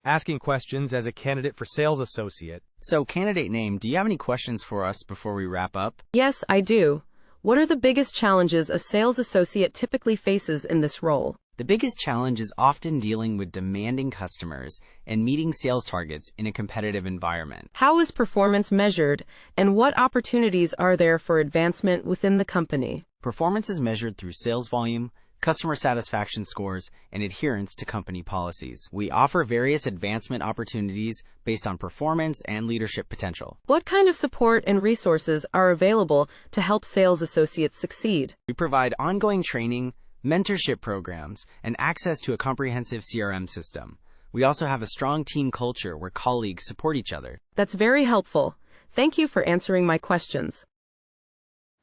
Asking questions as a candidate for sales associate. So, candidate name, do you have any questions for us before we wrap up? Yes, I do. What are the biggest challenges a sales associate typically faces in this role? The biggest challenge is often dealing with demanding customers and meeting sales targets in a competitive environment. How is performance measured, and what opportunities are there for advancement within the company? Performance is measured through sales volume, customer satisfaction scores, and adherence to company policies. We offer various advancement opportunities based on performance and leadership potential. What kind of support and resources are available to help sales associates succeed? We provide ongoing training, mentorship programs, and access to a comprehensive CRM system. We also have a strong team culture where colleagues support each other. That's very helpful. Thank you for answering my questions.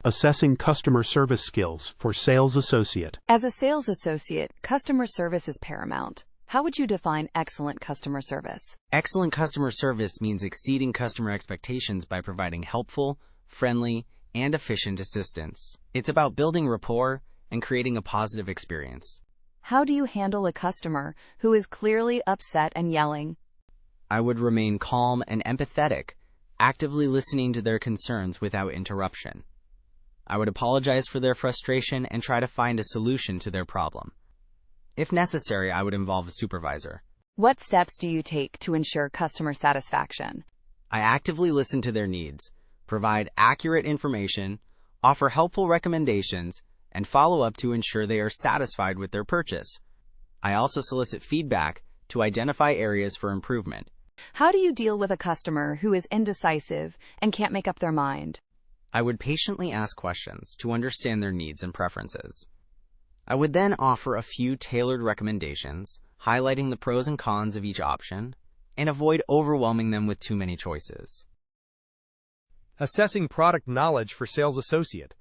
Assessing customer service skills for sales associate. As a sales associate, customer service is paramount. How would you define excellent customer service? Excellent customer service means exceeding customer expectations by providing helpful, friendly, and efficient assistance. It's about building rapport and creating a positive experience. How do you handle a customer who is clearly upset and yelling? I would remain calm and empathetic, actively listening to their concerns without interruption. I would apologize for their frustration and try to find a solution to their problem. If necessary, I would involve a supervisor. What steps do you take to ensure customer satisfaction? I actively listen to their needs, provide accurate information, offer helpful recommendations, and follow up to ensure they are satisfied with their purchase. I also solicit feedback to identify areas for improvement. How do you deal with a customer who is indecisive and can't make up their mind? I would patiently ask questions to understand their needs and preferences. I would then offer a few tailored recommendations, highlighting the pros and cons of each option, and avoid overwhelming them with too many choices. Assessing product knowledge for sales associate.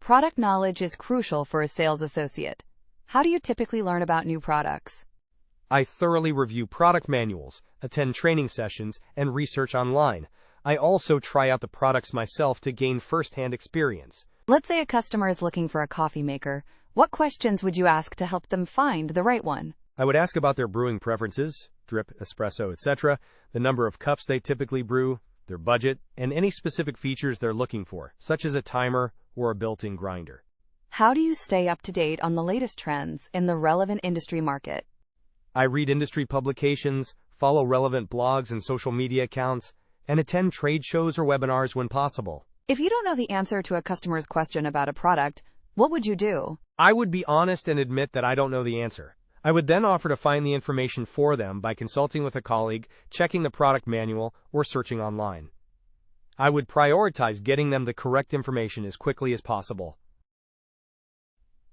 Product knowledge is crucial for a sales associate. How do you typically learn about new products? I thoroughly review product manuals, attend training sessions, and research online. I also try out the products myself to gain first-hand experience. Let's say a customer is looking for a coffee maker. What questions would you ask to help them find the right one? I would ask about their brewing preferences, drip, espresso, etc., the number of cups they typically brew, their budget, and any specific features they're looking for, such as a timer or a built-in grinder. How do you stay up to date on the latest trends in the relevant industry market? I read industry publications, follow relevant blogs and social media accounts, and attend trade shows or webinars when possible. If you don't know the answer to a customer's question about a product, what would you do? I would be honest and admit that I don't know the answer. I would then offer to find the information for them by consulting with a colleague, checking the product manual, or searching online. I would prioritize getting them the correct information as quickly as possible.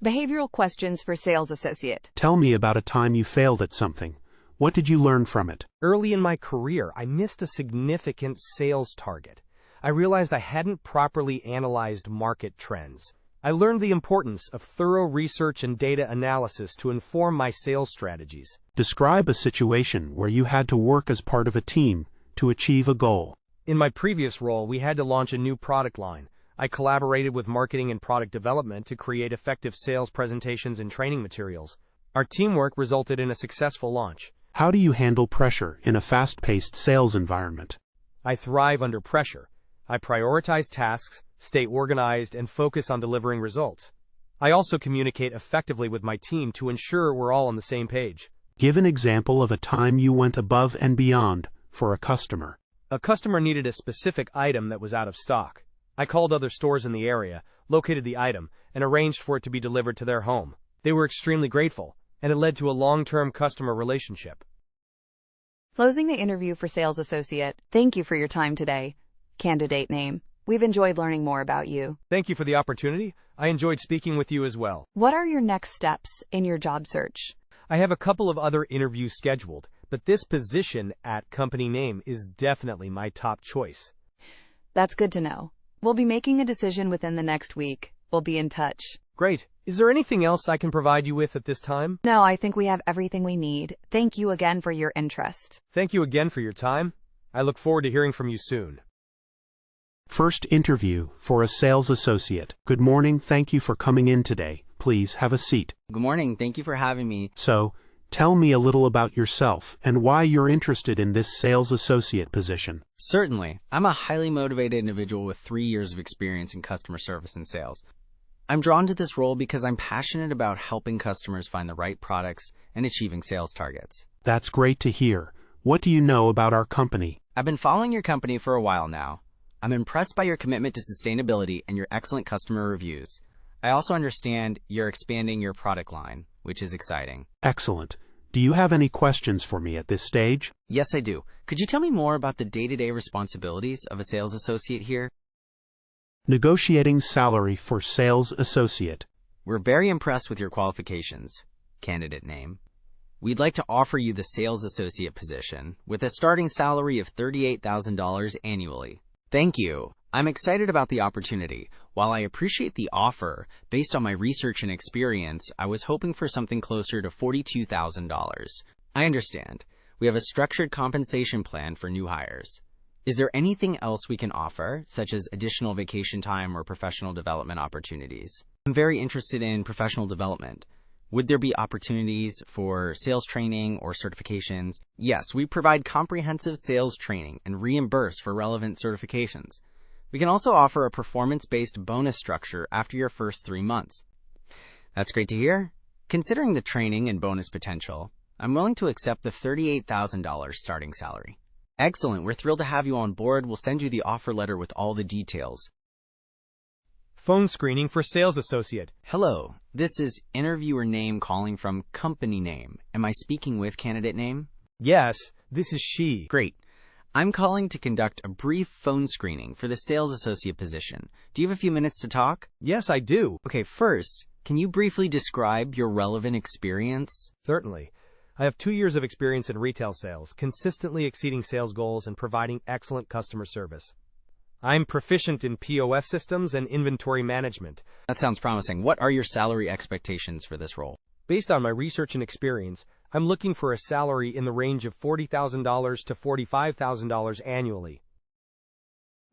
Behavioral questions for sales associate. Tell me about a time you failed at something. What did you learn from it? Early in my career, I missed a significant sales target. I realized I hadn't properly analyzed market trends. I learned the importance of thorough research and data analysis to inform my sales strategies. Describe a situation where you had to work as part of a team to achieve a goal. In my previous role, we had to launch a new product line. I collaborated with marketing and product development to create effective sales presentations and training materials. Our teamwork resulted in a successful launch. How do you handle pressure in a fast-paced sales environment? I thrive under pressure. I prioritize tasks, stay organized, and focus on delivering results. I also communicate effectively with my team to ensure we're all on the same page. Give an example of a time you went above and beyond for a customer. A customer needed a specific item that was out of stock. I called other stores in the area, located the item, and arranged for it to be delivered to their home. They were extremely grateful, and it led to a long-term customer relationship. Closing the interview for sales associate. Thank you for your time today. Candidate name. We've enjoyed learning more about you. Thank you for the opportunity. I enjoyed speaking with you as well. What are your next steps in your job search? I have a couple of other interviews scheduled, but this position at company name is definitely my top choice. That's good to know. We'll be making a decision within the next week. We'll be in touch. Great. Is there anything else I can provide you with at this time? No, I think we have everything we need. Thank you again for your interest. Thank you again for your time. I look forward to hearing from you soon. First interview for a sales associate. Good morning. Thank you for coming in today. Please have a seat. Good morning. Thank you for having me. So, Tell me a little about yourself and why you're interested in this sales associate position. Certainly. I'm a highly motivated individual with 3 years of experience in customer service and sales. I'm drawn to this role because I'm passionate about helping customers find the right products and achieving sales targets. That's great to hear. What do you know about our company? I've been following your company for a while now. I'm impressed by your commitment to sustainability and your excellent customer reviews. I also understand you're expanding your product line, which is exciting. Excellent. Do you have any questions for me at this stage? Yes, I do. Could you tell me more about the day-to-day responsibilities of a sales associate here? Negotiating salary for sales associate. We're very impressed with your qualifications. Candidate name. We'd like to offer you the sales associate position with a starting salary of $38,000 annually. Thank you. I'm excited about the opportunity. While I appreciate the offer, based on my research and experience, I was hoping for something closer to $42,000. I understand. We have a structured compensation plan for new hires. Is there anything else we can offer, such as additional vacation time or professional development opportunities? I'm very interested in professional development. Would there be opportunities for sales training or certifications? Yes, we provide comprehensive sales training and reimburse for relevant certifications. We can also offer a performance-based bonus structure after your first 3 months. That's great to hear. Considering the training and bonus potential, I'm willing to accept the $38,000 starting salary. Excellent. We're thrilled to have you on board. We'll send you the offer letter with all the details. Phone screening for sales associate. Hello. This is interviewer name calling from company name. Am I speaking with candidate name? Yes, this is she. Great. I'm calling to conduct a brief phone screening for the sales associate position. Do you have a few minutes to talk? Yes, I do. Okay, first, can you briefly describe your relevant experience? Certainly. I have 2 years of experience in retail sales, consistently exceeding sales goals and providing excellent customer service. I'm proficient in POS systems and inventory management. That sounds promising. What are your salary expectations for this role? Based on my research and experience, I'm looking for a salary in the range of $40,000 to $45,000 annually.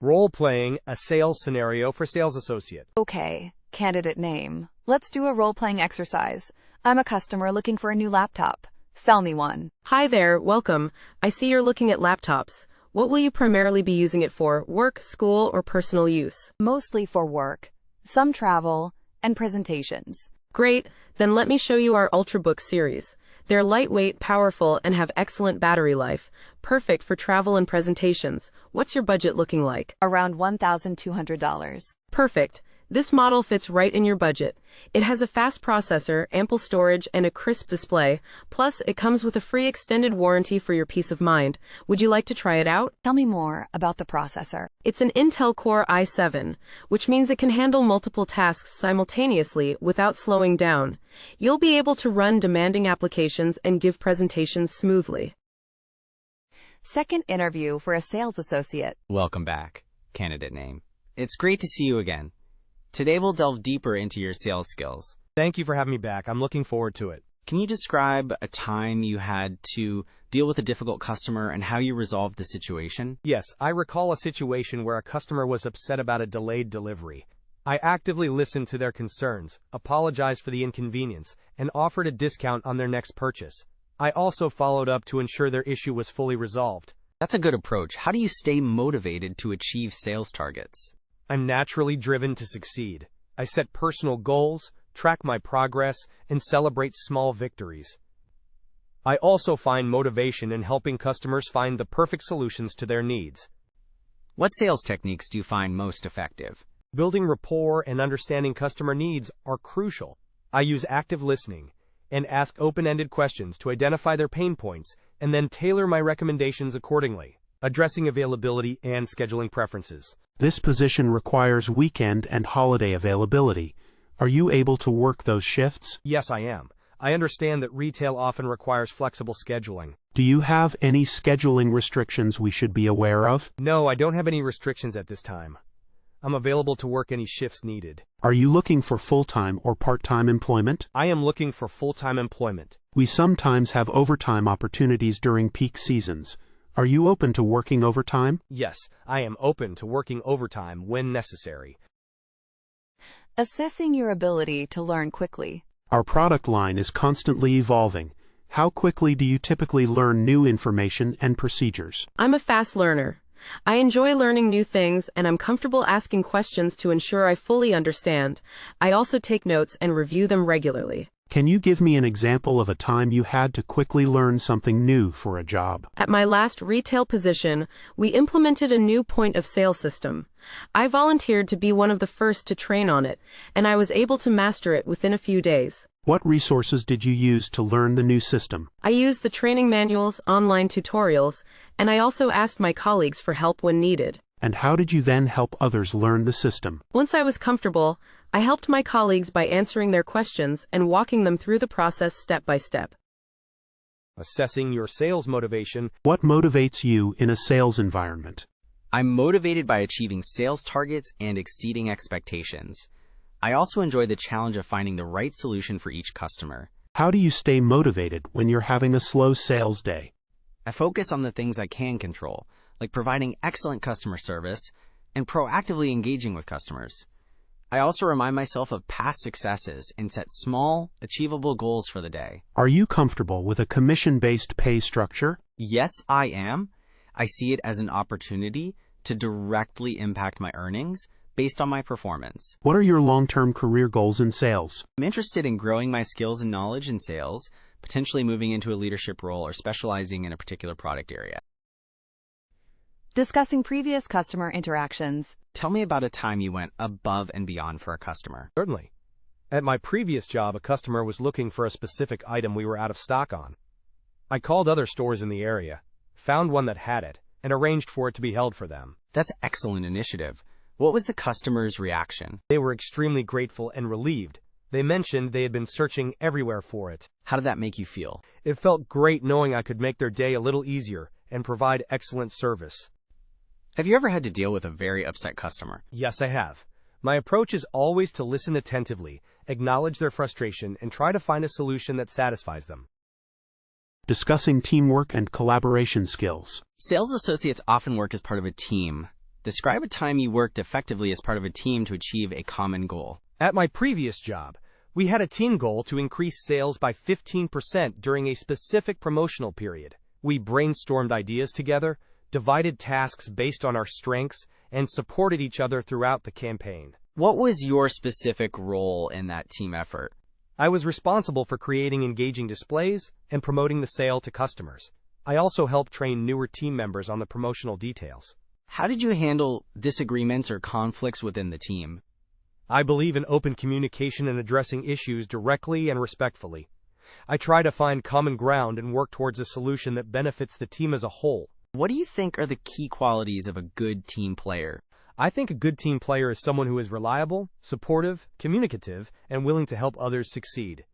Role-playing a sales scenario for sales associate. Okay, candidate name. Let's do a role-playing exercise. I'm a customer looking for a new laptop. Sell me one. Hi there, welcome. I see you're looking at laptops. What will you primarily be using it for, work, school, or personal use? Mostly for work, some travel, and presentations. Great, then let me show you our Ultrabook series. They're lightweight, powerful, and have excellent battery life. Perfect for travel and presentations. What's your budget looking like? Around $1,200. Perfect. This model fits right in your budget. It has a fast processor, ample storage, and a crisp display. Plus, it comes with a free extended warranty for your peace of mind. Would you like to try it out? Tell me more about the processor. It's an Intel Core i7, which means it can handle multiple tasks simultaneously without slowing down. You'll be able to run demanding applications and give presentations smoothly. Second interview for a sales associate. Welcome back, candidate name. It's great to see you again. Today we'll delve deeper into your sales skills. Thank you for having me back. I'm looking forward to it. Can you describe a time you had to deal with a difficult customer and how you resolved the situation? Yes, I recall a situation where a customer was upset about a delayed delivery. I actively listened to their concerns, apologized for the inconvenience, and offered a discount on their next purchase. I also followed up to ensure their issue was fully resolved. That's a good approach. How do you stay motivated to achieve sales targets? I'm naturally driven to succeed. I set personal goals, track my progress, and celebrate small victories. I also find motivation in helping customers find the perfect solutions to their needs. What sales techniques do you find most effective? Building rapport and understanding customer needs are crucial. I use active listening and ask open-ended questions to identify their pain points and then tailor my recommendations accordingly, addressing availability and scheduling preferences. This position requires weekend and holiday availability. Are you able to work those shifts? Yes, I am. I understand that retail often requires flexible scheduling. Do you have any scheduling restrictions we should be aware of? No, I don't have any restrictions at this time. I'm available to work any shifts needed. Are you looking for full-time or part-time employment? I am looking for full-time employment. We sometimes have overtime opportunities during peak seasons. Are you open to working overtime? Yes, I am open to working overtime when necessary. Assessing your ability to learn quickly. Our product line is constantly evolving. How quickly do you typically learn new information and procedures? I'm a fast learner. I enjoy learning new things, and I'm comfortable asking questions to ensure I fully understand. I also take notes and review them regularly. Can you give me an example of a time you had to quickly learn something new for a job? At my last retail position, we implemented a new point-of-sale system. I volunteered to be one of the first to train on it, and I was able to master it within a few days. What resources did you use to learn the new system? I used the training manuals, online tutorials, and I also asked my colleagues for help when needed. And how did you then help others learn the system? Once I was comfortable, I helped my colleagues by answering their questions and walking them through the process step by step. Assessing your sales motivation. What motivates you in a sales environment? I'm motivated by achieving sales targets and exceeding expectations. I also enjoy the challenge of finding the right solution for each customer. How do you stay motivated when you're having a slow sales day? I focus on the things I can control, like providing excellent customer service and proactively engaging with customers. I also remind myself of past successes and set small, achievable goals for the day. Are you comfortable with a commission-based pay structure? Yes, I am. I see it as an opportunity to directly impact my earnings based on my performance. What are your long-term career goals in sales? I'm interested in growing my skills and knowledge in sales, potentially moving into a leadership role or specializing in a particular product area. Discussing previous customer interactions. Tell me about a time you went above and beyond for a customer. Certainly. At my previous job, a customer was looking for a specific item we were out of stock on. I called other stores in the area, found one that had it, and arranged for it to be held for them. That's excellent initiative. What was the customer's reaction? They were extremely grateful and relieved. They mentioned they had been searching everywhere for it. How did that make you feel? It felt great knowing I could make their day a little easier and provide excellent service. Have you ever had to deal with a very upset customer? Yes, I have. My approach is always to listen attentively, acknowledge their frustration, and try to find a solution that satisfies them. Discussing teamwork and collaboration skills. Sales associates often work as part of a team. Describe a time you worked effectively as part of a team to achieve a common goal. At my previous job, we had a team goal to increase sales by 15% during a specific promotional period. We brainstormed ideas together, divided tasks based on our strengths, and supported each other throughout the campaign. What was your specific role in that team effort? I was responsible for creating engaging displays and promoting the sale to customers. I also helped train newer team members on the promotional details. How did you handle disagreements or conflicts within the team? I believe in open communication and addressing issues directly and respectfully. I try to find common ground and work towards a solution that benefits the team as a whole. What do you think are the key qualities of a good team player? I think a good team player is someone who is reliable, supportive, communicative, and willing to help others succeed.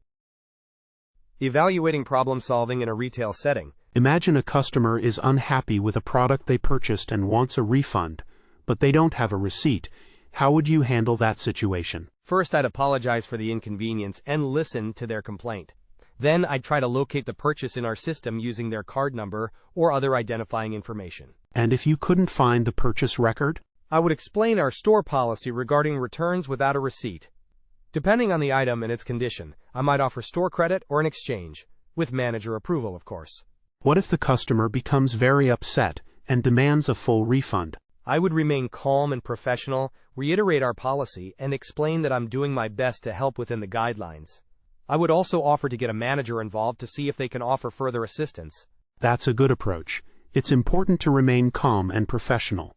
Evaluating problem solving in a retail setting. Imagine a customer is unhappy with a product they purchased and wants a refund, but they don't have a receipt. How would you handle that situation? First, I'd apologize for the inconvenience and listen to their complaint. Then I'd try to locate the purchase in our system using their card number or other identifying information. And if you couldn't find the purchase record? I would explain our store policy regarding returns without a receipt. Depending on the item and its condition, I might offer store credit or an exchange, with manager approval, of course. What if the customer becomes very upset and demands a full refund? I would remain calm and professional, reiterate our policy, and explain that I'm doing my best to help within the guidelines. I would also offer to get a manager involved to see if they can offer further assistance. That's a good approach. It's important to remain calm and professional.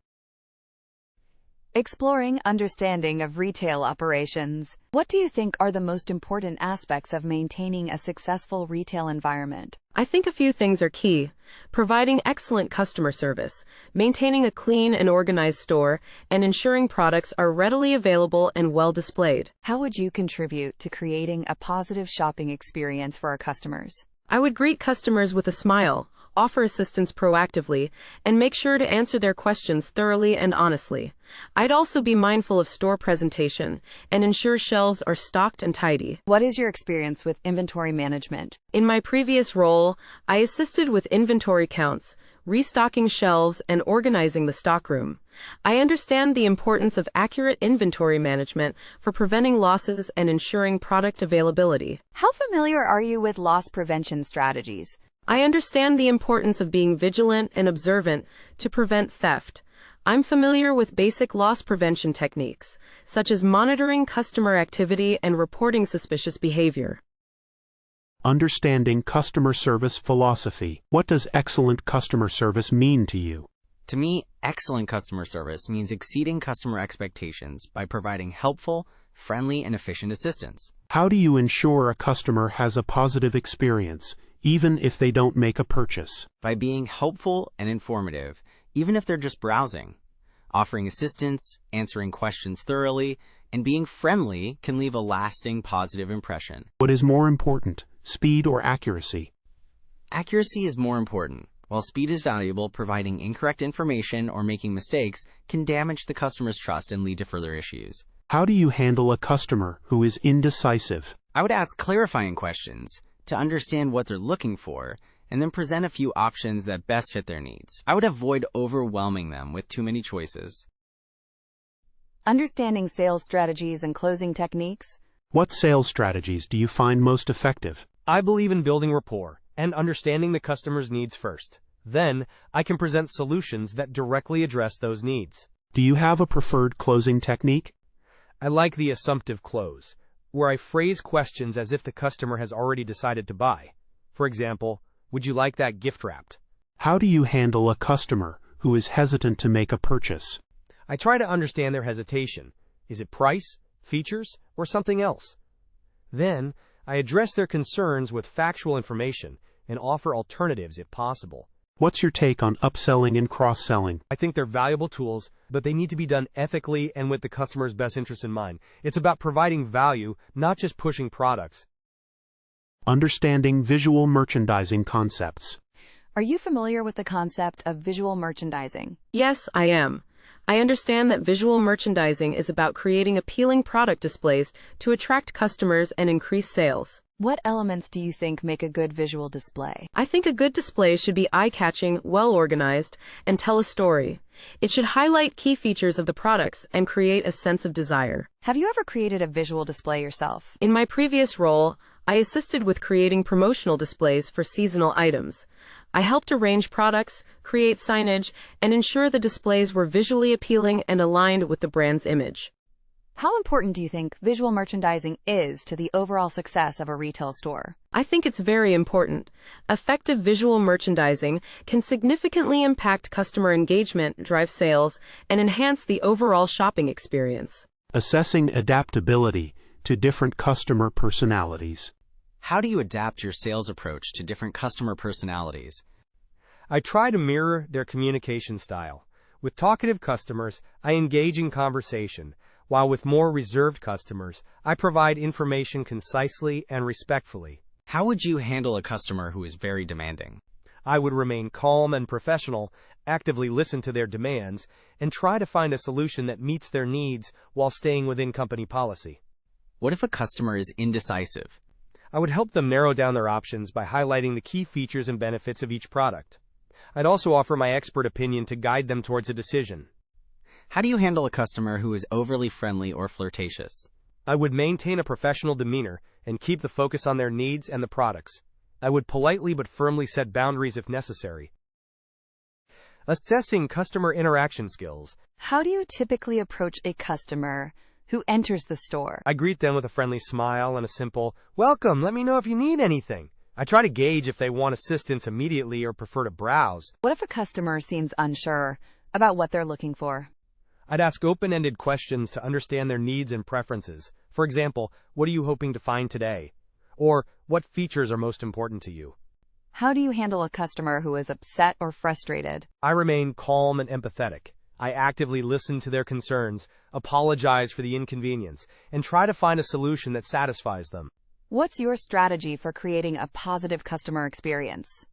Exploring understanding of retail operations. What do you think are the most important aspects of maintaining a successful retail environment? I think a few things are key. Providing excellent customer service, maintaining a clean and organized store, and ensuring products are readily available and well displayed. How would you contribute to creating a positive shopping experience for our customers? I would greet customers with a smile, offer assistance proactively, and make sure to answer their questions thoroughly and honestly. I'd also be mindful of store presentation and ensure shelves are stocked and tidy. What is your experience with inventory management? In my previous role, I assisted with inventory counts, restocking shelves, and organizing the stockroom. I understand the importance of accurate inventory management for preventing losses and ensuring product availability. How familiar are you with loss prevention strategies? I understand the importance of being vigilant and observant to prevent theft. I'm familiar with basic loss prevention techniques, such as monitoring customer activity and reporting suspicious behavior. Understanding customer service philosophy. What does excellent customer service mean to you? To me, excellent customer service means exceeding customer expectations by providing helpful, friendly, and efficient assistance. How do you ensure a customer has a positive experience, even if they don't make a purchase? By being helpful and informative, even if they're just browsing. Offering assistance, answering questions thoroughly, and being friendly can leave a lasting positive impression. What is more important, speed or accuracy? Accuracy is more important. While speed is valuable, providing incorrect information or making mistakes can damage the customer's trust and lead to further issues. How do you handle a customer who is indecisive? I would ask clarifying questions to understand what they're looking for, and then present a few options that best fit their needs. I would avoid overwhelming them with too many choices. Understanding sales strategies and closing techniques. What sales strategies do you find most effective? I believe in building rapport and understanding the customer's needs first. Then, I can present solutions that directly address those needs. Do you have a preferred closing technique? I like the assumptive close, where I phrase questions as if the customer has already decided to buy. For example, would you like that gift wrapped? How do you handle a customer who is hesitant to make a purchase? I try to understand their hesitation. Is it price, features, or something else? Then, I address their concerns with factual information and offer alternatives if possible. What's your take on upselling and cross-selling? I think they're valuable tools, but they need to be done ethically and with the customer's best interest in mind. It's about providing value, not just pushing products. Understanding visual merchandising concepts. Are you familiar with the concept of visual merchandising? Yes, I am. I understand that visual merchandising is about creating appealing product displays to attract customers and increase sales. What elements do you think make a good visual display? I think a good display should be eye-catching, well-organized, and tell a story. It should highlight key features of the products and create a sense of desire. Have you ever created a visual display yourself? In my previous role, I assisted with creating promotional displays for seasonal items. I helped arrange products, create signage, and ensure the displays were visually appealing and aligned with the brand's image. How important do you think visual merchandising is to the overall success of a retail store? I think it's very important. Effective visual merchandising can significantly impact customer engagement, drive sales, and enhance the overall shopping experience. Assessing adaptability to different customer personalities. How do you adapt your sales approach to different customer personalities? I try to mirror their communication style. With talkative customers, I engage in conversation, while with more reserved customers, I provide information concisely and respectfully. How would you handle a customer who is very demanding? I would remain calm and professional, actively listen to their demands, and try to find a solution that meets their needs while staying within company policy. What if a customer is indecisive? I would help them narrow down their options by highlighting the key features and benefits of each product. I'd also offer my expert opinion to guide them towards a decision. How do you handle a customer who is overly friendly or flirtatious? I would maintain a professional demeanor and keep the focus on their needs and the products. I would politely but firmly set boundaries if necessary. Assessing customer interaction skills. How do you typically approach a customer who enters the store? I greet them with a friendly smile and a simple, "Welcome, let me know if you need anything." I try to gauge if they want assistance immediately or prefer to browse. What if a customer seems unsure about what they're looking for? I'd ask open-ended questions to understand their needs and preferences. For example, what are you hoping to find today? Or, what features are most important to you? How do you handle a customer who is upset or frustrated? I remain calm and empathetic. I actively listen to their concerns, apologize for the inconvenience, and try to find a solution that satisfies them. What's your strategy for creating a positive customer experience?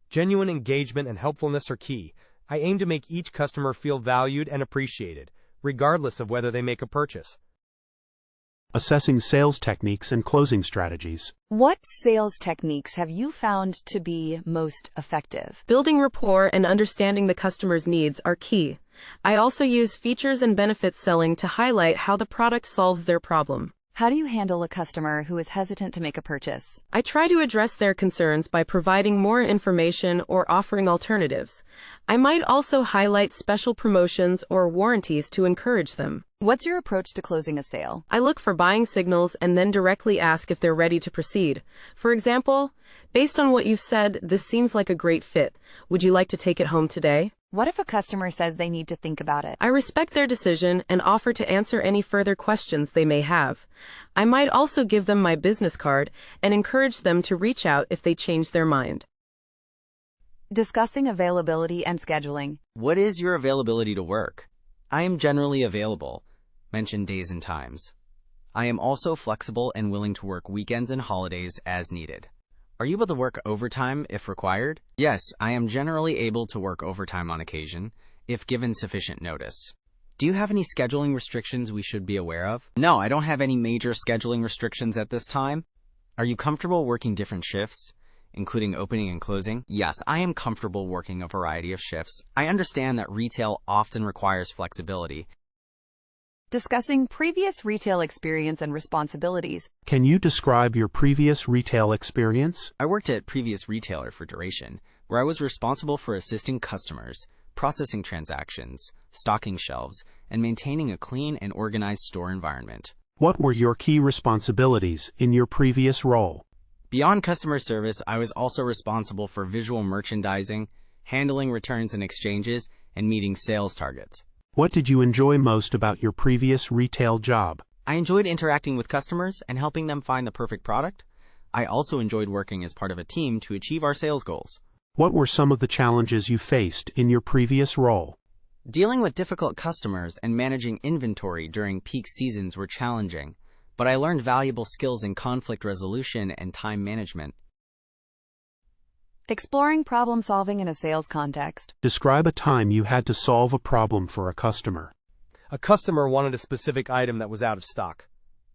Genuine engagement and helpfulness are key. I aim to make each customer feel valued and appreciated, regardless of whether they make a purchase. Assessing sales techniques and closing strategies. What sales techniques have you found to be most effective? Building rapport and understanding the customer's needs are key. I also use features and benefits selling to highlight how the product solves their problem. How do you handle a customer who is hesitant to make a purchase? I try to address their concerns by providing more information or offering alternatives. I might also highlight special promotions or warranties to encourage them. What's your approach to closing a sale? I look for buying signals and then directly ask if they're ready to proceed. For example, based on what you've said, this seems like a great fit. Would you like to take it home today? What if a customer says they need to think about it? I respect their decision and offer to answer any further questions they may have. I might also give them my business card and encourage them to reach out if they change their mind. Discussing availability and scheduling. What is your availability to work? I am generally available. Mention days and times. I am also flexible and willing to work weekends and holidays as needed. Are you able to work overtime if required? Yes, I am generally able to work overtime on occasion, if given sufficient notice. Do you have any scheduling restrictions we should be aware of? No, I don't have any major scheduling restrictions at this time. Are you comfortable working different shifts, including opening and closing? Yes, I am comfortable working a variety of shifts. I understand that retail often requires flexibility. Discussing previous retail experience and responsibilities. Can you describe your previous retail experience? I worked at previous retailer for duration, where I was responsible for assisting customers, processing transactions, stocking shelves, and maintaining a clean and organized store environment. What were your key responsibilities in your previous role? Beyond customer service, I was also responsible for visual merchandising, handling returns and exchanges, and meeting sales targets. What did you enjoy most about your previous retail job? I enjoyed interacting with customers and helping them find the perfect product. I also enjoyed working as part of a team to achieve our sales goals. What were some of the challenges you faced in your previous role? Dealing with difficult customers and managing inventory during peak seasons were challenging, but I learned valuable skills in conflict resolution and time management. Exploring problem solving in a sales context. Describe a time you had to solve a problem for a customer. A customer wanted a specific item that was out of stock.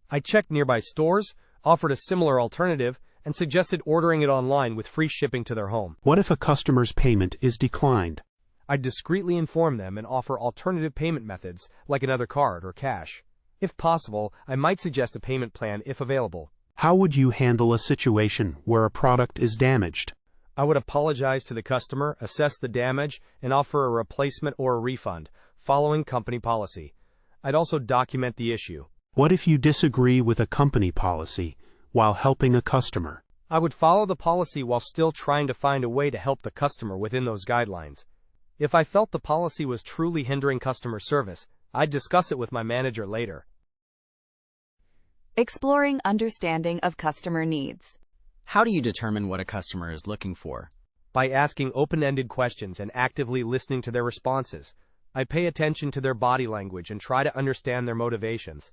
I checked nearby stores, offered a similar alternative, and suggested ordering it online with free shipping to their home. What if a customer's payment is declined? I'd discreetly inform them and offer alternative payment methods, like another card or cash. If possible, I might suggest a payment plan if available. How would you handle a situation where a product is damaged? I would apologize to the customer, assess the damage, and offer a replacement or a refund, following company policy. I'd also document the issue. What if you disagree with a company policy while helping a customer? I would follow the policy while still trying to find a way to help the customer within those guidelines. If I felt the policy was truly hindering customer service, I'd discuss it with my manager later. Exploring understanding of customer needs. How do you determine what a customer is looking for? By asking open-ended questions and actively listening to their responses. I pay attention to their body language and try to understand their motivations.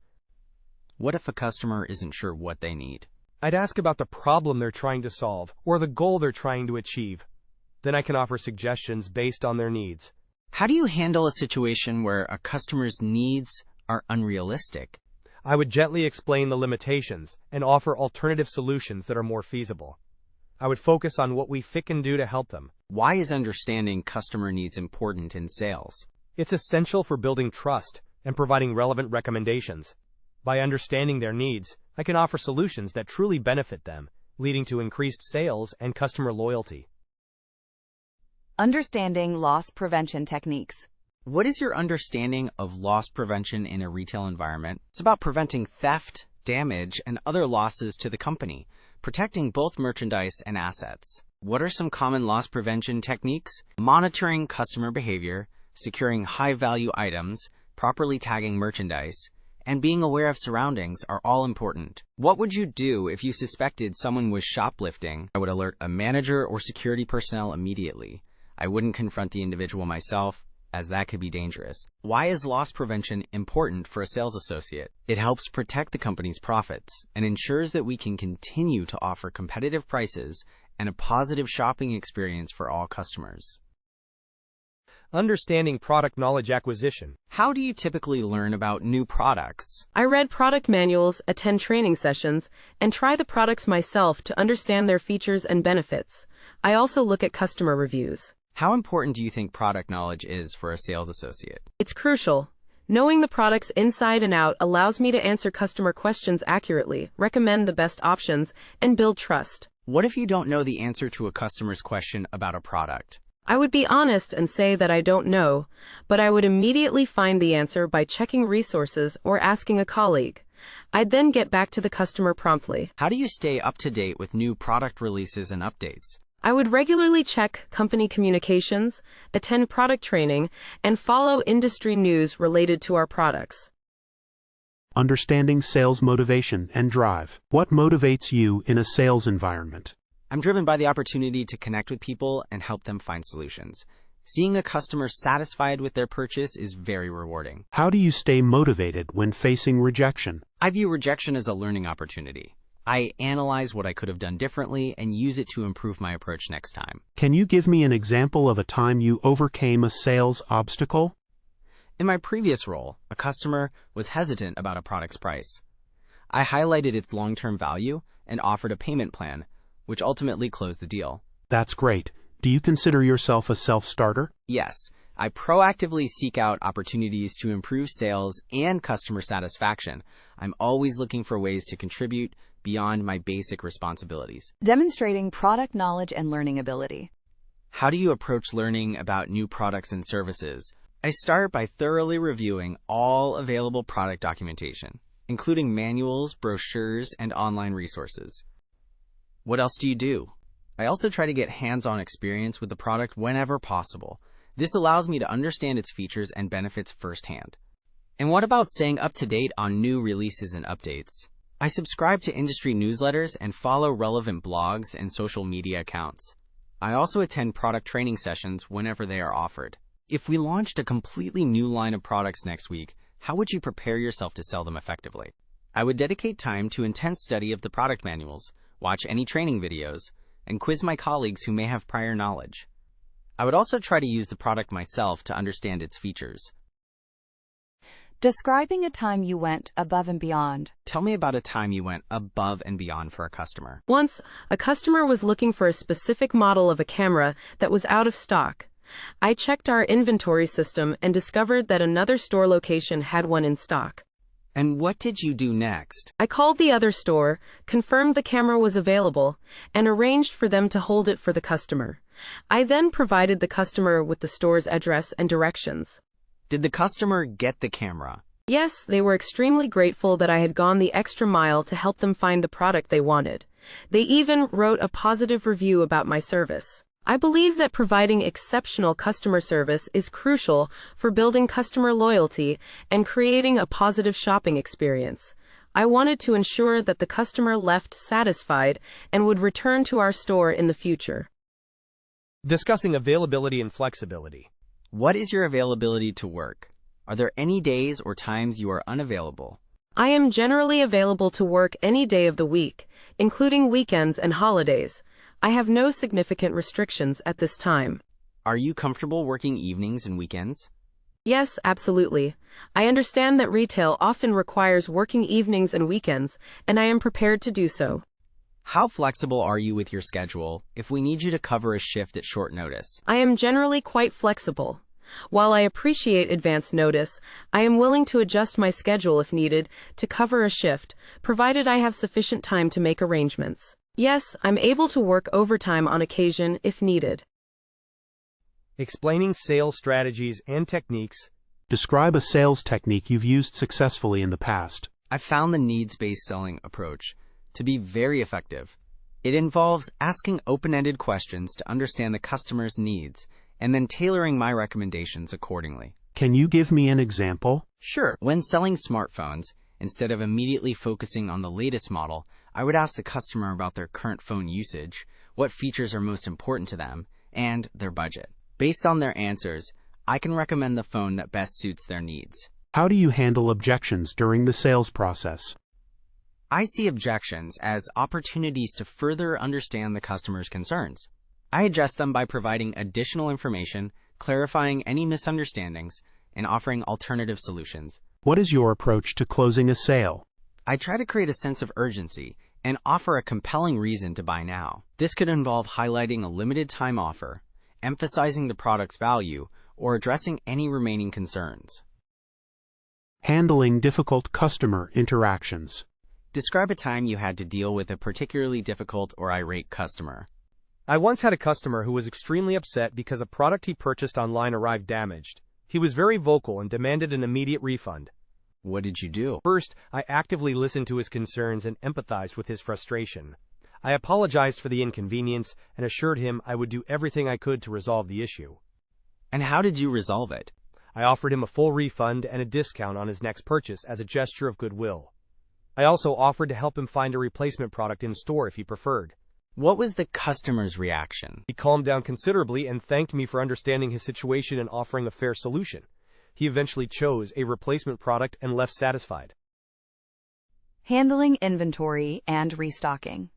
What if a customer isn't sure what they need? I'd ask about the problem they're trying to solve or the goal they're trying to achieve. Then I can offer suggestions based on their needs. How do you handle a situation where a customer's needs are unrealistic? I would gently explain the limitations and offer alternative solutions that are more feasible. I would focus on what we can do to help them. Why is understanding customer needs important in sales? It's essential for building trust and providing relevant recommendations. By understanding their needs, I can offer solutions that truly benefit them, leading to increased sales and customer loyalty. Understanding loss prevention techniques. What is your understanding of loss prevention in a retail environment? It's about preventing theft, damage, and other losses to the company, protecting both merchandise and assets. What are some common loss prevention techniques? Monitoring customer behavior, securing high-value items, properly tagging merchandise, and being aware of surroundings are all important. What would you do if you suspected someone was shoplifting? I would alert a manager or security personnel immediately. I wouldn't confront the individual myself, as that could be dangerous. Why is loss prevention important for a sales associate? It helps protect the company's profits and ensures that we can continue to offer competitive prices and a positive shopping experience for all customers. Understanding product knowledge acquisition. How do you typically learn about new products? I read product manuals, attend training sessions, and try the products myself to understand their features and benefits. I also look at customer reviews. How important do you think product knowledge is for a sales associate? It's crucial. Knowing the products inside and out allows me to answer customer questions accurately, recommend the best options, and build trust. What if you don't know the answer to a customer's question about a product? I would be honest and say that I don't know, but I would immediately find the answer by checking resources or asking a colleague. I'd then get back to the customer promptly. How do you stay up to date with new product releases and updates? I would regularly check company communications, attend product training, and follow industry news related to our products. Understanding sales motivation and drive. What motivates you in a sales environment? I'm driven by the opportunity to connect with people and help them find solutions. Seeing a customer satisfied with their purchase is very rewarding. How do you stay motivated when facing rejection? I view rejection as a learning opportunity. I analyze what I could have done differently and use it to improve my approach next time. Can you give me an example of a time you overcame a sales obstacle? In my previous role, a customer was hesitant about a product's price. I highlighted its long-term value and offered a payment plan, which ultimately closed the deal. That's great. Do you consider yourself a self-starter? Yes, I proactively seek out opportunities to improve sales and customer satisfaction. I'm always looking for ways to contribute beyond my basic responsibilities. Demonstrating product knowledge and learning ability. How do you approach learning about new products and services? I start by thoroughly reviewing all available product documentation, including manuals, brochures, and online resources. What else do you do? I also try to get hands-on experience with the product whenever possible. This allows me to understand its features and benefits firsthand. And what about staying up to date on new releases and updates? I subscribe to industry newsletters and follow relevant blogs and social media accounts. I also attend product training sessions whenever they are offered. If we launched a completely new line of products next week, how would you prepare yourself to sell them effectively? I would dedicate time to intense study of the product manuals, watch any training videos, and quiz my colleagues who may have prior knowledge. I would also try to use the product myself to understand its features. Describing a time you went above and beyond. Tell me about a time you went above and beyond for a customer. Once, a customer was looking for a specific model of a camera that was out of stock. I checked our inventory system and discovered that another store location had one in stock. And what did you do next? I called the other store, confirmed the camera was available, and arranged for them to hold it for the customer. I then provided the customer with the store's address and directions. Did the customer get the camera? Yes, they were extremely grateful that I had gone the extra mile to help them find the product they wanted. They even wrote a positive review about my service. I believe that providing exceptional customer service is crucial for building customer loyalty and creating a positive shopping experience. I wanted to ensure that the customer left satisfied and would return to our store in the future. Discussing availability and flexibility. What is your availability to work? Are there any days or times you are unavailable? I am generally available to work any day of the week, including weekends and holidays. I have no significant restrictions at this time. Are you comfortable working evenings and weekends? Yes, absolutely. I understand that retail often requires working evenings and weekends, and I am prepared to do so. How flexible are you with your schedule if we need you to cover a shift at short notice? I am generally quite flexible. While I appreciate advance notice, I am willing to adjust my schedule if needed to cover a shift, provided I have sufficient time to make arrangements. Yes, I'm able to work overtime on occasion if needed. Explaining sales strategies and techniques. Describe a sales technique you've used successfully in the past. I've found the needs-based selling approach to be very effective. It involves asking open-ended questions to understand the customer's needs and then tailoring my recommendations accordingly. Can you give me an example? Sure. When selling smartphones, instead of immediately focusing on the latest model, I would ask the customer about their current phone usage, what features are most important to them, and their budget. Based on their answers, I can recommend the phone that best suits their needs. How do you handle objections during the sales process? I see objections as opportunities to further understand the customer's concerns. I address them by providing additional information, clarifying any misunderstandings, and offering alternative solutions. What is your approach to closing a sale? I try to create a sense of urgency and offer a compelling reason to buy now. This could involve highlighting a limited time offer, emphasizing the product's value, or addressing any remaining concerns. Handling difficult customer interactions. Describe a time you had to deal with a particularly difficult or irate customer. I once had a customer who was extremely upset because a product he purchased online arrived damaged. He was very vocal and demanded an immediate refund. What did you do? First, I actively listened to his concerns and empathized with his frustration. I apologized for the inconvenience and assured him I would do everything I could to resolve the issue. And how did you resolve it? I offered him a full refund and a discount on his next purchase as a gesture of goodwill. I also offered to help him find a replacement product in store if he preferred. What was the customer's reaction? He calmed down considerably and thanked me for understanding his situation and offering a fair solution. He eventually chose a replacement product and left satisfied. Handling inventory and restocking.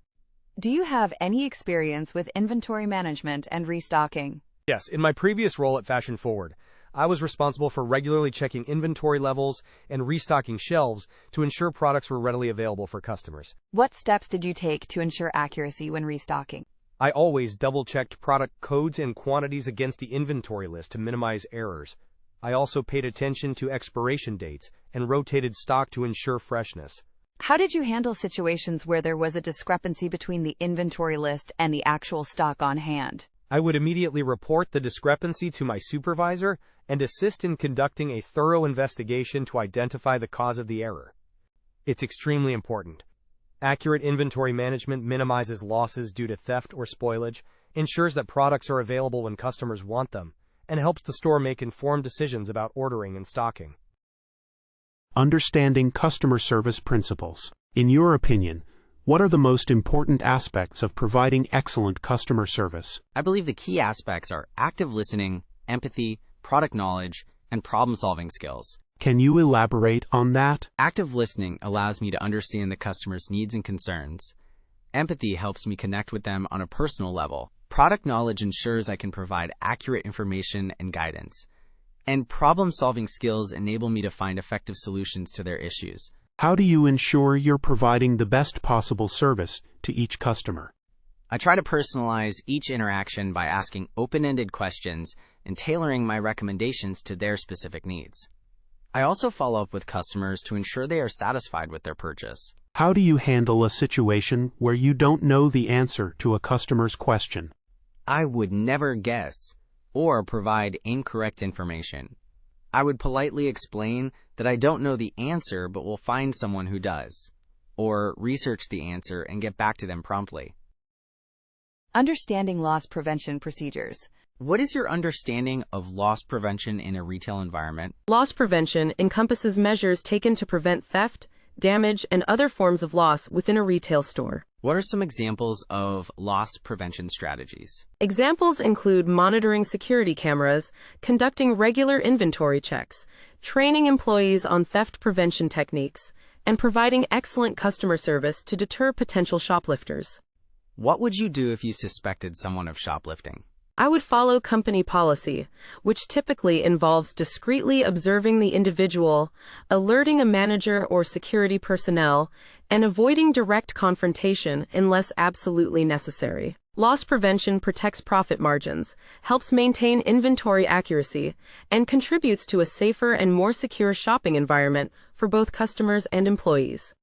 Do you have any experience with inventory management and restocking? Yes, in my previous role at Fashion Forward, I was responsible for regularly checking inventory levels and restocking shelves to ensure products were readily available for customers. What steps did you take to ensure accuracy when restocking? I always double-checked product codes and quantities against the inventory list to minimize errors. I also paid attention to expiration dates and rotated stock to ensure freshness. How did you handle situations where there was a discrepancy between the inventory list and the actual stock on hand? I would immediately report the discrepancy to my supervisor and assist in conducting a thorough investigation to identify the cause of the error. It's extremely important. Accurate inventory management minimizes losses due to theft or spoilage, ensures that products are available when customers want them, and helps the store make informed decisions about ordering and stocking. Understanding customer service principles. In your opinion, what are the most important aspects of providing excellent customer service? I believe the key aspects are active listening, empathy, product knowledge, and problem-solving skills. Can you elaborate on that? Active listening allows me to understand the customer's needs and concerns. Empathy helps me connect with them on a personal level. Product knowledge ensures I can provide accurate information and guidance. And problem-solving skills enable me to find effective solutions to their issues. How do you ensure you're providing the best possible service to each customer? I try to personalize each interaction by asking open-ended questions and tailoring my recommendations to their specific needs. I also follow up with customers to ensure they are satisfied with their purchase. How do you handle a situation where you don't know the answer to a customer's question? I would never guess or provide incorrect information. I would politely explain that I don't know the answer but will find someone who does, or research the answer and get back to them promptly. Understanding loss prevention procedures. What is your understanding of loss prevention in a retail environment? Loss prevention encompasses measures taken to prevent theft, damage, and other forms of loss within a retail store. What are some examples of loss prevention strategies? Examples include monitoring security cameras, conducting regular inventory checks, training employees on theft prevention techniques, and providing excellent customer service to deter potential shoplifters. What would you do if you suspected someone of shoplifting? I would follow company policy, which typically involves discreetly observing the individual, alerting a manager or security personnel, and avoiding direct confrontation unless absolutely necessary. Loss prevention protects profit margins, helps maintain inventory accuracy, and contributes to a safer and more secure shopping environment for both customers and employees.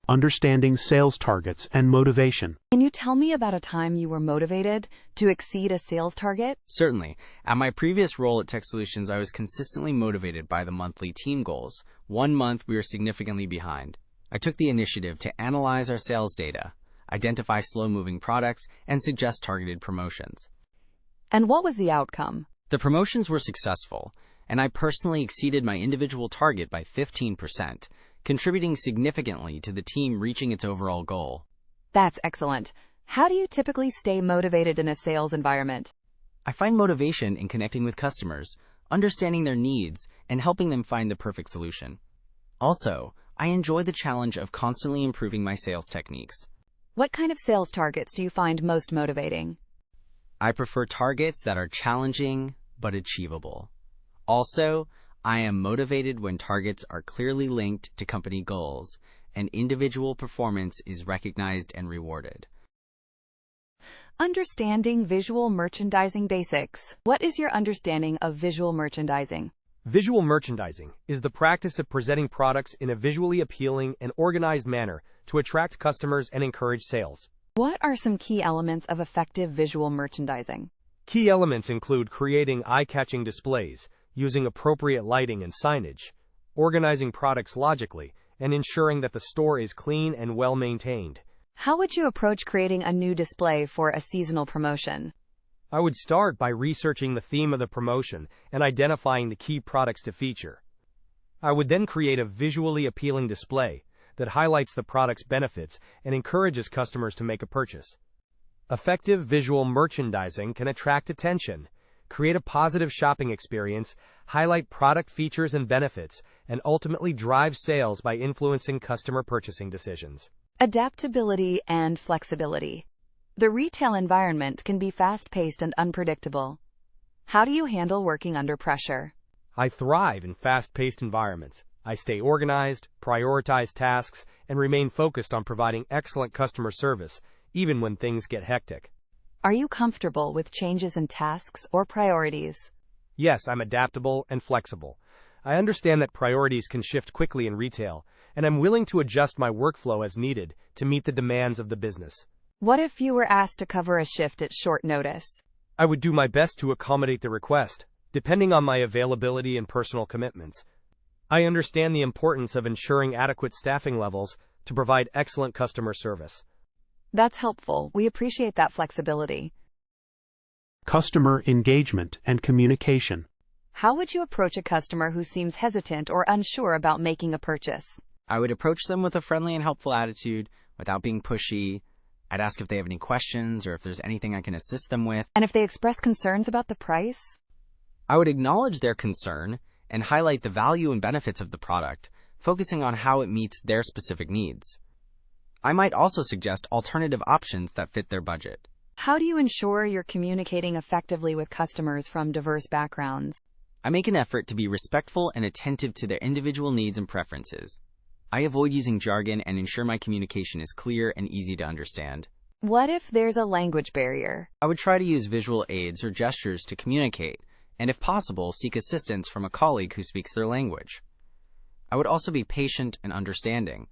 Understanding sales targets and motivation. Can you tell me about a time you were motivated to exceed a sales target? Certainly. At my previous role at Tech Solutions, I was consistently motivated by the monthly team goals. One month, we were significantly behind. I took the initiative to analyze our sales data, identify slow-moving products, and suggest targeted promotions. And what was the outcome? The promotions were successful, and I personally exceeded my individual target by 15%. Contributing significantly to the team reaching its overall goal. That's excellent. How do you typically stay motivated in a sales environment? I find motivation in connecting with customers, understanding their needs, and helping them find the perfect solution. Also, I enjoy the challenge of constantly improving my sales techniques. What kind of sales targets do you find most motivating? I prefer targets that are challenging but achievable. Also, I am motivated when targets are clearly linked to company goals and individual performance is recognized and rewarded. Understanding visual merchandising basics. What is your understanding of visual merchandising? Visual merchandising is the practice of presenting products in a visually appealing and organized manner to attract customers and encourage sales. What are some key elements of effective visual merchandising? Key elements include creating eye-catching displays, using appropriate lighting and signage, organizing products logically, and ensuring that the store is clean and well-maintained. How would you approach creating a new display for a seasonal promotion? I would start by researching the theme of the promotion and identifying the key products to feature. I would then create a visually appealing display that highlights the product's benefits and encourages customers to make a purchase. Effective visual merchandising can attract attention, create a positive shopping experience, highlight product features and benefits, and ultimately drive sales by influencing customer purchasing decisions. Adaptability and flexibility. The retail environment can be fast-paced and unpredictable. How do you handle working under pressure? I thrive in fast-paced environments. I stay organized, prioritize tasks, and remain focused on providing excellent customer service, even when things get hectic. Are you comfortable with changes in tasks or priorities? Yes, I'm adaptable and flexible. I understand that priorities can shift quickly in retail, and I'm willing to adjust my workflow as needed to meet the demands of the business. What if you were asked to cover a shift at short notice? I would do my best to accommodate the request, depending on my availability and personal commitments. I understand the importance of ensuring adequate staffing levels to provide excellent customer service. That's helpful. We appreciate that flexibility. Customer engagement and communication. How would you approach a customer who seems hesitant or unsure about making a purchase? I would approach them with a friendly and helpful attitude without being pushy. I'd ask if they have any questions or if there's anything I can assist them with. And if they express concerns about the price? I would acknowledge their concern and highlight the value and benefits of the product, focusing on how it meets their specific needs. I might also suggest alternative options that fit their budget. How do you ensure you're communicating effectively with customers from diverse backgrounds? I make an effort to be respectful and attentive to their individual needs and preferences. I avoid using jargon and ensure my communication is clear and easy to understand. What if there's a language barrier? I would try to use visual aids or gestures to communicate, and if possible, seek assistance from a colleague who speaks their language. I would also be patient and understanding.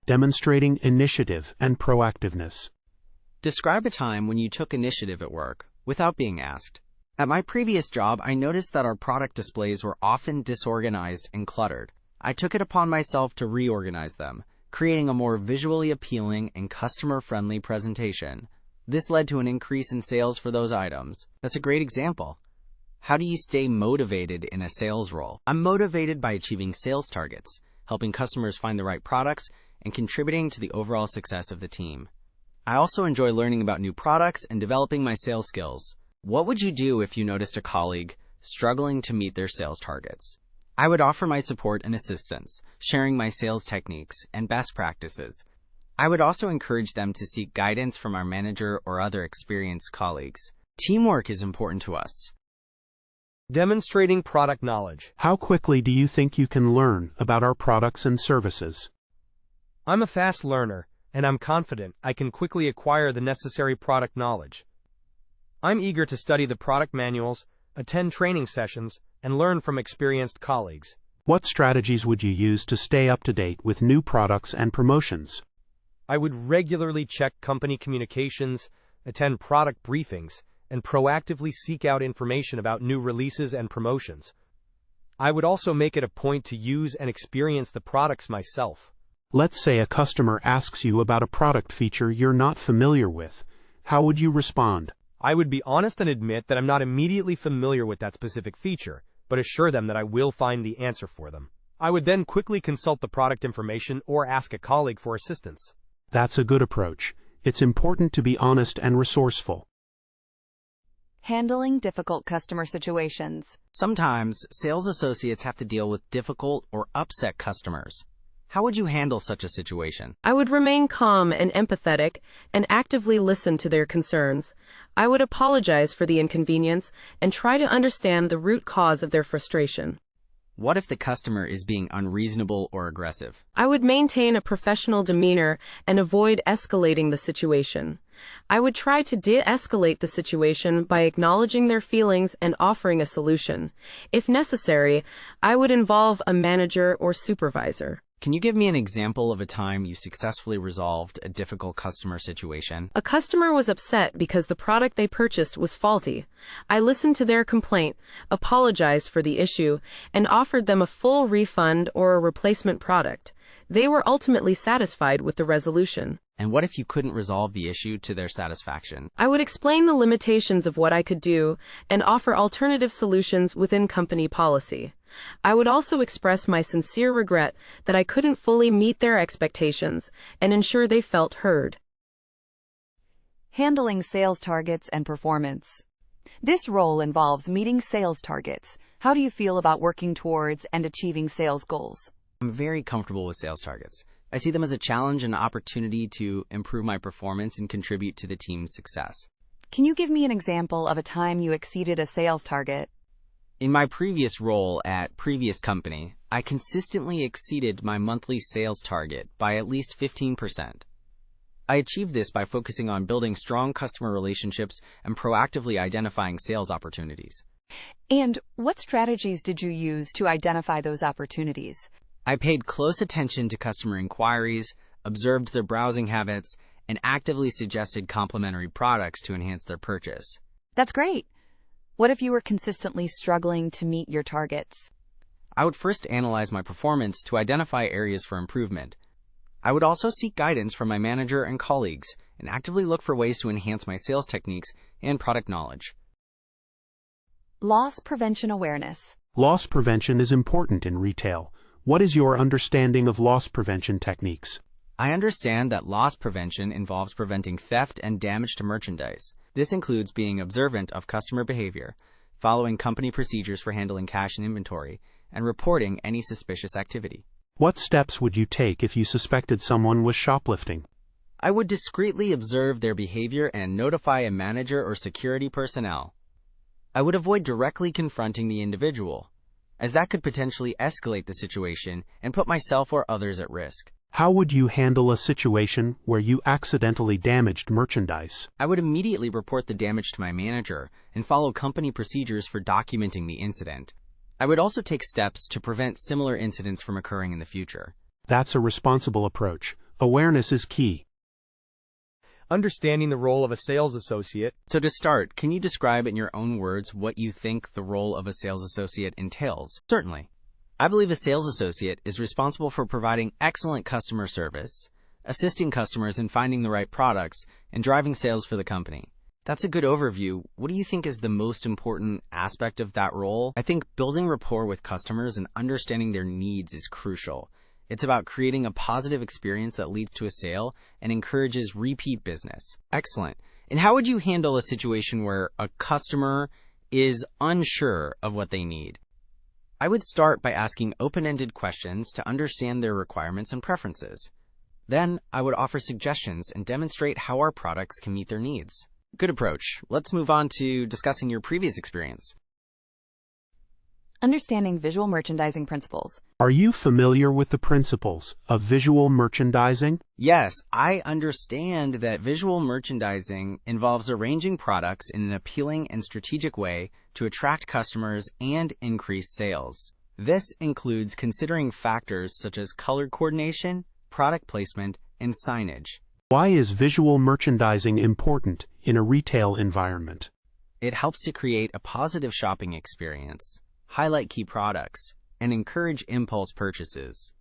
Demonstrating initiative and proactiveness. Describe a time when you took initiative at work without being asked. At my previous job, I noticed that our product displays were often disorganized and cluttered. I took it upon myself to reorganize them, creating a more visually appealing and customer-friendly presentation. This led to an increase in sales for those items. That's a great example. How do you stay motivated in a sales role? I'm motivated by achieving sales targets, helping customers find the right products, and contributing to the overall success of the team. I also enjoy learning about new products and developing my sales skills. What would you do if you noticed a colleague struggling to meet their sales targets? I would offer my support and assistance, sharing my sales techniques and best practices. I would also encourage them to seek guidance from our manager or other experienced colleagues. Teamwork is important to us. Demonstrating product knowledge. How quickly do you think you can learn about our products and services? I'm a fast learner, and I'm confident I can quickly acquire the necessary product knowledge. I'm eager to study the product manuals, attend training sessions, and learn from experienced colleagues. What strategies would you use to stay up to date with new products and promotions? I would regularly check company communications, attend product briefings, and proactively seek out information about new releases and promotions. I would also make it a point to use and experience the products myself. Let's say a customer asks you about a product feature you're not familiar with. How would you respond? I would be honest and admit that I'm not immediately familiar with that specific feature, but assure them that I will find the answer for them. I would then quickly consult the product information or ask a colleague for assistance. That's a good approach. It's important to be honest and resourceful. Handling difficult customer situations. Sometimes, sales associates have to deal with difficult or upset customers. How would you handle such a situation? I would remain calm and empathetic and actively listen to their concerns. I would apologize for the inconvenience and try to understand the root cause of their frustration. What if the customer is being unreasonable or aggressive? I would maintain a professional demeanor and avoid escalating the situation. I would try to de-escalate the situation by acknowledging their feelings and offering a solution. If necessary, I would involve a manager or supervisor. Can you give me an example of a time you successfully resolved a difficult customer situation? A customer was upset because the product they purchased was faulty. I listened to their complaint, apologized for the issue, and offered them a full refund or a replacement product. They were ultimately satisfied with the resolution. And what if you couldn't resolve the issue to their satisfaction? I would explain the limitations of what I could do and offer alternative solutions within company policy. I would also express my sincere regret that I couldn't fully meet their expectations and ensure they felt heard. Handling sales targets and performance. This role involves meeting sales targets. How do you feel about working towards and achieving sales goals? I'm very comfortable with sales targets. I see them as a challenge and an opportunity to improve my performance and contribute to the team's success. Can you give me an example of a time you exceeded a sales target? In my previous role at previous company, I consistently exceeded my monthly sales target by at least 15%. I achieved this by focusing on building strong customer relationships and proactively identifying sales opportunities. And what strategies did you use to identify those opportunities? I paid close attention to customer inquiries, observed their browsing habits, and actively suggested complementary products to enhance their purchase. That's great. What if you were consistently struggling to meet your targets? I would first analyze my performance to identify areas for improvement. I would also seek guidance from my manager and colleagues and actively look for ways to enhance my sales techniques and product knowledge. Loss prevention awareness. Loss prevention is important in retail. What is your understanding of loss prevention techniques? I understand that loss prevention involves preventing theft and damage to merchandise. This includes being observant of customer behavior, following company procedures for handling cash and inventory, and reporting any suspicious activity. What steps would you take if you suspected someone was shoplifting? I would discreetly observe their behavior and notify a manager or security personnel. I would avoid directly confronting the individual, as that could potentially escalate the situation and put myself or others at risk. How would you handle a situation where you accidentally damaged merchandise? I would immediately report the damage to my manager and follow company procedures for documenting the incident. I would also take steps to prevent similar incidents from occurring in the future. That's a responsible approach. Awareness is key. Understanding the role of a sales associate. So to start, can you describe in your own words what you think the role of a sales associate entails? Certainly. I believe a sales associate is responsible for providing excellent customer service, assisting customers in finding the right products, and driving sales for the company. That's a good overview. What do you think is the most important aspect of that role? I think building rapport with customers and understanding their needs is crucial. It's about creating a positive experience that leads to a sale and encourages repeat business. Excellent. And how would you handle a situation where a customer is unsure of what they need? I would start by asking open-ended questions to understand their requirements and preferences. Then, I would offer suggestions and demonstrate how our products can meet their needs. Good approach. Let's move on to discussing your previous experience. Understanding visual merchandising principles. Are you familiar with the principles of visual merchandising? Yes, I understand that visual merchandising involves arranging products in an appealing and strategic way to attract customers and increase sales. This includes considering factors such as color coordination, product placement, and signage. Why is visual merchandising important in a retail environment? It helps to create a positive shopping experience, highlight key products, and encourage impulse purchases.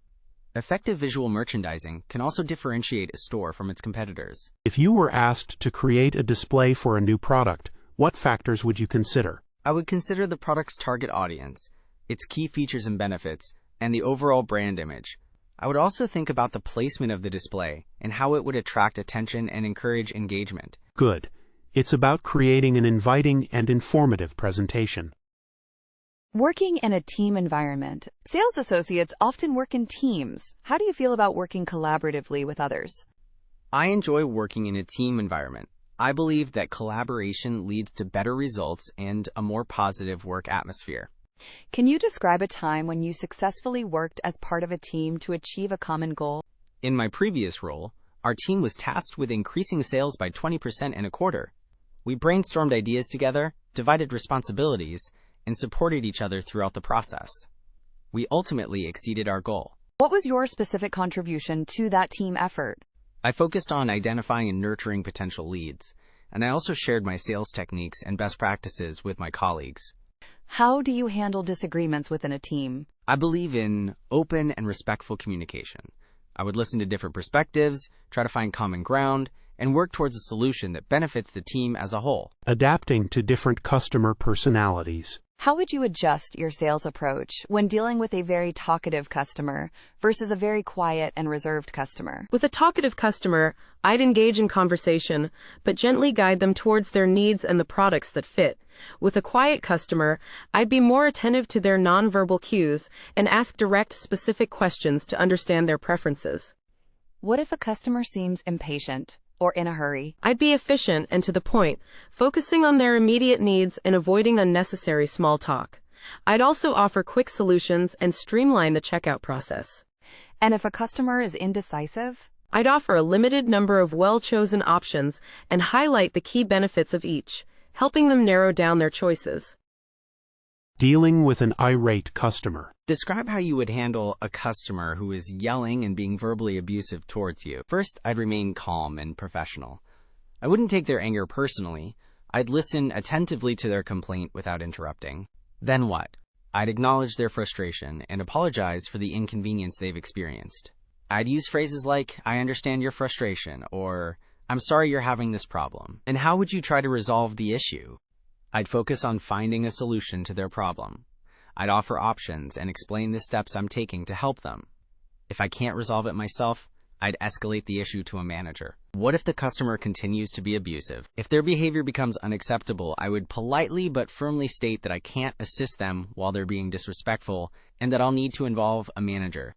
Effective visual merchandising can also differentiate a store from its competitors. If you were asked to create a display for a new product, what factors would you consider? I would consider the product's target audience, its key features and benefits, and the overall brand image. I would also think about the placement of the display and how it would attract attention and encourage engagement. Good. It's about creating an inviting and informative presentation. Working in a team environment. Sales associates often work in teams. How do you feel about working collaboratively with others? I enjoy working in a team environment. I believe that collaboration leads to better results and a more positive work atmosphere. Can you describe a time when you successfully worked as part of a team to achieve a common goal? In my previous role, our team was tasked with increasing sales by 20% in a quarter. We brainstormed ideas together, divided responsibilities, and supported each other throughout the process. We ultimately exceeded our goal. What was your specific contribution to that team effort? I focused on identifying and nurturing potential leads, and I also shared my sales techniques and best practices with my colleagues. How do you handle disagreements within a team? I believe in open and respectful communication. I would listen to different perspectives, try to find common ground, and work towards a solution that benefits the team as a whole. Adapting to different customer personalities. How would you adjust your sales approach when dealing with a very talkative customer versus a very quiet and reserved customer? With a talkative customer, I'd engage in conversation, but gently guide them towards their needs and the products that fit. With a quiet customer, I'd be more attentive to their nonverbal cues and ask direct, specific questions to understand their preferences. What if a customer seems impatient or in a hurry? I'd be efficient and to the point, focusing on their immediate needs and avoiding unnecessary small talk. I'd also offer quick solutions and streamline the checkout process. And if a customer is indecisive? I'd offer a limited number of well-chosen options and highlight the key benefits of each, helping them narrow down their choices. Dealing with an irate customer. Describe how you would handle a customer who is yelling and being verbally abusive towards you. First, I'd remain calm and professional. I wouldn't take their anger personally. I'd listen attentively to their complaint without interrupting. Then what? I'd acknowledge their frustration and apologize for the inconvenience they've experienced. I'd use phrases like, "I understand your frustration," or "I'm sorry you're having this problem." And how would you try to resolve the issue? I'd focus on finding a solution to their problem. I'd offer options and explain the steps I'm taking to help them. If I can't resolve it myself, I'd escalate the issue to a manager. What if the customer continues to be abusive? If their behavior becomes unacceptable, I would politely but firmly state that I can't assist them while they're being disrespectful and that I'll need to involve a manager.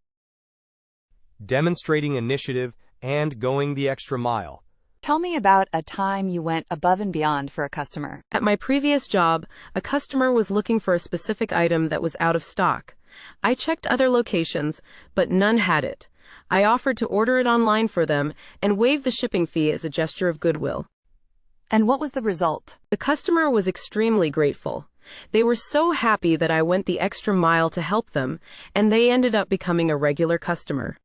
Demonstrating initiative and going the extra mile. Tell me about a time you went above and beyond for a customer. At my previous job, a customer was looking for a specific item that was out of stock. I checked other locations, but none had it. I offered to order it online for them and waived the shipping fee as a gesture of goodwill. And what was the result? The customer was extremely grateful. They were so happy that I went the extra mile to help them, and they ended up becoming a regular customer.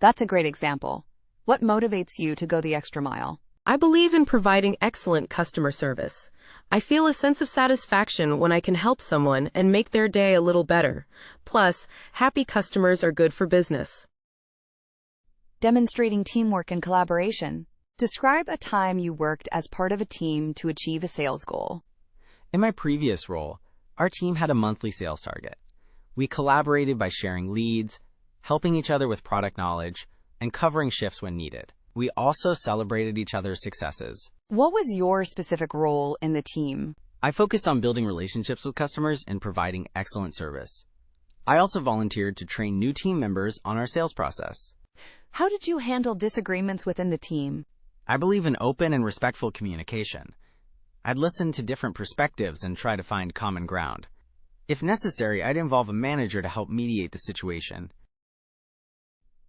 That's a great example. What motivates you to go the extra mile? I believe in providing excellent customer service. I feel a sense of satisfaction when I can help someone and make their day a little better. Plus, happy customers are good for business. Demonstrating teamwork and collaboration. Describe a time you worked as part of a team to achieve a sales goal. In my previous role, our team had a monthly sales target. We collaborated by sharing leads, helping each other with product knowledge, and covering shifts when needed. We also celebrated each other's successes. What was your specific role in the team? I focused on building relationships with customers and providing excellent service. I also volunteered to train new team members on our sales process. How did you handle disagreements within the team? I believe in open and respectful communication. I'd listen to different perspectives and try to find common ground. If necessary, I'd involve a manager to help mediate the situation.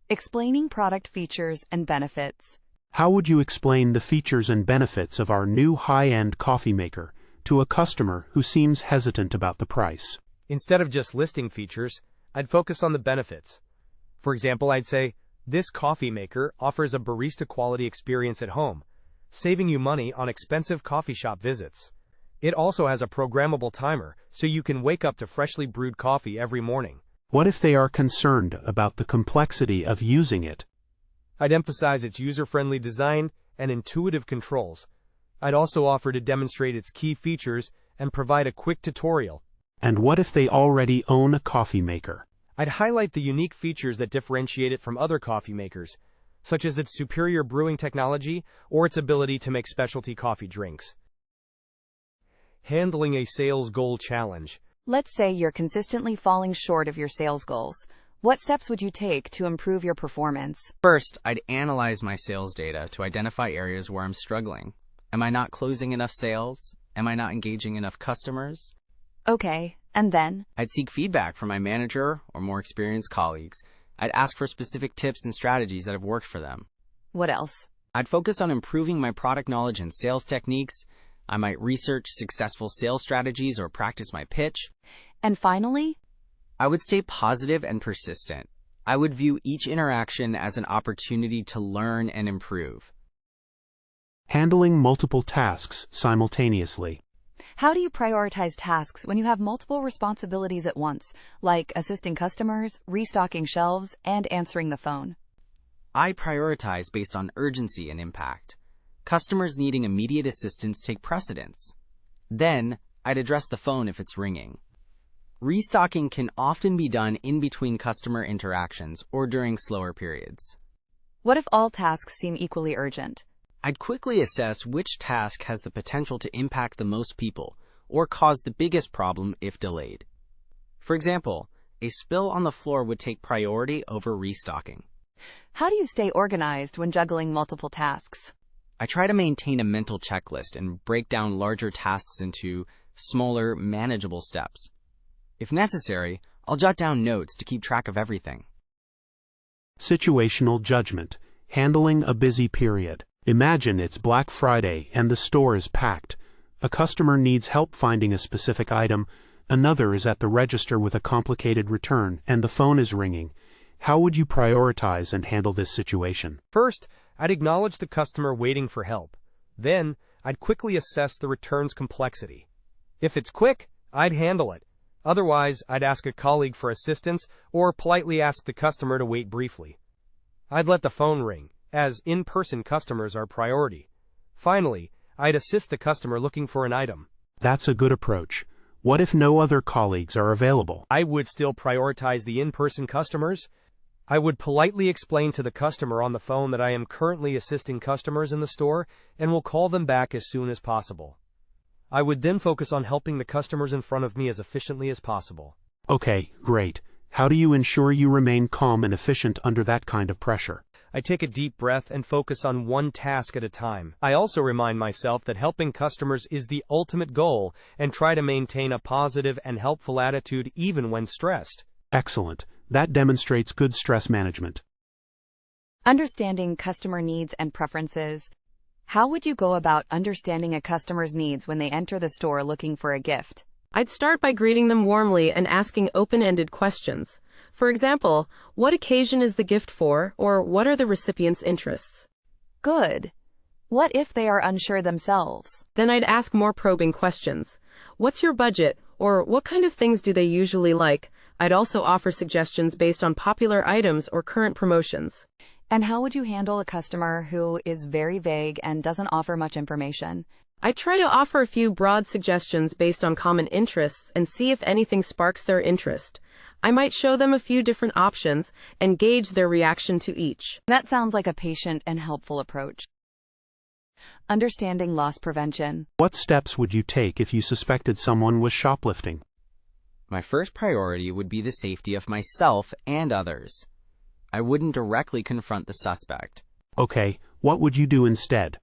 Explaining product features and benefits. How would you explain the features and benefits of our new high-end coffee maker to a customer who seems hesitant about the price? Instead of just listing features, I'd focus on the benefits. For example, I'd say, "This coffee maker offers a barista-quality experience at home, saving you money on expensive coffee shop visits. It also has a programmable timer, so you can wake up to freshly brewed coffee every morning." What if they are concerned about the complexity of using it? I'd emphasize its user-friendly design and intuitive controls. I'd also offer to demonstrate its key features and provide a quick tutorial. And what if they already own a coffee maker? I'd highlight the unique features that differentiate it from other coffee makers, such as its superior brewing technology or its ability to make specialty coffee drinks. Handling a sales goal challenge. Let's say you're consistently falling short of your sales goals. What steps would you take to improve your performance? First, I'd analyze my sales data to identify areas where I'm struggling. Am I not closing enough sales? Am I not engaging enough customers? Okay, and then? I'd seek feedback from my manager or more experienced colleagues. I'd ask for specific tips and strategies that have worked for them. What else? I'd focus on improving my product knowledge and sales techniques. I might research successful sales strategies or practice my pitch. And finally? I would stay positive and persistent. I would view each interaction as an opportunity to learn and improve. Handling multiple tasks simultaneously. How do you prioritize tasks when you have multiple responsibilities at once, like assisting customers, restocking shelves, and answering the phone? I prioritize based on urgency and impact. Customers needing immediate assistance take precedence. Then, I'd address the phone if it's ringing. Restocking can often be done in between customer interactions or during slower periods. What if all tasks seem equally urgent? I'd quickly assess which task has the potential to impact the most people or cause the biggest problem if delayed. For example, a spill on the floor would take priority over restocking. How do you stay organized when juggling multiple tasks? I try to maintain a mental checklist and break down larger tasks into smaller, manageable steps. If necessary, I'll jot down notes to keep track of everything. Situational judgment. Handling a busy period. Imagine it's Black Friday and the store is packed. A customer needs help finding a specific item. Another is at the register with a complicated return, and the phone is ringing. How would you prioritize and handle this situation? First, I'd acknowledge the customer waiting for help. Then, I'd quickly assess the return's complexity. If it's quick, I'd handle it. Otherwise, I'd ask a colleague for assistance or politely ask the customer to wait briefly. I'd let the phone ring, as in-person customers are priority. Finally, I'd assist the customer looking for an item. That's a good approach. What if no other colleagues are available? I would still prioritize the in-person customers. I would politely explain to the customer on the phone that I am currently assisting customers in the store and will call them back as soon as possible. I would then focus on helping the customers in front of me as efficiently as possible. Okay, great. How do you ensure you remain calm and efficient under that kind of pressure? I take a deep breath and focus on one task at a time. I also remind myself that helping customers is the ultimate goal and try to maintain a positive and helpful attitude even when stressed. Excellent. That demonstrates good stress management. Understanding customer needs and preferences. How would you go about understanding a customer's needs when they enter the store looking for a gift? I'd start by greeting them warmly and asking open-ended questions. For example, what occasion is the gift for, or what are the recipient's interests? Good. What if they are unsure themselves? Then I'd ask more probing questions. What's your budget, or what kind of things do they usually like? I'd also offer suggestions based on popular items or current promotions. And how would you handle a customer who is very vague and doesn't offer much information? I try to offer a few broad suggestions based on common interests and see if anything sparks their interest. I might show them a few different options and gauge their reaction to each. That sounds like a patient and helpful approach. Understanding loss prevention. What steps would you take if you suspected someone was shoplifting? My first priority would be the safety of myself and others. I wouldn't directly confront the suspect. Okay, what would you do instead?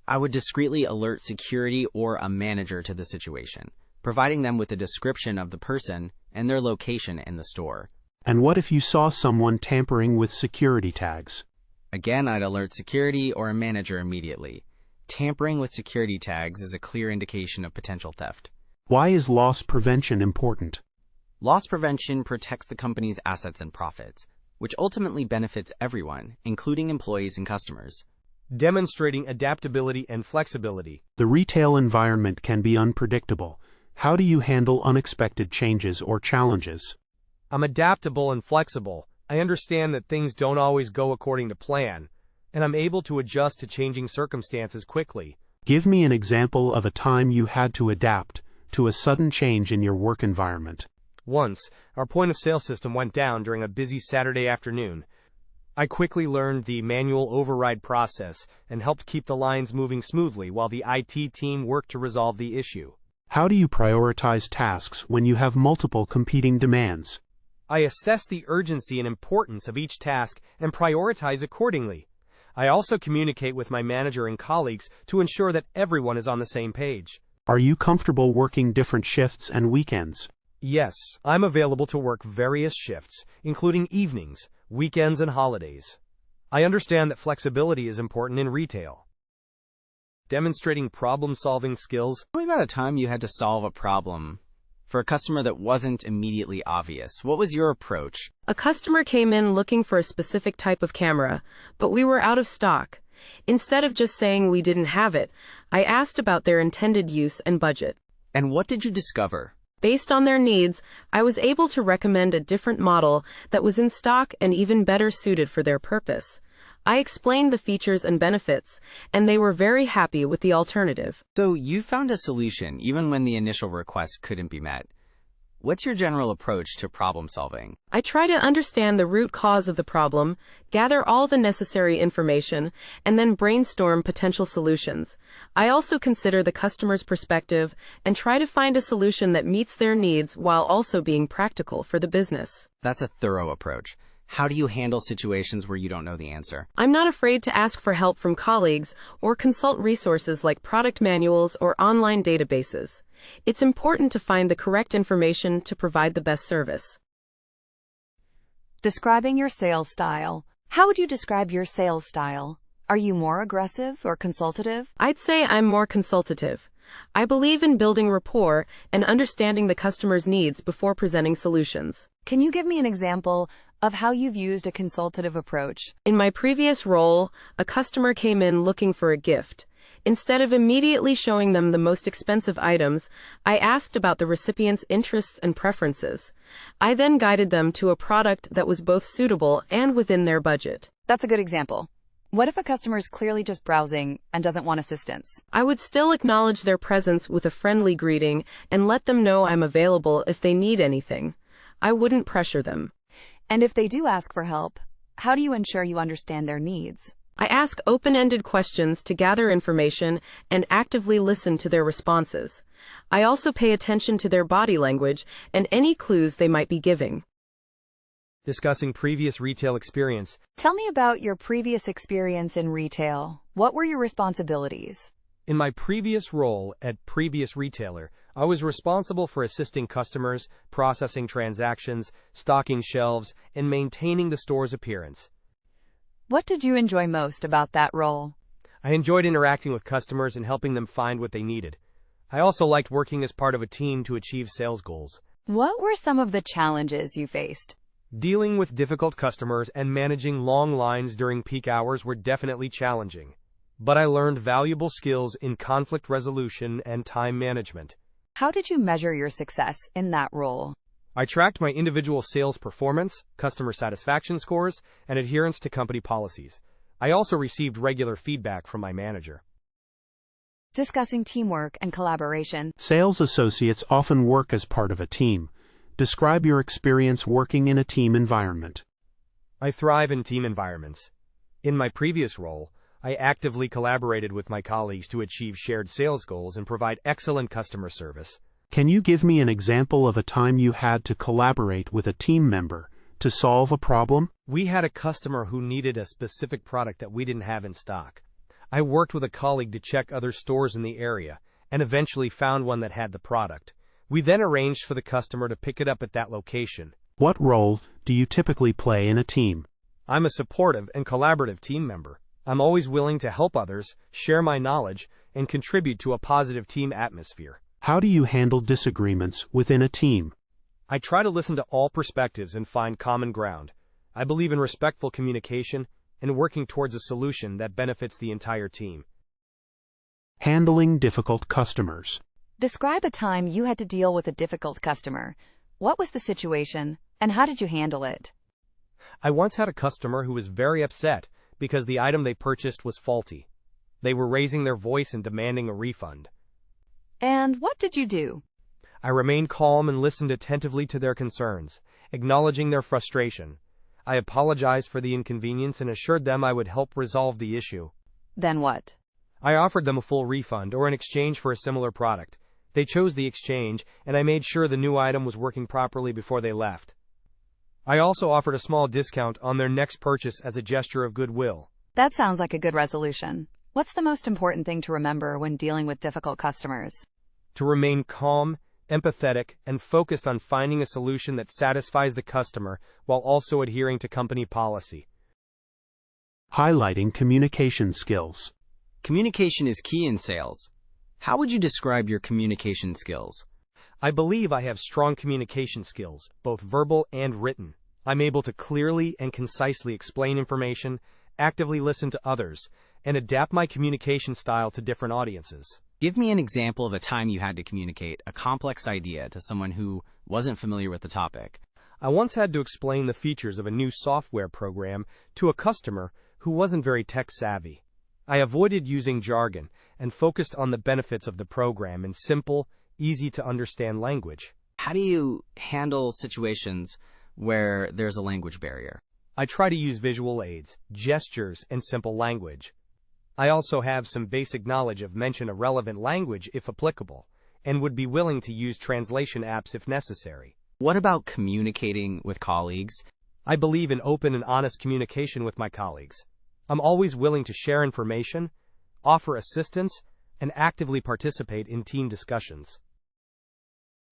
I would discreetly alert security or a manager to the situation, providing them with a description of the person and their location in the store. And what if you saw someone tampering with security tags? Again, I'd alert security or a manager immediately. Tampering with security tags is a clear indication of potential theft. Why is loss prevention important? Loss prevention protects the company's assets and profits, which ultimately benefits everyone, including employees and customers. Demonstrating adaptability and flexibility. The retail environment can be unpredictable. How do you handle unexpected changes or challenges? I'm adaptable and flexible. I understand that things don't always go according to plan, and I'm able to adjust to changing circumstances quickly. Give me an example of a time you had to adapt to a sudden change in your work environment. Once, our point-of-sale system went down during a busy Saturday afternoon. I quickly learned the manual override process and helped keep the lines moving smoothly while the IT team worked to resolve the issue. How do you prioritize tasks when you have multiple competing demands? I assess the urgency and importance of each task and prioritize accordingly. I also communicate with my manager and colleagues to ensure that everyone is on the same page. Are you comfortable working different shifts and weekends? Yes, I'm available to work various shifts, including evenings, weekends, and holidays. I understand that flexibility is important in retail. Demonstrating problem-solving skills. Tell me about a time you had to solve a problem for a customer that wasn't immediately obvious. What was your approach? A customer came in looking for a specific type of camera, but we were out of stock. Instead of just saying we didn't have it, I asked about their intended use and budget. And what did you discover? Based on their needs, I was able to recommend a different model that was in stock and even better suited for their purpose. I explained the features and benefits, and they were very happy with the alternative. So you found a solution even when the initial request couldn't be met. What's your general approach to problem solving? I try to understand the root cause of the problem, gather all the necessary information, and then brainstorm potential solutions. I also consider the customer's perspective and try to find a solution that meets their needs while also being practical for the business. That's a thorough approach. How do you handle situations where you don't know the answer? I'm not afraid to ask for help from colleagues or consult resources like product manuals or online databases. It's important to find the correct information to provide the best service. Describing your sales style. How would you describe your sales style? Are you more aggressive or consultative? I'd say I'm more consultative. I believe in building rapport and understanding the customer's needs before presenting solutions. Can you give me an example of how you've used a consultative approach? In my previous role, a customer came in looking for a gift. Instead of immediately showing them the most expensive items, I asked about the recipient's interests and preferences. I then guided them to a product that was both suitable and within their budget. That's a good example. What if a customer is clearly just browsing and doesn't want assistance? I would still acknowledge their presence with a friendly greeting and let them know I'm available if they need anything. I wouldn't pressure them. And if they do ask for help, how do you ensure you understand their needs? I ask open-ended questions to gather information and actively listen to their responses. I also pay attention to their body language and any clues they might be giving. Discussing previous retail experience. Tell me about your previous experience in retail. What were your responsibilities? In my previous role at previous retailer, I was responsible for assisting customers, processing transactions, stocking shelves, and maintaining the store's appearance. What did you enjoy most about that role? I enjoyed interacting with customers and helping them find what they needed. I also liked working as part of a team to achieve sales goals. What were some of the challenges you faced? Dealing with difficult customers and managing long lines during peak hours were definitely challenging. But I learned valuable skills in conflict resolution and time management. How did you measure your success in that role? I tracked my individual sales performance, customer satisfaction scores, and adherence to company policies. I also received regular feedback from my manager. Discussing teamwork and collaboration. Sales associates often work as part of a team. Describe your experience working in a team environment. I thrive in team environments. In my previous role, I actively collaborated with my colleagues to achieve shared sales goals and provide excellent customer service. Can you give me an example of a time you had to collaborate with a team member to solve a problem? We had a customer who needed a specific product that we didn't have in stock. I worked with a colleague to check other stores in the area and eventually found one that had the product. We then arranged for the customer to pick it up at that location. What role do you typically play in a team? I'm a supportive and collaborative team member. I'm always willing to help others, share my knowledge, and contribute to a positive team atmosphere. How do you handle disagreements within a team? I try to listen to all perspectives and find common ground. I believe in respectful communication and working towards a solution that benefits the entire team. Handling difficult customers. Describe a time you had to deal with a difficult customer. What was the situation, and how did you handle it? I once had a customer who was very upset because the item they purchased was faulty. They were raising their voice and demanding a refund. And what did you do? I remained calm and listened attentively to their concerns, acknowledging their frustration. I apologized for the inconvenience and assured them I would help resolve the issue. Then what? I offered them a full refund or in exchange for a similar product. They chose the exchange, and I made sure the new item was working properly before they left. I also offered a small discount on their next purchase as a gesture of goodwill. That sounds like a good resolution. What's the most important thing to remember when dealing with difficult customers? To remain calm, empathetic, and focused on finding a solution that satisfies the customer while also adhering to company policy. Highlighting communication skills. Communication is key in sales. How would you describe your communication skills? I believe I have strong communication skills, both verbal and written. I'm able to clearly and concisely explain information, actively listen to others, and adapt my communication style to different audiences. Give me an example of a time you had to communicate a complex idea to someone who wasn't familiar with the topic. I once had to explain the features of a new software program to a customer who wasn't very tech-savvy. I avoided using jargon and focused on the benefits of the program in simple, easy-to-understand language. How do you handle situations where there's a language barrier? I try to use visual aids, gestures, and simple language. I also have some basic knowledge of mention a relevant language if applicable, and would be willing to use translation apps if necessary. What about communicating with colleagues? I believe in open and honest communication with my colleagues. I'm always willing to share information, offer assistance, and actively participate in team discussions.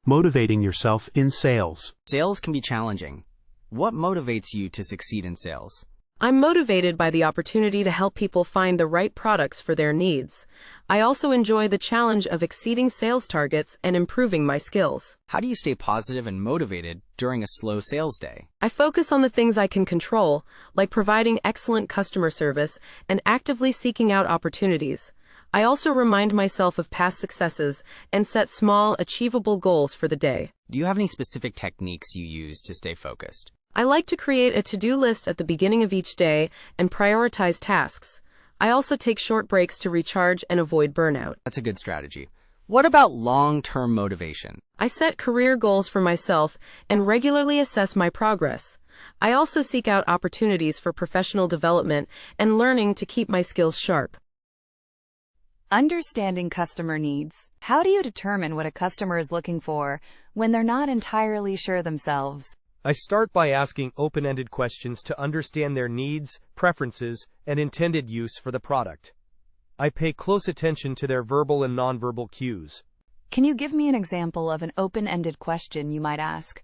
Motivating yourself in sales. Sales can be challenging. What motivates you to succeed in sales? I'm motivated by the opportunity to help people find the right products for their needs. I also enjoy the challenge of exceeding sales targets and improving my skills. How do you stay positive and motivated during a slow sales day? I focus on the things I can control, like providing excellent customer service and actively seeking out opportunities. I also remind myself of past successes and set small, achievable goals for the day. Do you have any specific techniques you use to stay focused? I like to create a to-do list at the beginning of each day and prioritize tasks. I also take short breaks to recharge and avoid burnout. That's a good strategy. What about long-term motivation? I set career goals for myself and regularly assess my progress. I also seek out opportunities for professional development and learning to keep my skills sharp. Understanding customer needs. How do you determine what a customer is looking for when they're not entirely sure themselves? I start by asking open-ended questions to understand their needs, preferences, and intended use for the product. I pay close attention to their verbal and nonverbal cues. Can you give me an example of an open-ended question you might ask?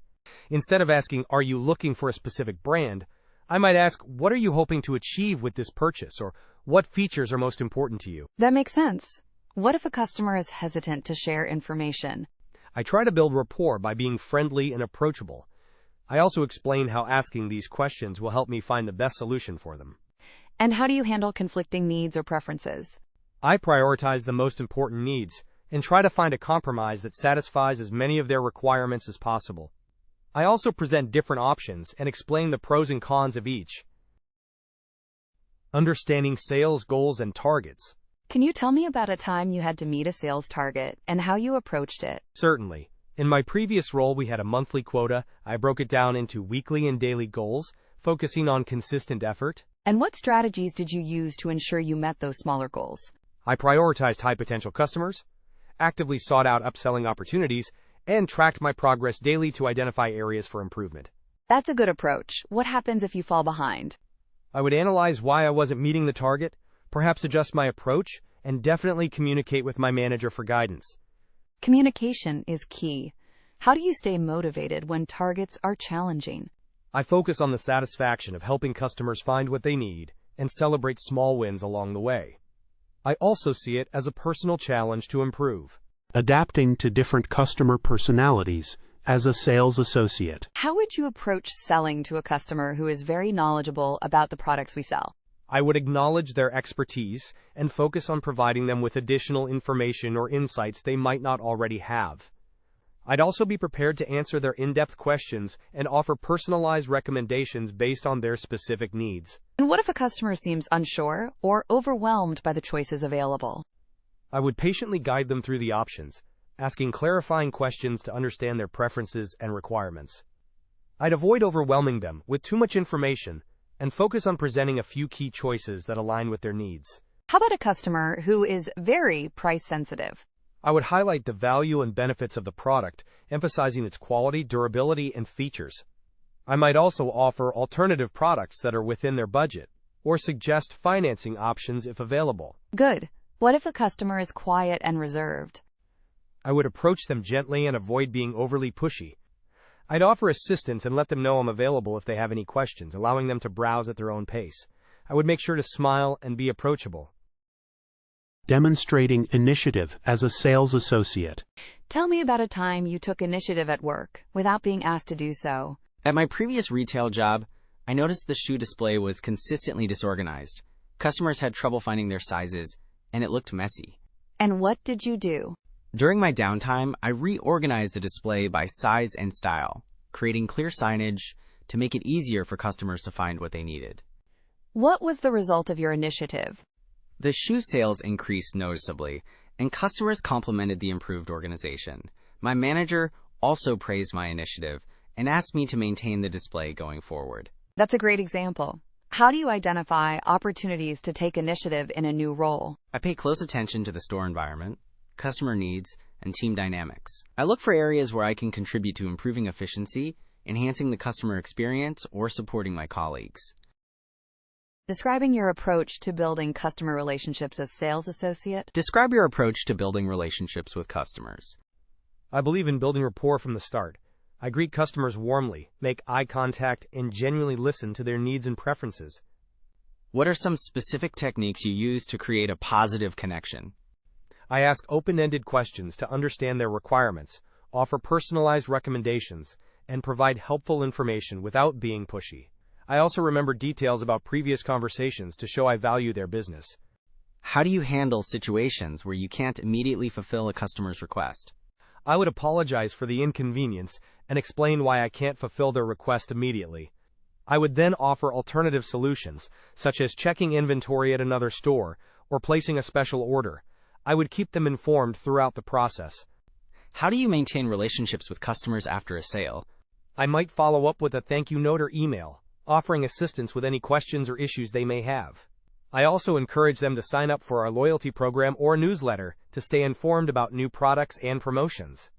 Instead of asking, "Are you looking for a specific brand?" I might ask, "What are you hoping to achieve with this purchase?" or "What features are most important to you?" That makes sense. What if a customer is hesitant to share information? I try to build rapport by being friendly and approachable. I also explain how asking these questions will help me find the best solution for them. And how do you handle conflicting needs or preferences? I prioritize the most important needs and try to find a compromise that satisfies as many of their requirements as possible. I also present different options and explain the pros and cons of each. Understanding sales goals and targets. Can you tell me about a time you had to meet a sales target and how you approached it? Certainly. In my previous role, we had a monthly quota. I broke it down into weekly and daily goals, focusing on consistent effort. And what strategies did you use to ensure you met those smaller goals? I prioritized high-potential customers, actively sought out upselling opportunities, and tracked my progress daily to identify areas for improvement. That's a good approach. What happens if you fall behind? I would analyze why I wasn't meeting the target, perhaps adjust my approach, and definitely communicate with my manager for guidance. Communication is key. How do you stay motivated when targets are challenging? I focus on the satisfaction of helping customers find what they need and celebrate small wins along the way. I also see it as a personal challenge to improve. Adapting to different customer personalities as a sales associate. How would you approach selling to a customer who is very knowledgeable about the products we sell? I would acknowledge their expertise and focus on providing them with additional information or insights they might not already have. I'd also be prepared to answer their in-depth questions and offer personalized recommendations based on their specific needs. And what if a customer seems unsure or overwhelmed by the choices available? I would patiently guide them through the options, asking clarifying questions to understand their preferences and requirements. I'd avoid overwhelming them with too much information and focus on presenting a few key choices that align with their needs. How about a customer who is very price sensitive? I would highlight the value and benefits of the product, emphasizing its quality, durability, and features. I might also offer alternative products that are within their budget, or suggest financing options if available. Good. What if a customer is quiet and reserved? I would approach them gently and avoid being overly pushy. I'd offer assistance and let them know I'm available if they have any questions, allowing them to browse at their own pace. I would make sure to smile and be approachable. Demonstrating initiative as a sales associate. Tell me about a time you took initiative at work without being asked to do so. At my previous retail job, I noticed the shoe display was consistently disorganized. Customers had trouble finding their sizes, and it looked messy. And what did you do? During my downtime, I reorganized the display by size and style, creating clear signage to make it easier for customers to find what they needed. What was the result of your initiative? The shoe sales increased noticeably, and customers complimented the improved organization. My manager also praised my initiative and asked me to maintain the display going forward. That's a great example. How do you identify opportunities to take initiative in a new role? I pay close attention to the store environment, customer needs, and team dynamics. I look for areas where I can contribute to improving efficiency, enhancing the customer experience, or supporting my colleagues. Describing your approach to building customer relationships as sales associate. Describe your approach to building relationships with customers. I believe in building rapport from the start. I greet customers warmly, make eye contact, and genuinely listen to their needs and preferences. What are some specific techniques you use to create a positive connection? I ask open-ended questions to understand their requirements, offer personalized recommendations, and provide helpful information without being pushy. I also remember details about previous conversations to show I value their business. How do you handle situations where you can't immediately fulfill a customer's request? I would apologize for the inconvenience and explain why I can't fulfill their request immediately. I would then offer alternative solutions, such as checking inventory at another store or placing a special order. I would keep them informed throughout the process. How do you maintain relationships with customers after a sale? I might follow up with a thank you note or email, offering assistance with any questions or issues they may have. I also encourage them to sign up for our loyalty program or newsletter to stay informed about new products and promotions.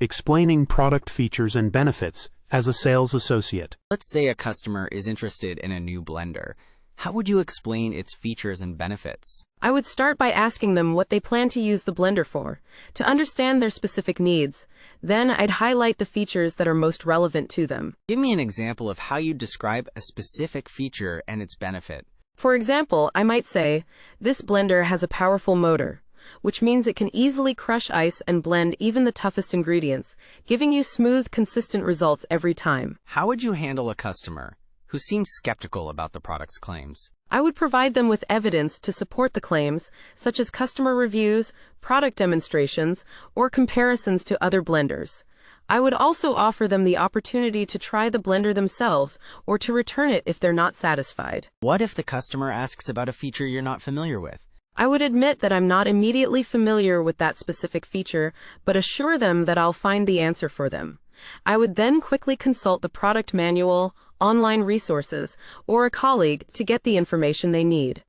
Explaining product features and benefits as a sales associate. Let's say a customer is interested in a new blender. How would you explain its features and benefits? I would start by asking them what they plan to use the blender for, to understand their specific needs. Then I'd highlight the features that are most relevant to them. Give me an example of how you describe a specific feature and its benefit. For example, I might say, this blender has a powerful motor, which means it can easily crush ice and blend even the toughest ingredients, giving you smooth, consistent results every time. How would you handle a customer who seems skeptical about the product's claims? I would provide them with evidence to support the claims, such as customer reviews, product demonstrations, or comparisons to other blenders. I would also offer them the opportunity to try the blender themselves or to return it if they're not satisfied. What if the customer asks about a feature you're not familiar with? I would admit that I'm not immediately familiar with that specific feature, but assure them that I'll find the answer for them. I would then quickly consult the product manual, online resources, or a colleague to get the information they need.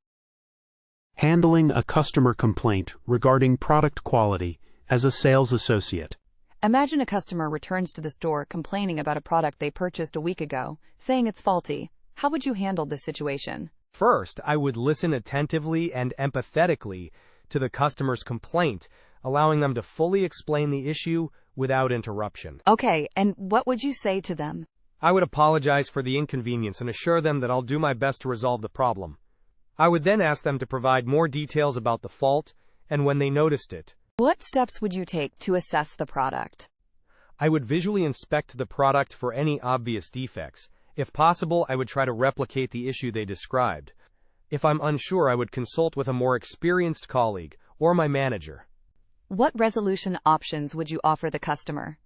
Handling a customer complaint regarding product quality as a sales associate. Imagine a customer returns to the store complaining about a product they purchased a week ago, saying it's faulty. How would you handle this situation? First, I would listen attentively and empathetically to the customer's complaint, allowing them to fully explain the issue without interruption. Okay, and what would you say to them? I would apologize for the inconvenience and assure them that I'll do my best to resolve the problem. I would then ask them to provide more details about the fault and when they noticed it. What steps would you take to assess the product? I would visually inspect the product for any obvious defects. If possible, I would try to replicate the issue they described. If I'm unsure, I would consult with a more experienced colleague or my manager. What resolution options would you offer the customer?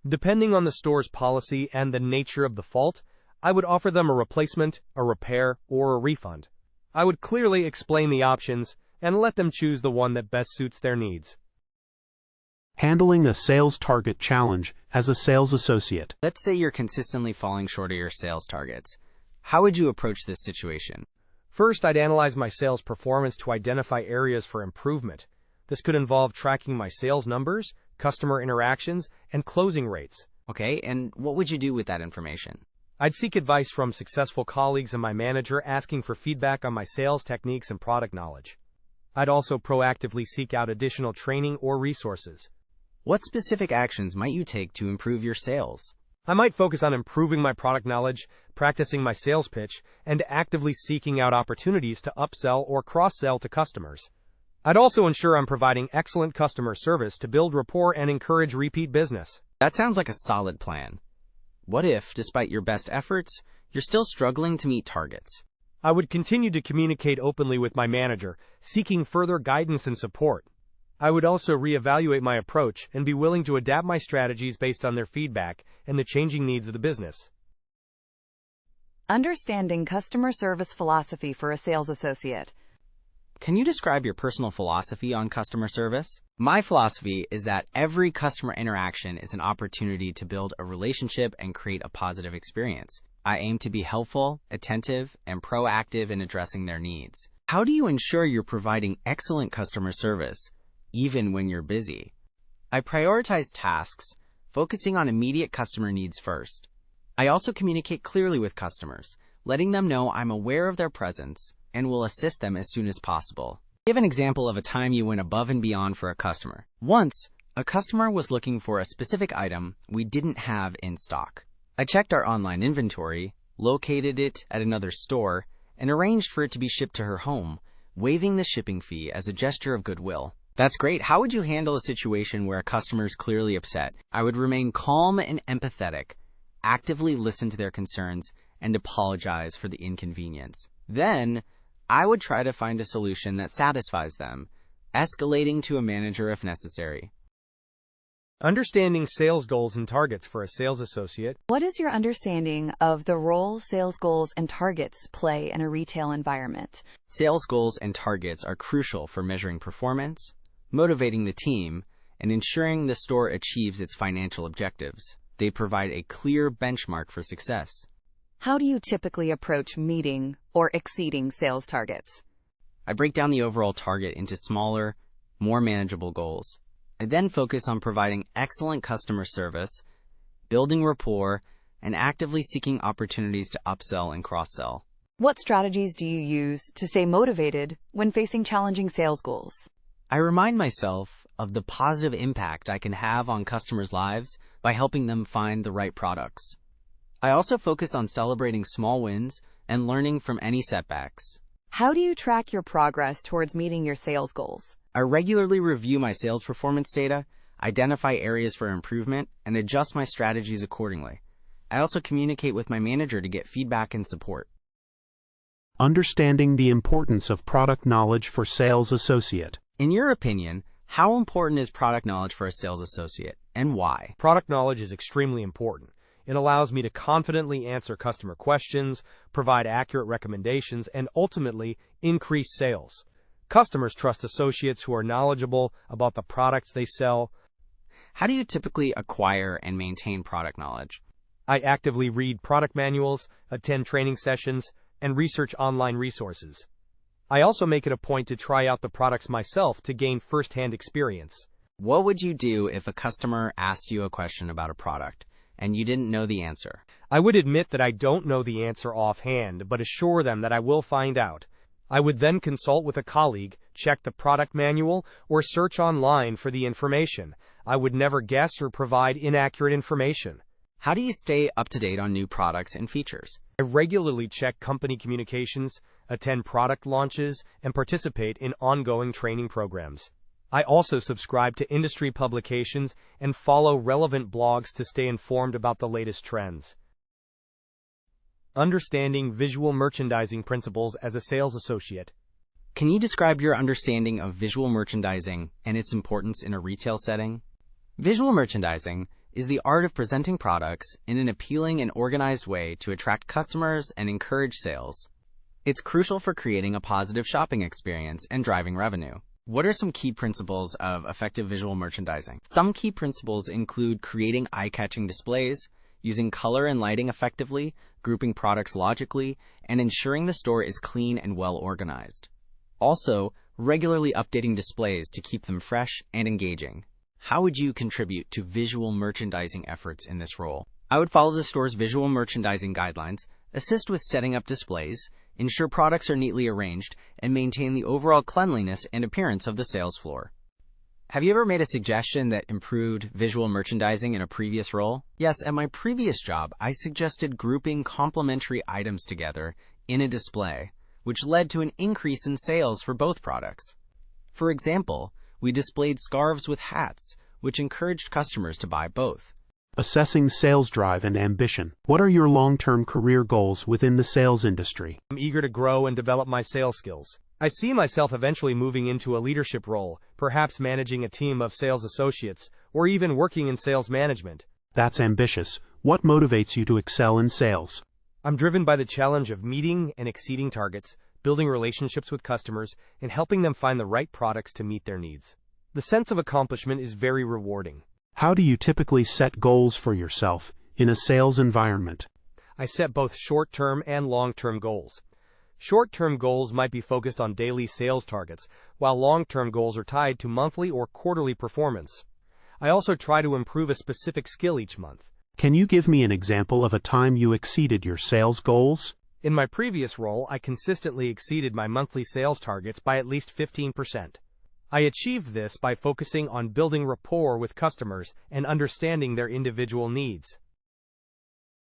Depending on the store's policy and the nature of the fault, I would offer them a replacement, a repair, or a refund. I would clearly explain the options and let them choose the one that best suits their needs. Handling a sales target challenge as a sales associate. Let's say you're consistently falling short of your sales targets. How would you approach this situation? First, I'd analyze my sales performance to identify areas for improvement. This could involve tracking my sales numbers, customer interactions, and closing rates. Okay, and what would you do with that information? I'd seek advice from successful colleagues and my manager, asking for feedback on my sales techniques and product knowledge. I'd also proactively seek out additional training or resources. What specific actions might you take to improve your sales? I might focus on improving my product knowledge, practicing my sales pitch, and actively seeking out opportunities to upsell or cross-sell to customers. I'd also ensure I'm providing excellent customer service to build rapport and encourage repeat business. That sounds like a solid plan. What if, despite your best efforts, you're still struggling to meet targets? I would continue to communicate openly with my manager, seeking further guidance and support. I would also reevaluate my approach and be willing to adapt my strategies based on their feedback and the changing needs of the business. Understanding customer service philosophy for a sales associate. Can you describe your personal philosophy on customer service? My philosophy is that every customer interaction is an opportunity to build a relationship and create a positive experience. I aim to be helpful, attentive, and proactive in addressing their needs. How do you ensure you're providing excellent customer service, even when you're busy? I prioritize tasks, focusing on immediate customer needs first. I also communicate clearly with customers, letting them know I'm aware of their presence and will assist them as soon as possible. Give an example of a time you went above and beyond for a customer. Once, a customer was looking for a specific item we didn't have in stock. I checked our online inventory, located it at another store, and arranged for it to be shipped to her home, waiving the shipping fee as a gesture of goodwill. That's great. How would you handle a situation where a customer is clearly upset? I would remain calm and empathetic, actively listen to their concerns, and apologize for the inconvenience. Then, I would try to find a solution that satisfies them, escalating to a manager if necessary. Understanding sales goals and targets for a sales associate. What is your understanding of the role sales goals and targets play in a retail environment? Sales goals and targets are crucial for measuring performance, motivating the team, and ensuring the store achieves its financial objectives. They provide a clear benchmark for success. How do you typically approach meeting or exceeding sales targets? I break down the overall target into smaller, more manageable goals. I then focus on providing excellent customer service, building rapport, and actively seeking opportunities to upsell and cross-sell. What strategies do you use to stay motivated when facing challenging sales goals? I remind myself of the positive impact I can have on customers' lives by helping them find the right products. I also focus on celebrating small wins and learning from any setbacks. How do you track your progress towards meeting your sales goals? I regularly review my sales performance data, identify areas for improvement, and adjust my strategies accordingly. I also communicate with my manager to get feedback and support. Understanding the importance of product knowledge for sales associate. In your opinion, how important is product knowledge for a sales associate, and why? Product knowledge is extremely important. It allows me to confidently answer customer questions, provide accurate recommendations, and ultimately increase sales. Customers trust associates who are knowledgeable about the products they sell. How do you typically acquire and maintain product knowledge? I actively read product manuals, attend training sessions, and research online resources. I also make it a point to try out the products myself to gain first-hand experience. What would you do if a customer asked you a question about a product and you didn't know the answer? I would admit that I don't know the answer offhand, but assure them that I will find out. I would then consult with a colleague, check the product manual, or search online for the information. I would never guess or provide inaccurate information. How do you stay up to date on new products and features? I regularly check company communications, attend product launches, and participate in ongoing training programs. I also subscribe to industry publications and follow relevant blogs to stay informed about the latest trends. Understanding visual merchandising principles as a sales associate. Can you describe your understanding of visual merchandising and its importance in a retail setting? Visual merchandising is the art of presenting products in an appealing and organized way to attract customers and encourage sales. It's crucial for creating a positive shopping experience and driving revenue. What are some key principles of effective visual merchandising? Some key principles include creating eye-catching displays, using color and lighting effectively, grouping products logically, and ensuring the store is clean and well organized. Also, regularly updating displays to keep them fresh and engaging. How would you contribute to visual merchandising efforts in this role? I would follow the store's visual merchandising guidelines, assist with setting up displays, ensure products are neatly arranged, and maintain the overall cleanliness and appearance of the sales floor. Have you ever made a suggestion that improved visual merchandising in a previous role? Yes, at my previous job, I suggested grouping complementary items together in a display, which led to an increase in sales for both products. For example, we displayed scarves with hats, which encouraged customers to buy both. Assessing sales drive and ambition. What are your long-term career goals within the sales industry? I'm eager to grow and develop my sales skills. I see myself eventually moving into a leadership role, perhaps managing a team of sales associates, or even working in sales management. That's ambitious. What motivates you to excel in sales? I'm driven by the challenge of meeting and exceeding targets, building relationships with customers, and helping them find the right products to meet their needs. The sense of accomplishment is very rewarding. How do you typically set goals for yourself in a sales environment? I set both short-term and long-term goals. Short-term goals might be focused on daily sales targets, while long-term goals are tied to monthly or quarterly performance. I also try to improve a specific skill each month. Can you give me an example of a time you exceeded your sales goals? In my previous role, I consistently exceeded my monthly sales targets by at least 15%. I achieved this by focusing on building rapport with customers and understanding their individual needs.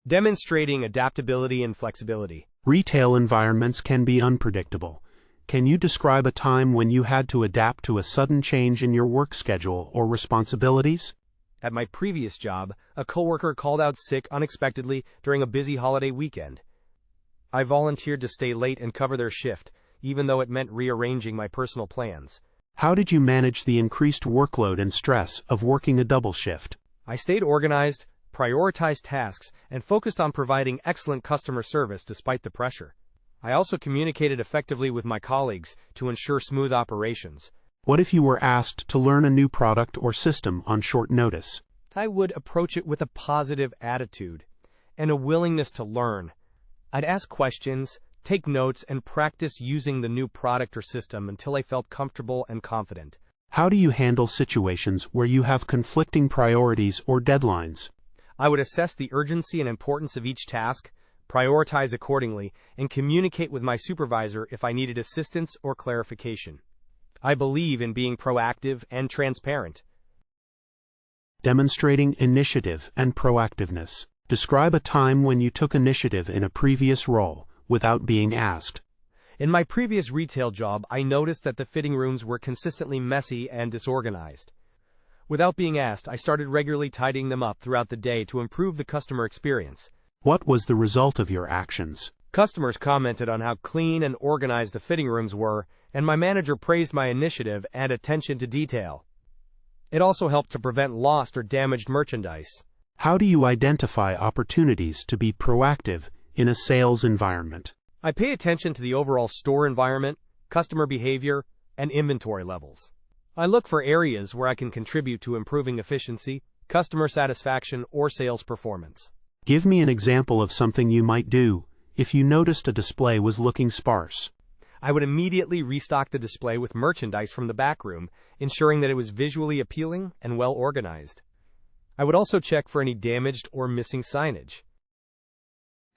Demonstrating adaptability and flexibility. Retail environments can be unpredictable. Can you describe a time when you had to adapt to a sudden change in your work schedule or responsibilities? At my previous job, a coworker called out sick unexpectedly during a busy holiday weekend. I volunteered to stay late and cover their shift, even though it meant rearranging my personal plans. How did you manage the increased workload and stress of working a double shift? I stayed organized, prioritized tasks, and focused on providing excellent customer service despite the pressure. I also communicated effectively with my colleagues to ensure smooth operations. What if you were asked to learn a new product or system on short notice? I would approach it with a positive attitude and a willingness to learn. I'd ask questions, take notes, and practice using the new product or system until I felt comfortable and confident. How do you handle situations where you have conflicting priorities or deadlines? I would assess the urgency and importance of each task, prioritize accordingly, and communicate with my supervisor if I needed assistance or clarification. I believe in being proactive and transparent. Demonstrating initiative and proactiveness. Describe a time when you took initiative in a previous role without being asked. In my previous retail job, I noticed that the fitting rooms were consistently messy and disorganized. Without being asked, I started regularly tidying them up throughout the day to improve the customer experience. What was the result of your actions? Customers commented on how clean and organized the fitting rooms were, and my manager praised my initiative and attention to detail. It also helped to prevent lost or damaged merchandise. How do you identify opportunities to be proactive in a sales environment? I pay attention to the overall store environment, customer behavior, and inventory levels. I look for areas where I can contribute to improving efficiency, customer satisfaction, or sales performance. Give me an example of something you might do if you noticed a display was looking sparse. I would immediately restock the display with merchandise from the back room, ensuring that it was visually appealing and well organized. I would also check for any damaged or missing signage.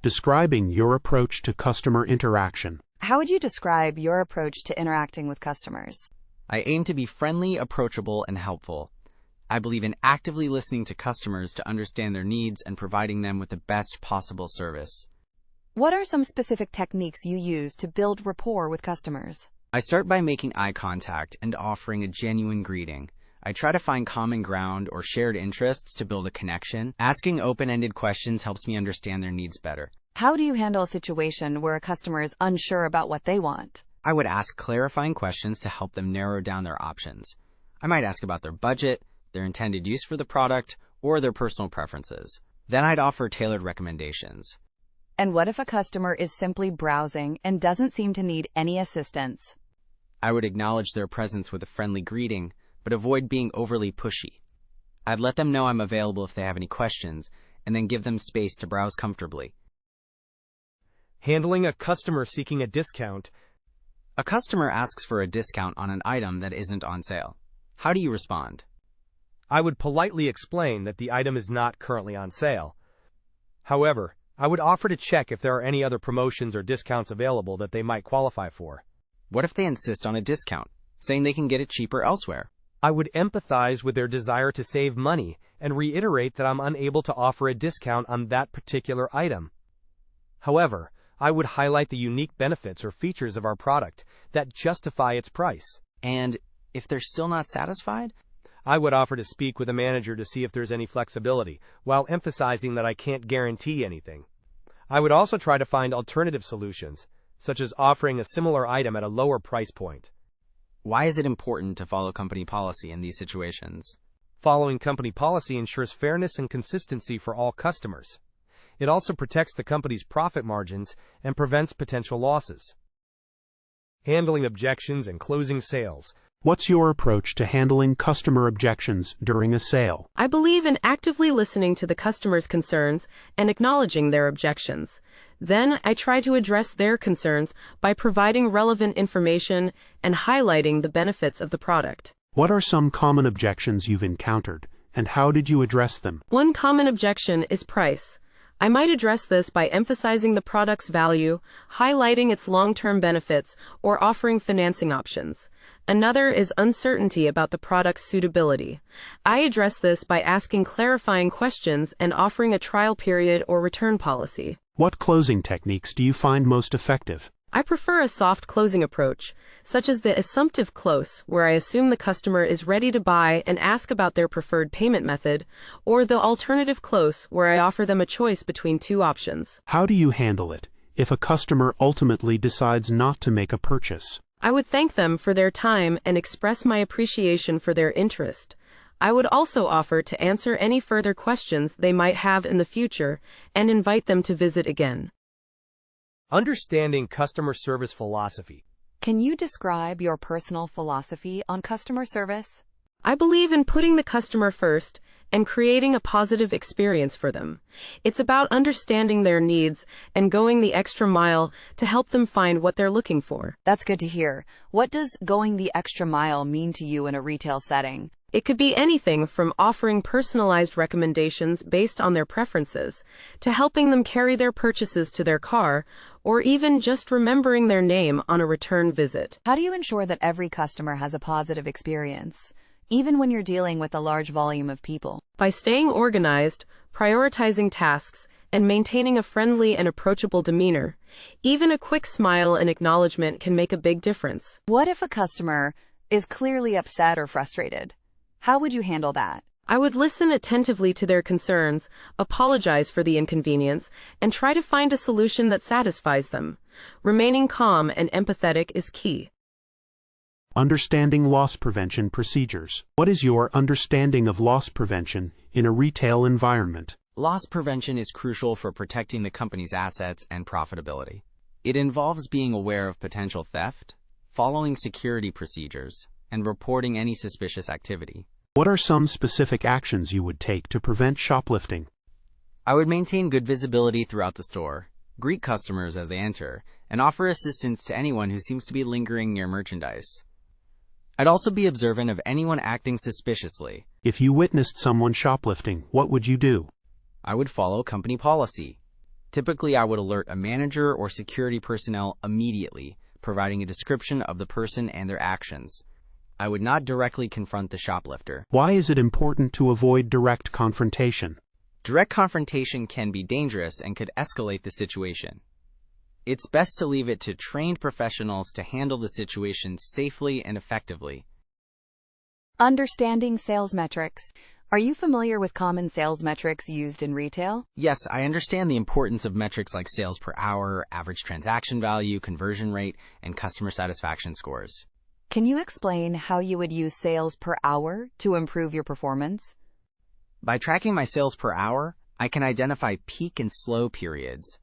Describing your approach to customer interaction. How would you describe your approach to interacting with customers? I aim to be friendly, approachable, and helpful. I believe in actively listening to customers to understand their needs and providing them with the best possible service. What are some specific techniques you use to build rapport with customers? I start by making eye contact and offering a genuine greeting. I try to find common ground or shared interests to build a connection. Asking open-ended questions helps me understand their needs better. How do you handle a situation where a customer is unsure about what they want? I would ask clarifying questions to help them narrow down their options. I might ask about their budget, their intended use for the product, or their personal preferences. Then I'd offer tailored recommendations. And what if a customer is simply browsing and doesn't seem to need any assistance? I would acknowledge their presence with a friendly greeting, but avoid being overly pushy. I'd let them know I'm available if they have any questions, and then give them space to browse comfortably. Handling a customer seeking a discount. A customer asks for a discount on an item that isn't on sale. How do you respond? I would politely explain that the item is not currently on sale. However, I would offer to check if there are any other promotions or discounts available that they might qualify for. What if they insist on a discount, saying they can get it cheaper elsewhere? I would empathize with their desire to save money and reiterate that I'm unable to offer a discount on that particular item. However, I would highlight the unique benefits or features of our product that justify its price. And if they're still not satisfied? I would offer to speak with a manager to see if there's any flexibility, while emphasizing that I can't guarantee anything. I would also try to find alternative solutions, such as offering a similar item at a lower price point. Why is it important to follow company policy in these situations? Following company policy ensures fairness and consistency for all customers. It also protects the company's profit margins and prevents potential losses. Handling objections and closing sales. What's your approach to handling customer objections during a sale? I believe in actively listening to the customer's concerns and acknowledging their objections. Then I try to address their concerns by providing relevant information and highlighting the benefits of the product. What are some common objections you've encountered, and how did you address them? One common objection is price. I might address this by emphasizing the product's value, highlighting its long-term benefits, or offering financing options. Another is uncertainty about the product's suitability. I address this by asking clarifying questions and offering a trial period or return policy. What closing techniques do you find most effective? I prefer a soft closing approach, such as the assumptive close, where I assume the customer is ready to buy and ask about their preferred payment method, or the alternative close, where I offer them a choice between two options. How do you handle it if a customer ultimately decides not to make a purchase? I would thank them for their time and express my appreciation for their interest. I would also offer to answer any further questions they might have in the future and invite them to visit again. Understanding customer service philosophy. Can you describe your personal philosophy on customer service? I believe in putting the customer first and creating a positive experience for them. It's about understanding their needs and going the extra mile to help them find what they're looking for. That's good to hear. What does going the extra mile mean to you in a retail setting? It could be anything from offering personalized recommendations based on their preferences, to helping them carry their purchases to their car, or even just remembering their name on a return visit. How do you ensure that every customer has a positive experience, even when you're dealing with a large volume of people? By staying organized, prioritizing tasks, and maintaining a friendly and approachable demeanor, even a quick smile and acknowledgement can make a big difference. What if a customer is clearly upset or frustrated? How would you handle that? I would listen attentively to their concerns, apologize for the inconvenience, and try to find a solution that satisfies them. Remaining calm and empathetic is key. Understanding loss prevention procedures. What is your understanding of loss prevention in a retail environment? Loss prevention is crucial for protecting the company's assets and profitability. It involves being aware of potential theft, following security procedures, and reporting any suspicious activity. What are some specific actions you would take to prevent shoplifting? I would maintain good visibility throughout the store, greet customers as they enter, and offer assistance to anyone who seems to be lingering near merchandise. I'd also be observant of anyone acting suspiciously. If you witnessed someone shoplifting, what would you do? I would follow company policy. Typically, I would alert a manager or security personnel immediately, providing a description of the person and their actions. I would not directly confront the shoplifter. Why is it important to avoid direct confrontation? Direct confrontation can be dangerous and could escalate the situation. It's best to leave it to trained professionals to handle the situation safely and effectively. Understanding sales metrics. Are you familiar with common sales metrics used in retail? Yes, I understand the importance of metrics like sales per hour, average transaction value, conversion rate, and customer satisfaction scores. Can you explain how you would use sales per hour to improve your performance? By tracking my sales per hour, I can identify peak and slow periods.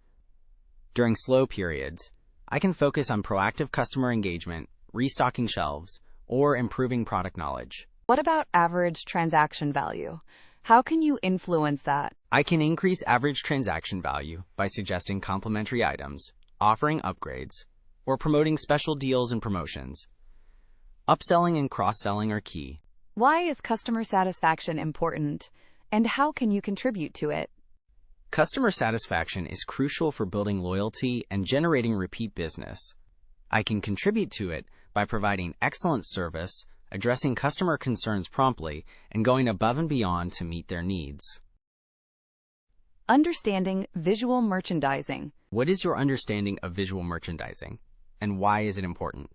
During slow periods, I can focus on proactive customer engagement, restocking shelves, or improving product knowledge. What about average transaction value? How can you influence that? I can increase average transaction value by suggesting complementary items, offering upgrades, or promoting special deals and promotions. Upselling and cross-selling are key. Why is customer satisfaction important, and how can you contribute to it? Customer satisfaction is crucial for building loyalty and generating repeat business. I can contribute to it by providing excellent service, addressing customer concerns promptly, and going above and beyond to meet their needs. Understanding visual merchandising. What is your understanding of visual merchandising, and why is it important?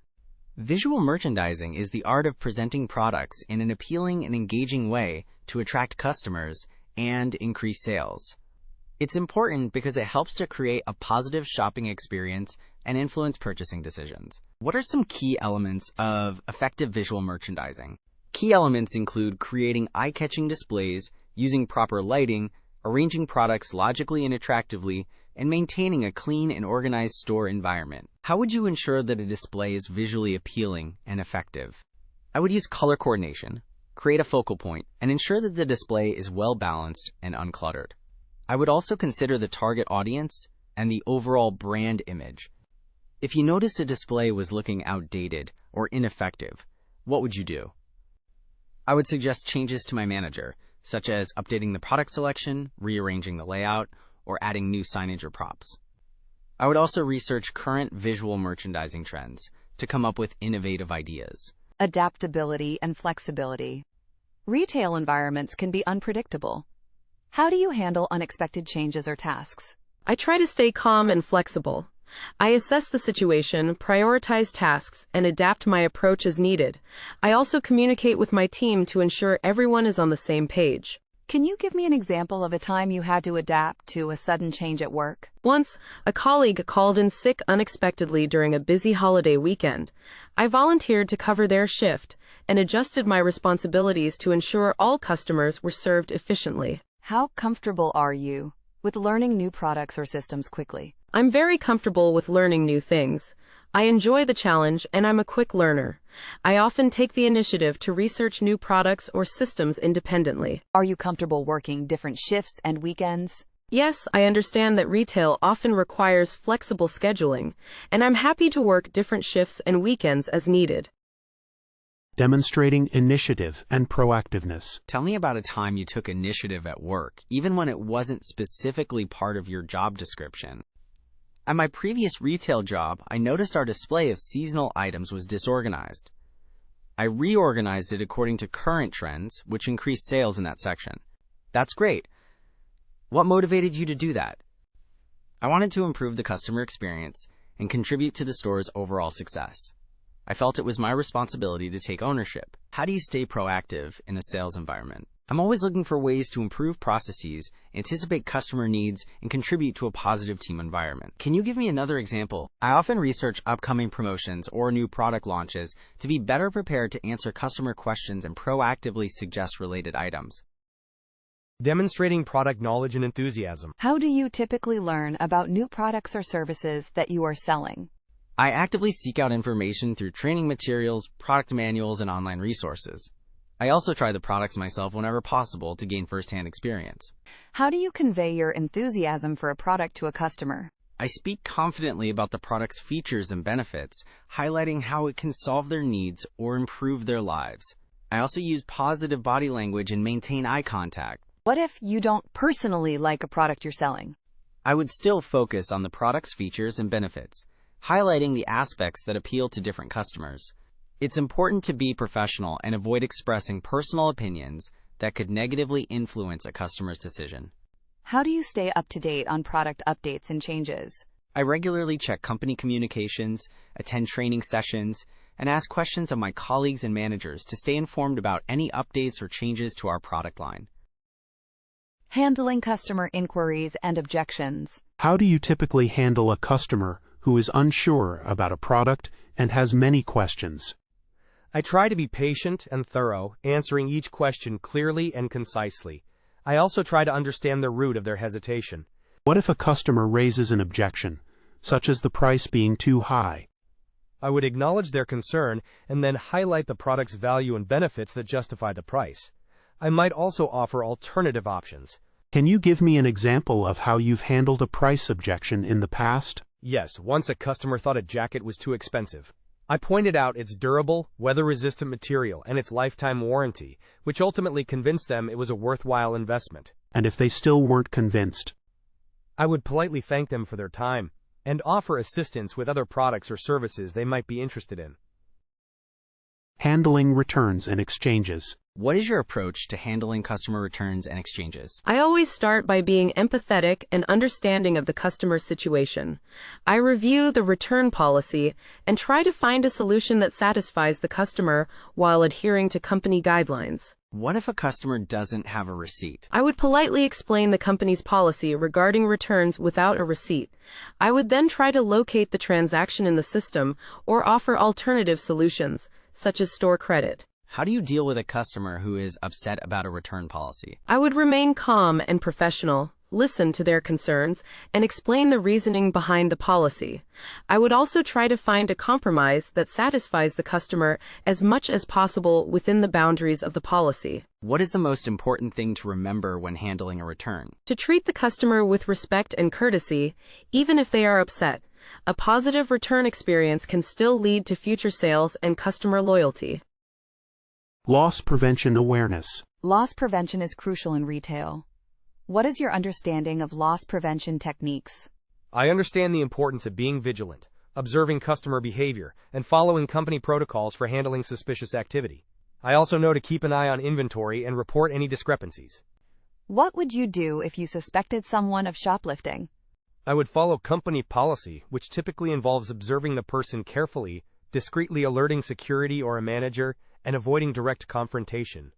Visual merchandising is the art of presenting products in an appealing and engaging way to attract customers and increase sales. It's important because it helps to create a positive shopping experience and influence purchasing decisions. What are some key elements of effective visual merchandising? Key elements include creating eye-catching displays, using proper lighting, arranging products logically and attractively, and maintaining a clean and organized store environment. How would you ensure that a display is visually appealing and effective? I would use color coordination, create a focal point, and ensure that the display is well-balanced and uncluttered. I would also consider the target audience and the overall brand image. If you noticed a display was looking outdated or ineffective, what would you do? I would suggest changes to my manager, such as updating the product selection, rearranging the layout, or adding new signage or props. I would also research current visual merchandising trends to come up with innovative ideas. Adaptability and flexibility. Retail environments can be unpredictable. How do you handle unexpected changes or tasks? I try to stay calm and flexible. I assess the situation, prioritize tasks, and adapt my approach as needed. I also communicate with my team to ensure everyone is on the same page. Can you give me an example of a time you had to adapt to a sudden change at work? Once, a colleague called in sick unexpectedly during a busy holiday weekend. I volunteered to cover their shift and adjusted my responsibilities to ensure all customers were served efficiently. How comfortable are you with learning new products or systems quickly? I'm very comfortable with learning new things. I enjoy the challenge and I'm a quick learner. I often take the initiative to research new products or systems independently. Are you comfortable working different shifts and weekends? Yes, I understand that retail often requires flexible scheduling, and I'm happy to work different shifts and weekends as needed. Demonstrating initiative and proactiveness. Tell me about a time you took initiative at work, even when it wasn't specifically part of your job description. At my previous retail job, I noticed our display of seasonal items was disorganized. I reorganized it according to current trends, which increased sales in that section. That's great. What motivated you to do that? I wanted to improve the customer experience and contribute to the store's overall success. I felt it was my responsibility to take ownership. How do you stay proactive in a sales environment? I'm always looking for ways to improve processes, anticipate customer needs, and contribute to a positive team environment. Can you give me another example? I often research upcoming promotions or new product launches to be better prepared to answer customer questions and proactively suggest related items. Demonstrating product knowledge and enthusiasm. How do you typically learn about new products or services that you are selling? I actively seek out information through training materials, product manuals, and online resources. I also try the products myself whenever possible to gain first-hand experience. How do you convey your enthusiasm for a product to a customer? I speak confidently about the product's features and benefits, highlighting how it can solve their needs or improve their lives. I also use positive body language and maintain eye contact. What if you don't personally like a product you're selling? I would still focus on the product's features and benefits, highlighting the aspects that appeal to different customers. It's important to be professional and avoid expressing personal opinions that could negatively influence a customer's decision. How do you stay up to date on product updates and changes? I regularly check company communications, attend training sessions, and ask questions of my colleagues and managers to stay informed about any updates or changes to our product line. Handling customer inquiries and objections. How do you typically handle a customer who is unsure about a product and has many questions? I try to be patient and thorough, answering each question clearly and concisely. I also try to understand the root of their hesitation. What if a customer raises an objection, such as the price being too high? I would acknowledge their concern and then highlight the product's value and benefits that justify the price. I might also offer alternative options. Can you give me an example of how you've handled a price objection in the past? Yes, once a customer thought a jacket was too expensive. I pointed out its durable, weather-resistant material and its lifetime warranty, which ultimately convinced them it was a worthwhile investment. And if they still weren't convinced, I would politely thank them for their time and offer assistance with other products or services they might be interested in. handling returns and exchanges. What is your approach to handling customer returns and exchanges? I always start by being empathetic and understanding of the customer's situation. I review the return policy and try to find a solution that satisfies the customer while adhering to company guidelines. What if a customer doesn't have a receipt? I would politely explain the company's policy regarding returns without a receipt. I would then try to locate the transaction in the system or offer alternative solutions, such as store credit. How do you deal with a customer who is upset about a return policy? I would remain calm and professional, listen to their concerns, and explain the reasoning behind the policy. I would also try to find a compromise that satisfies the customer as much as possible within the boundaries of the policy. What is the most important thing to remember when handling a return? To treat the customer with respect and courtesy, even if they are upset. A positive return experience can still lead to future sales and customer loyalty. Loss prevention awareness. Loss prevention is crucial in retail. What is your understanding of loss prevention techniques? I understand the importance of being vigilant, observing customer behavior, and following company protocols for handling suspicious activity. I also know to keep an eye on inventory and report any discrepancies. What would you do if you suspected someone of shoplifting? I would follow company policy, which typically involves observing the person carefully, discreetly alerting security or a manager, and avoiding direct confrontation.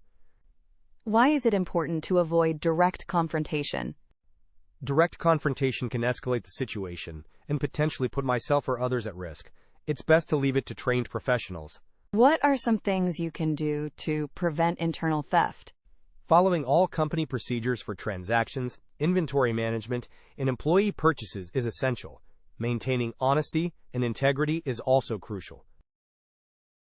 Why is it important to avoid direct confrontation? Direct confrontation can escalate the situation and potentially put myself or others at risk. It's best to leave it to trained professionals. What are some things you can do to prevent internal theft? Following all company procedures for transactions, inventory management, and employee purchases is essential. Maintaining honesty and integrity is also crucial.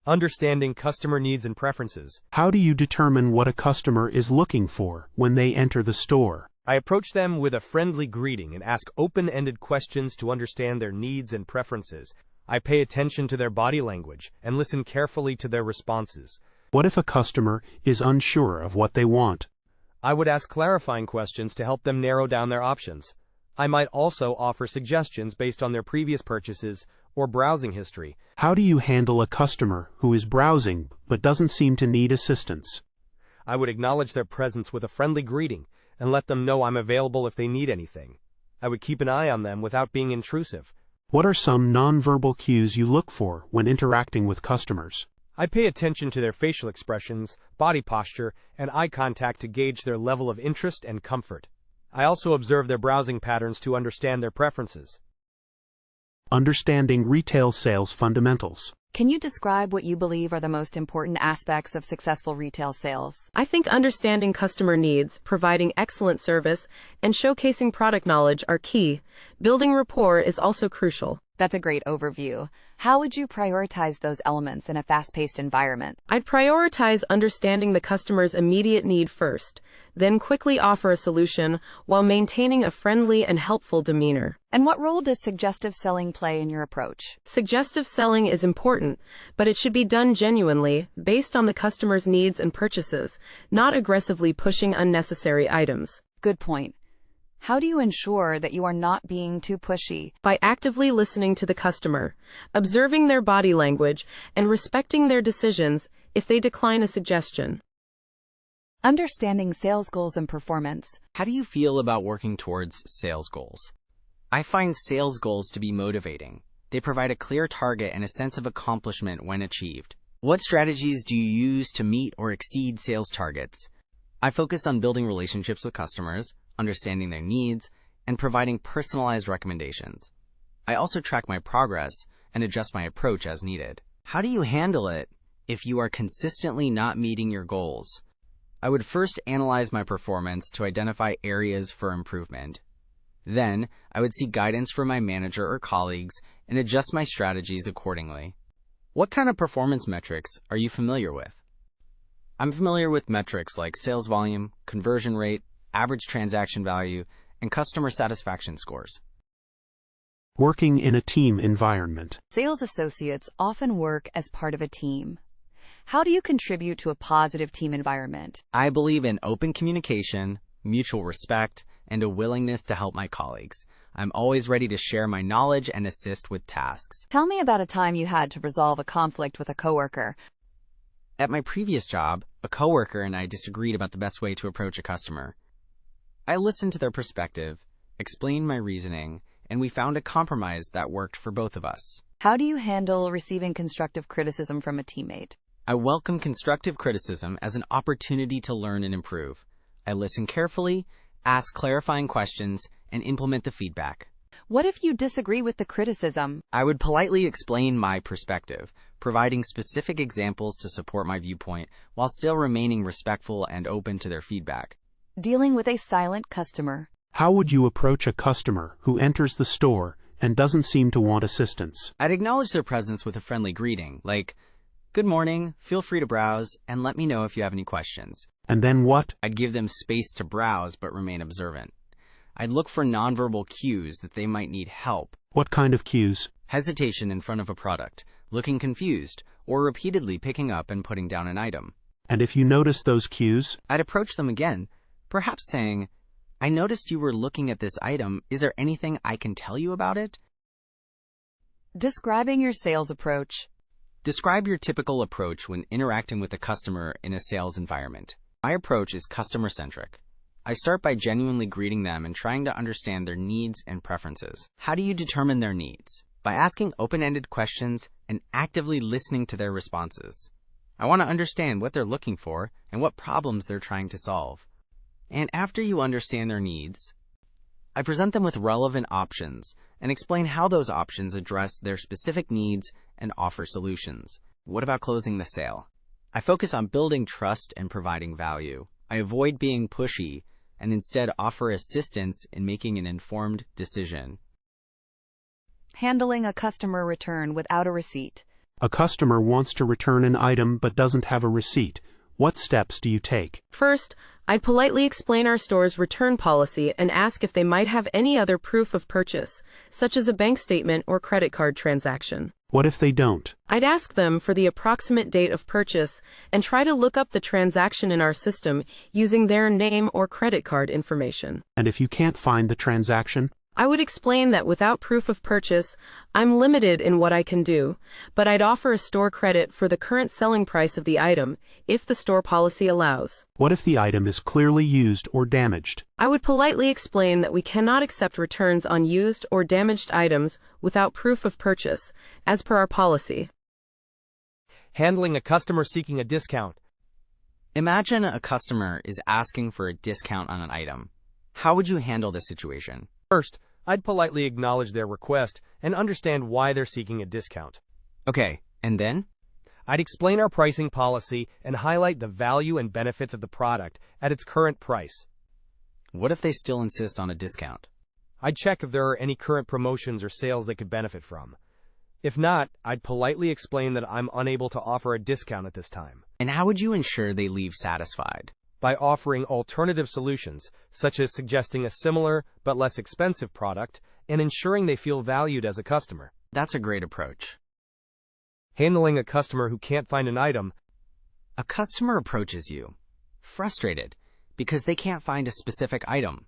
Understanding customer needs and preferences. How do you determine what a customer is looking for when they enter the store? I approach them with a friendly greeting and ask open-ended questions to understand their needs and preferences. I pay attention to their body language and listen carefully to their responses. What if a customer is unsure of what they want? I would ask clarifying questions to help them narrow down their options. I might also offer suggestions based on their previous purchases or browsing history. How do you handle a customer who is browsing but doesn't seem to need assistance? I would acknowledge their presence with a friendly greeting and let them know I'm available if they need anything. I would keep an eye on them without being intrusive. What are some nonverbal cues you look for when interacting with customers? I pay attention to their facial expressions, body posture, and eye contact to gauge their level of interest and comfort. I also observe their browsing patterns to understand their preferences. Understanding retail sales fundamentals. Can you describe what you believe are the most important aspects of successful retail sales? I think understanding customer needs, providing excellent service, and showcasing product knowledge are key. Building rapport is also crucial. That's a great overview. How would you prioritize those elements in a fast-paced environment? I'd prioritize understanding the customer's immediate need first, then quickly offer a solution while maintaining a friendly and helpful demeanor. And what role does suggestive selling play in your approach? Suggestive selling is important, but it should be done genuinely, based on the customer's needs and purchases, not aggressively pushing unnecessary items. Good point. How do you ensure that you are not being too pushy? By actively listening to the customer, observing their body language, and respecting their decisions if they decline a suggestion. Understanding sales goals and performance. How do you feel about working towards sales goals? I find sales goals to be motivating. They provide a clear target and a sense of accomplishment when achieved. What strategies do you use to meet or exceed sales targets? I focus on building relationships with customers, understanding their needs, and providing personalized recommendations. I also track my progress and adjust my approach as needed. How do you handle it if you are consistently not meeting your goals? I would first analyze my performance to identify areas for improvement. Then, I would seek guidance from my manager or colleagues and adjust my strategies accordingly. What kind of performance metrics are you familiar with? I'm familiar with metrics like sales volume, conversion rate, average transaction value, and customer satisfaction scores. Working in a team environment. Sales associates often work as part of a team. How do you contribute to a positive team environment? I believe in open communication, mutual respect, and a willingness to help my colleagues. I'm always ready to share my knowledge and assist with tasks. Tell me about a time you had to resolve a conflict with a coworker. At my previous job, a coworker and I disagreed about the best way to approach a customer. I listened to their perspective, explained my reasoning, and we found a compromise that worked for both of us. How do you handle receiving constructive criticism from a teammate? I welcome constructive criticism as an opportunity to learn and improve. I listen carefully, ask clarifying questions, and implement the feedback. What if you disagree with the criticism? I would politely explain my perspective, providing specific examples to support my viewpoint while still remaining respectful and open to their feedback. Dealing with a silent customer. How would you approach a customer who enters the store and doesn't seem to want assistance? I'd acknowledge their presence with a friendly greeting, like, "Good morning, feel free to browse, and let me know if you have any questions." And then what? I'd give them space to browse but remain observant. I'd look for nonverbal cues that they might need help. What kind of cues? Hesitation in front of a product, looking confused, or repeatedly picking up and putting down an item. And if you notice those cues? I'd approach them again, perhaps saying, "I noticed you were looking at this item. Is there anything I can tell you about it?" Describing your sales approach. Describe your typical approach when interacting with a customer in a sales environment. My approach is customer-centric. I start by genuinely greeting them and trying to understand their needs and preferences. How do you determine their needs? By asking open-ended questions and actively listening to their responses. I want to understand what they're looking for and what problems they're trying to solve. And after you understand their needs, I present them with relevant options and explain how those options address their specific needs and offer solutions. What about closing the sale? I focus on building trust and providing value. I avoid being pushy and instead offer assistance in making an informed decision. Handling a customer return without a receipt. A customer wants to return an item but doesn't have a receipt. What steps do you take? First, I'd politely explain our store's return policy and ask if they might have any other proof of purchase, such as a bank statement or credit card transaction. What if they don't? I'd ask them for the approximate date of purchase and try to look up the transaction in our system using their name or credit card information. And if you can't find the transaction? I would explain that without proof of purchase, I'm limited in what I can do, but I'd offer a store credit for the current selling price of the item, if the store policy allows. What if the item is clearly used or damaged? I would politely explain that we cannot accept returns on used or damaged items without proof of purchase, as per our policy. Handling a customer seeking a discount. Imagine a customer is asking for a discount on an item. How would you handle this situation? First, I'd politely acknowledge their request and understand why they're seeking a discount. Okay, and then? I'd explain our pricing policy and highlight the value and benefits of the product at its current price. What if they still insist on a discount? I'd check if there are any current promotions or sales they could benefit from. If not, I'd politely explain that I'm unable to offer a discount at this time. And how would you ensure they leave satisfied? By offering alternative solutions, such as suggesting a similar but less expensive product and ensuring they feel valued as a customer. That's a great approach. Handling a customer who can't find an item. A customer approaches you, frustrated, because they can't find a specific item.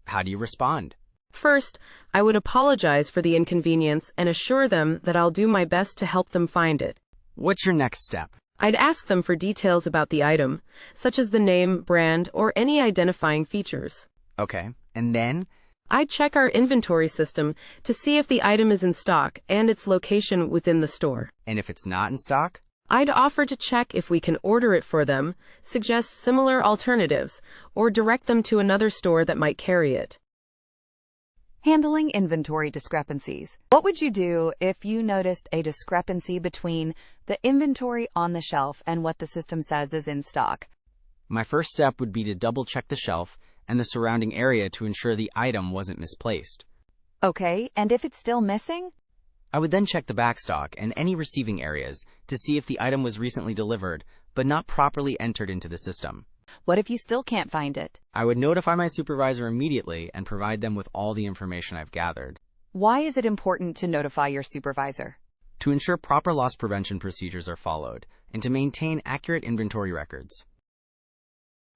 How do you respond? First, I would apologize for the inconvenience and assure them that I'll do my best to help them find it. What's your next step? I'd ask them for details about the item, such as the name, brand, or any identifying features. Okay, and then? I'd check our inventory system to see if the item is in stock and its location within the store. And if it's not in stock? I'd offer to check if we can order it for them, suggest similar alternatives, or direct them to another store that might carry it. Handling inventory discrepancies. What would you do if you noticed a discrepancy between the inventory on the shelf and what the system says is in stock? My first step would be to double-check the shelf and the surrounding area to ensure the item wasn't misplaced. Okay, and if it's still missing? I would then check the backstock and any receiving areas to see if the item was recently delivered but not properly entered into the system. What if you still can't find it? I would notify my supervisor immediately and provide them with all the information I've gathered. Why is it important to notify your supervisor? To ensure proper loss prevention procedures are followed and to maintain accurate inventory records.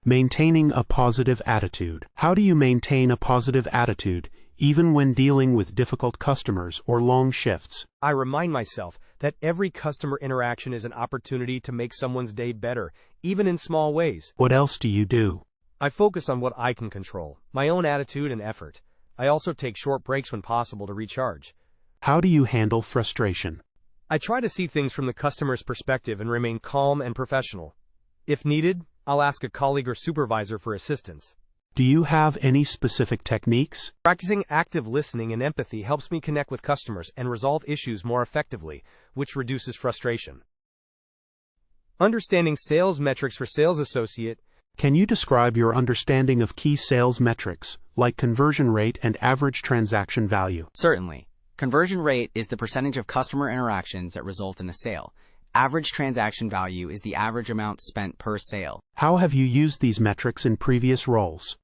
Maintaining a positive attitude. How do you maintain a positive attitude, even when dealing with difficult customers or long shifts? I remind myself that every customer interaction is an opportunity to make someone's day better, even in small ways. What else do you do? I focus on what I can control, my own attitude and effort. I also take short breaks when possible to recharge. How do you handle frustration? I try to see things from the customer's perspective and remain calm and professional. If needed, I'll ask a colleague or supervisor for assistance. Do you have any specific techniques? Practicing active listening and empathy helps me connect with customers and resolve issues more effectively, which reduces frustration. Understanding sales metrics for sales associate. Can you describe your understanding of key sales metrics, like conversion rate and average transaction value? Certainly. Conversion rate is the percentage of customer interactions that result in a sale. Average transaction value is the average amount spent per sale. How have you used these metrics in previous roles?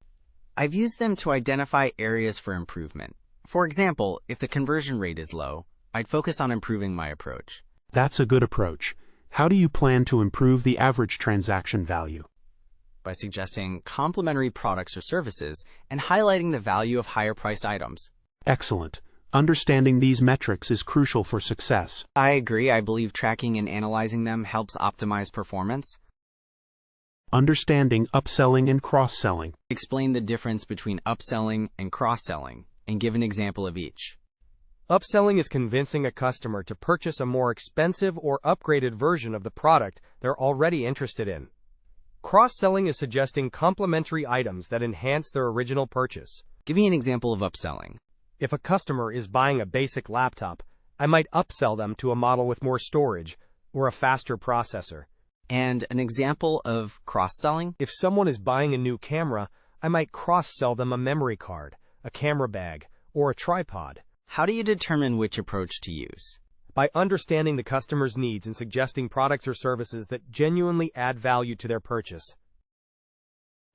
I've used them to identify areas for improvement. For example, if the conversion rate is low, I'd focus on improving my approach. That's a good approach. How do you plan to improve the average transaction value? By suggesting complementary products or services and highlighting the value of higher-priced items. Excellent. Understanding these metrics is crucial for success. I agree. I believe tracking and analyzing them helps optimize performance. Understanding upselling and cross-selling. Explain the difference between upselling and cross-selling, and give an example of each. Upselling is convincing a customer to purchase a more expensive or upgraded version of the product they're already interested in. Cross-selling is suggesting complementary items that enhance their original purchase. Give me an example of upselling. If a customer is buying a basic laptop, I might upsell them to a model with more storage or a faster processor. And an example of cross-selling? If someone is buying a new camera, I might cross-sell them a memory card, a camera bag, or a tripod. How do you determine which approach to use? By understanding the customer's needs and suggesting products or services that genuinely add value to their purchase.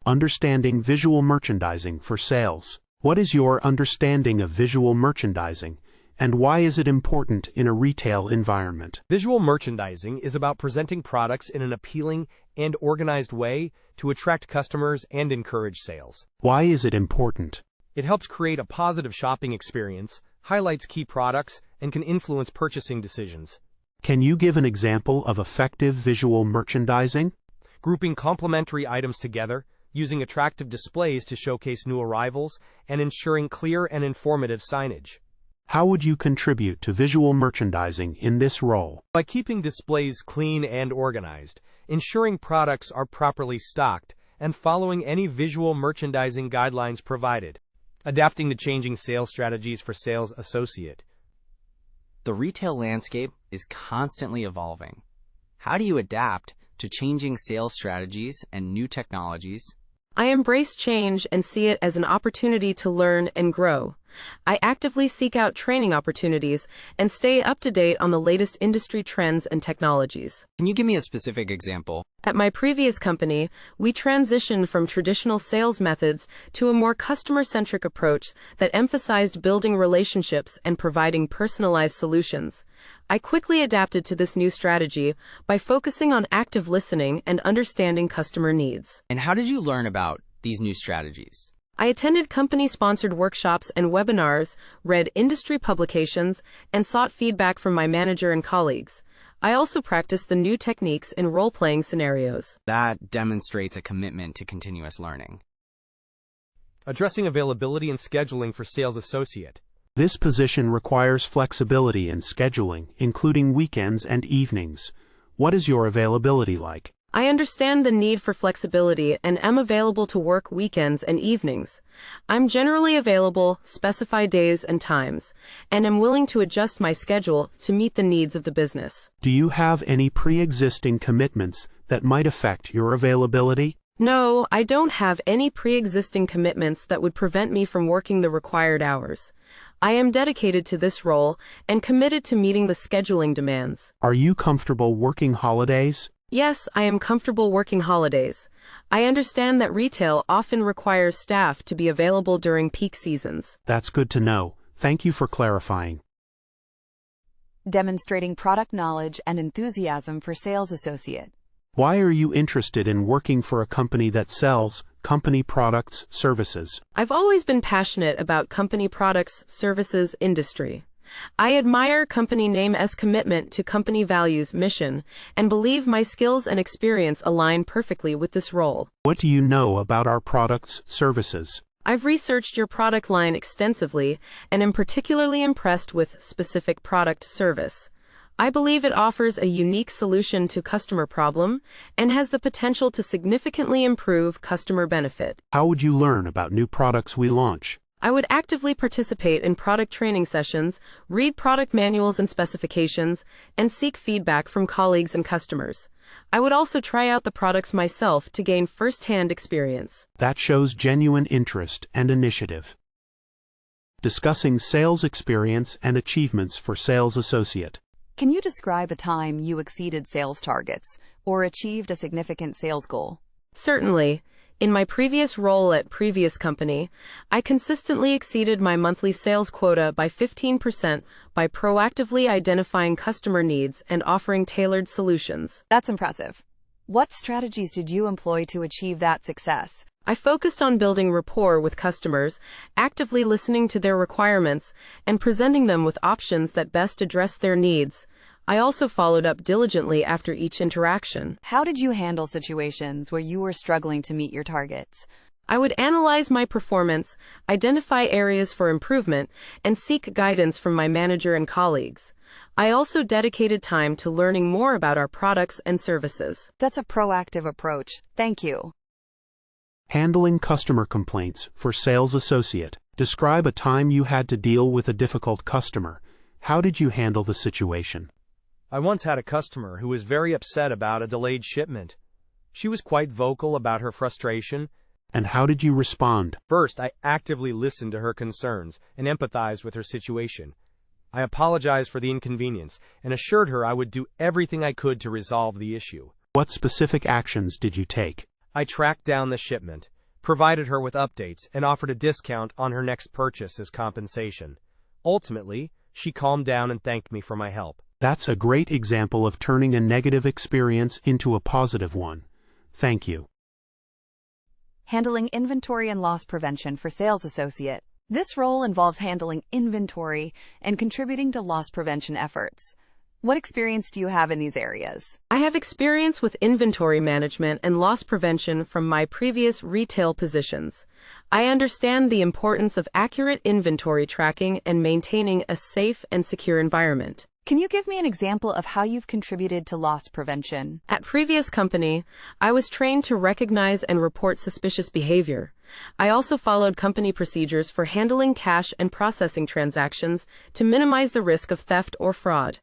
Understanding visual merchandising for sales. What is your understanding of visual merchandising, and why is it important in a retail environment? Visual merchandising is about presenting products in an appealing and organized way to attract customers and encourage sales. Why is it important? It helps create a positive shopping experience, highlights key products, and can influence purchasing decisions. Can you give an example of effective visual merchandising? Grouping complementary items together, using attractive displays to showcase new arrivals, and ensuring clear and informative signage. How would you contribute to visual merchandising in this role? By keeping displays clean and organized, ensuring products are properly stocked, and following any visual merchandising guidelines provided. Adapting to changing sales strategies for sales associate. The retail landscape is constantly evolving. How do you adapt to changing sales strategies and new technologies? I embrace change and see it as an opportunity to learn and grow. I actively seek out training opportunities and stay up to date on the latest industry trends and technologies. Can you give me a specific example? At my previous company, we transitioned from traditional sales methods to a more customer-centric approach that emphasized building relationships and providing personalized solutions. I quickly adapted to this new strategy by focusing on active listening and understanding customer needs. And how did you learn about these new strategies? I attended company-sponsored workshops and webinars, read industry publications, and sought feedback from my manager and colleagues. I also practiced the new techniques in role-playing scenarios. That demonstrates a commitment to continuous learning. Addressing availability and scheduling for sales associate. This position requires flexibility in scheduling, including weekends and evenings. What is your availability like? I understand the need for flexibility and am available to work weekends and evenings. I'm generally available, specified days and times, and am willing to adjust my schedule to meet the needs of the business. Do you have any pre-existing commitments that might affect your availability? No, I don't have any pre-existing commitments that would prevent me from working the required hours. I am dedicated to this role and committed to meeting the scheduling demands. Are you comfortable working holidays? Yes, I am comfortable working holidays. I understand that retail often requires staff to be available during peak seasons. That's good to know. Thank you for clarifying. Demonstrating product knowledge and enthusiasm for sales associate. Why are you interested in working for a company that sells company products, services? I've always been passionate about company products, services, industry. I admire company name's commitment to company values, mission, and believe my skills and experience align perfectly with this role. What do you know about our products, services? I've researched your product line extensively and am particularly impressed with specific product service. I believe it offers a unique solution to customer problem and has the potential to significantly improve customer benefit. How would you learn about new products we launch? I would actively participate in product training sessions, read product manuals and specifications, and seek feedback from colleagues and customers. I would also try out the products myself to gain first-hand experience. That shows genuine interest and initiative. Discussing sales experience and achievements for sales associate. Can you describe a time you exceeded sales targets or achieved a significant sales goal? Certainly. In my previous role at previous company, I consistently exceeded my monthly sales quota by 15% by proactively identifying customer needs and offering tailored solutions. That's impressive. What strategies did you employ to achieve that success? I focused on building rapport with customers, actively listening to their requirements, and presenting them with options that best address their needs. I also followed up diligently after each interaction. How did you handle situations where you were struggling to meet your targets? I would analyze my performance, identify areas for improvement, and seek guidance from my manager and colleagues. I also dedicated time to learning more about our products and services. That's a proactive approach. Thank you. Handling customer complaints for sales associate. Describe a time you had to deal with a difficult customer. How did you handle the situation? I once had a customer who was very upset about a delayed shipment. She was quite vocal about her frustration. And how did you respond? First, I actively listened to her concerns and empathized with her situation. I apologized for the inconvenience and assured her I would do everything I could to resolve the issue. What specific actions did you take? I tracked down the shipment, provided her with updates, and offered a discount on her next purchase as compensation. Ultimately, she calmed down and thanked me for my help. That's a great example of turning a negative experience into a positive one. Thank you. Handling inventory and loss prevention for sales associate. This role involves handling inventory and contributing to loss prevention efforts. What experience do you have in these areas? I have experience with inventory management and loss prevention from my previous retail positions. I understand the importance of accurate inventory tracking and maintaining a safe and secure environment. Can you give me an example of how you've contributed to loss prevention? At previous company, I was trained to recognize and report suspicious behavior. I also followed company procedures for handling cash and processing transactions to minimize the risk of theft or fraud.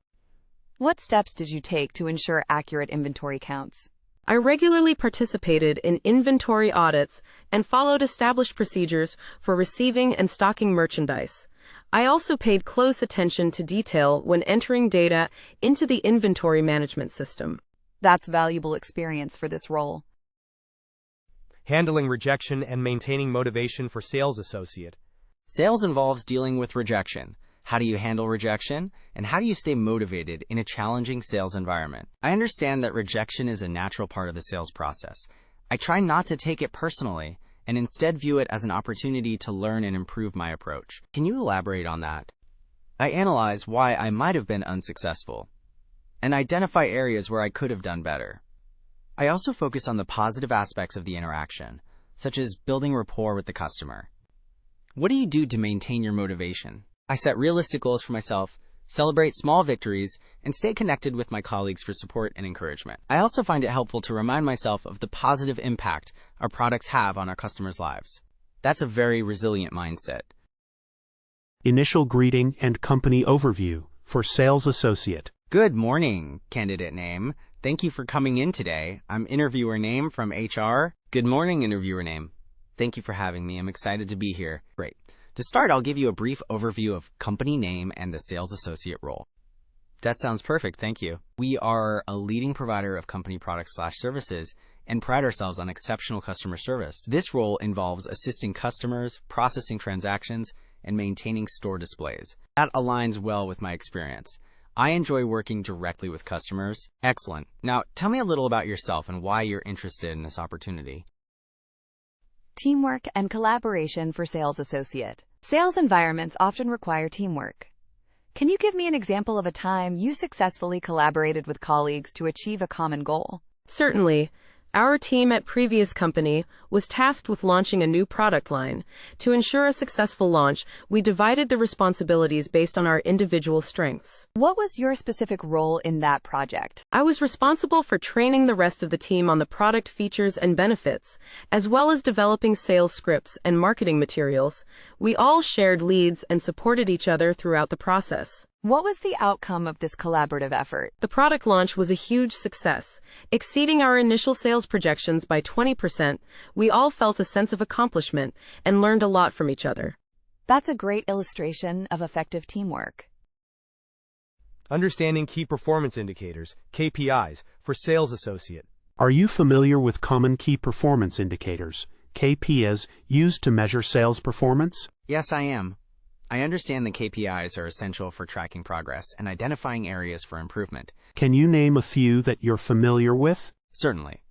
What steps did you take to ensure accurate inventory counts? I regularly participated in inventory audits and followed established procedures for receiving and stocking merchandise. I also paid close attention to detail when entering data into the inventory management system. That's valuable experience for this role. Handling rejection and maintaining motivation for sales associate. Sales involves dealing with rejection. How do you handle rejection? And how do you stay motivated in a challenging sales environment? I understand that rejection is a natural part of the sales process. I try not to take it personally and instead view it as an opportunity to learn and improve my approach. Can you elaborate on that? I analyze why I might have been unsuccessful and identify areas where I could have done better. I also focus on the positive aspects of the interaction, such as building rapport with the customer. What do you do to maintain your motivation? I set realistic goals for myself, celebrate small victories, and stay connected with my colleagues for support and encouragement. I also find it helpful to remind myself of the positive impact our products have on our customers' lives. That's a very resilient mindset. Initial greeting and company overview for sales associate. Good morning, candidate name. Thank you for coming in today. I'm interviewer name from HR. Good morning, interviewer name. Thank you for having me. I'm excited to be here. Great. To start, I'll give you a brief overview of company name and the sales associate role. That sounds perfect, thank you. We are a leading provider of company products/services and pride ourselves on exceptional customer service. This role involves assisting customers, processing transactions, and maintaining store displays. That aligns well with my experience. I enjoy working directly with customers. Excellent. Now, tell me a little about yourself and why you're interested in this opportunity. Teamwork and collaboration for sales associate. Sales environments often require teamwork. Can you give me an example of a time you successfully collaborated with colleagues to achieve a common goal? Certainly. Our team at previous company was tasked with launching a new product line. To ensure a successful launch, we divided the responsibilities based on our individual strengths. What was your specific role in that project? I was responsible for training the rest of the team on the product features and benefits, as well as developing sales scripts and marketing materials. We all shared leads and supported each other throughout the process. What was the outcome of this collaborative effort? The product launch was a huge success, exceeding our initial sales projections by 20%. We all felt a sense of accomplishment and learned a lot from each other. That's a great illustration of effective teamwork. Understanding key performance indicators, KPIs, for sales associate. Are you familiar with common key performance indicators, KPIs, used to measure sales performance? Yes, I am. I understand the KPIs are essential for tracking progress and identifying areas for improvement. Can you name a few that you're familiar with? Certainly.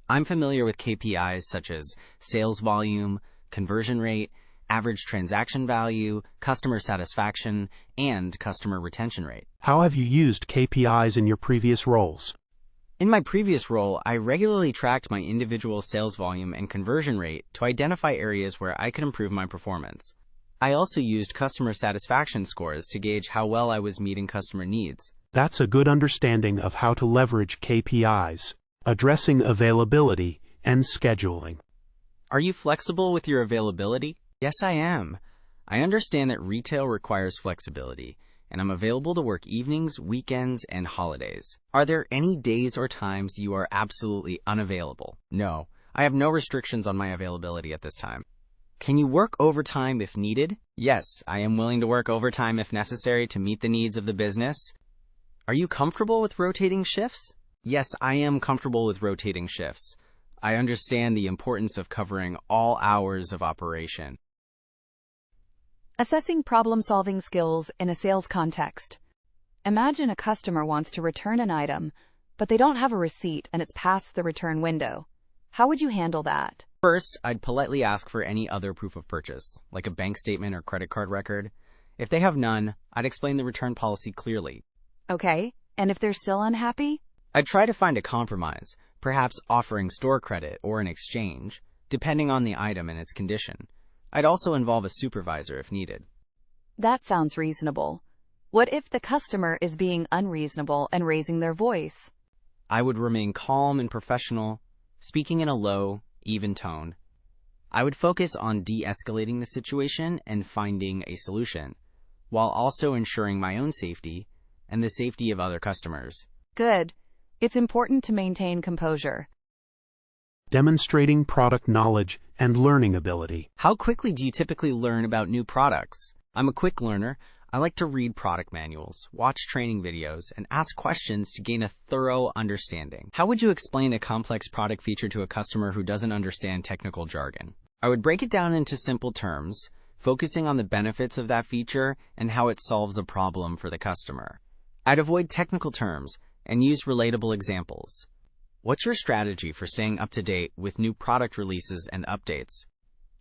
I'm familiar with KPIs such as sales volume, conversion rate, average transaction value, customer satisfaction, and customer retention rate. How have you used KPIs in your previous roles? In my previous role, I regularly tracked my individual sales volume and conversion rate to identify areas where I could improve my performance. I also used customer satisfaction scores to gauge how well I was meeting customer needs. That's a good understanding of how to leverage KPIs, addressing availability and scheduling. Are you flexible with your availability? Yes, I am. I understand that retail requires flexibility, and I'm available to work evenings, weekends, and holidays. Are there any days or times you are absolutely unavailable? No, I have no restrictions on my availability at this time. Can you work overtime if needed? Yes, I am willing to work overtime if necessary to meet the needs of the business. Are you comfortable with rotating shifts? Yes, I am comfortable with rotating shifts. I understand the importance of covering all hours of operation. Assessing problem-solving skills in a sales context. Imagine a customer wants to return an item, but they don't have a receipt and it's past the return window. How would you handle that? First, I'd politely ask for any other proof of purchase, like a bank statement or credit card record. If they have none, I'd explain the return policy clearly. Okay, and if they're still unhappy? I'd try to find a compromise, perhaps offering store credit or an exchange, depending on the item and its condition. I'd also involve a supervisor if needed. That sounds reasonable. What if the customer is being unreasonable and raising their voice? I would remain calm and professional, speaking in a low, even tone. I would focus on de-escalating the situation and finding a solution, while also ensuring my own safety and the safety of other customers. Good. It's important to maintain composure. Demonstrating product knowledge and learning ability. How quickly do you typically learn about new products? I'm a quick learner. I like to read product manuals, watch training videos, and ask questions to gain a thorough understanding. How would you explain a complex product feature to a customer who doesn't understand technical jargon? I would break it down into simple terms, focusing on the benefits of that feature and how it solves a problem for the customer. I'd avoid technical terms and use relatable examples. What's your strategy for staying up to date with new product releases and updates?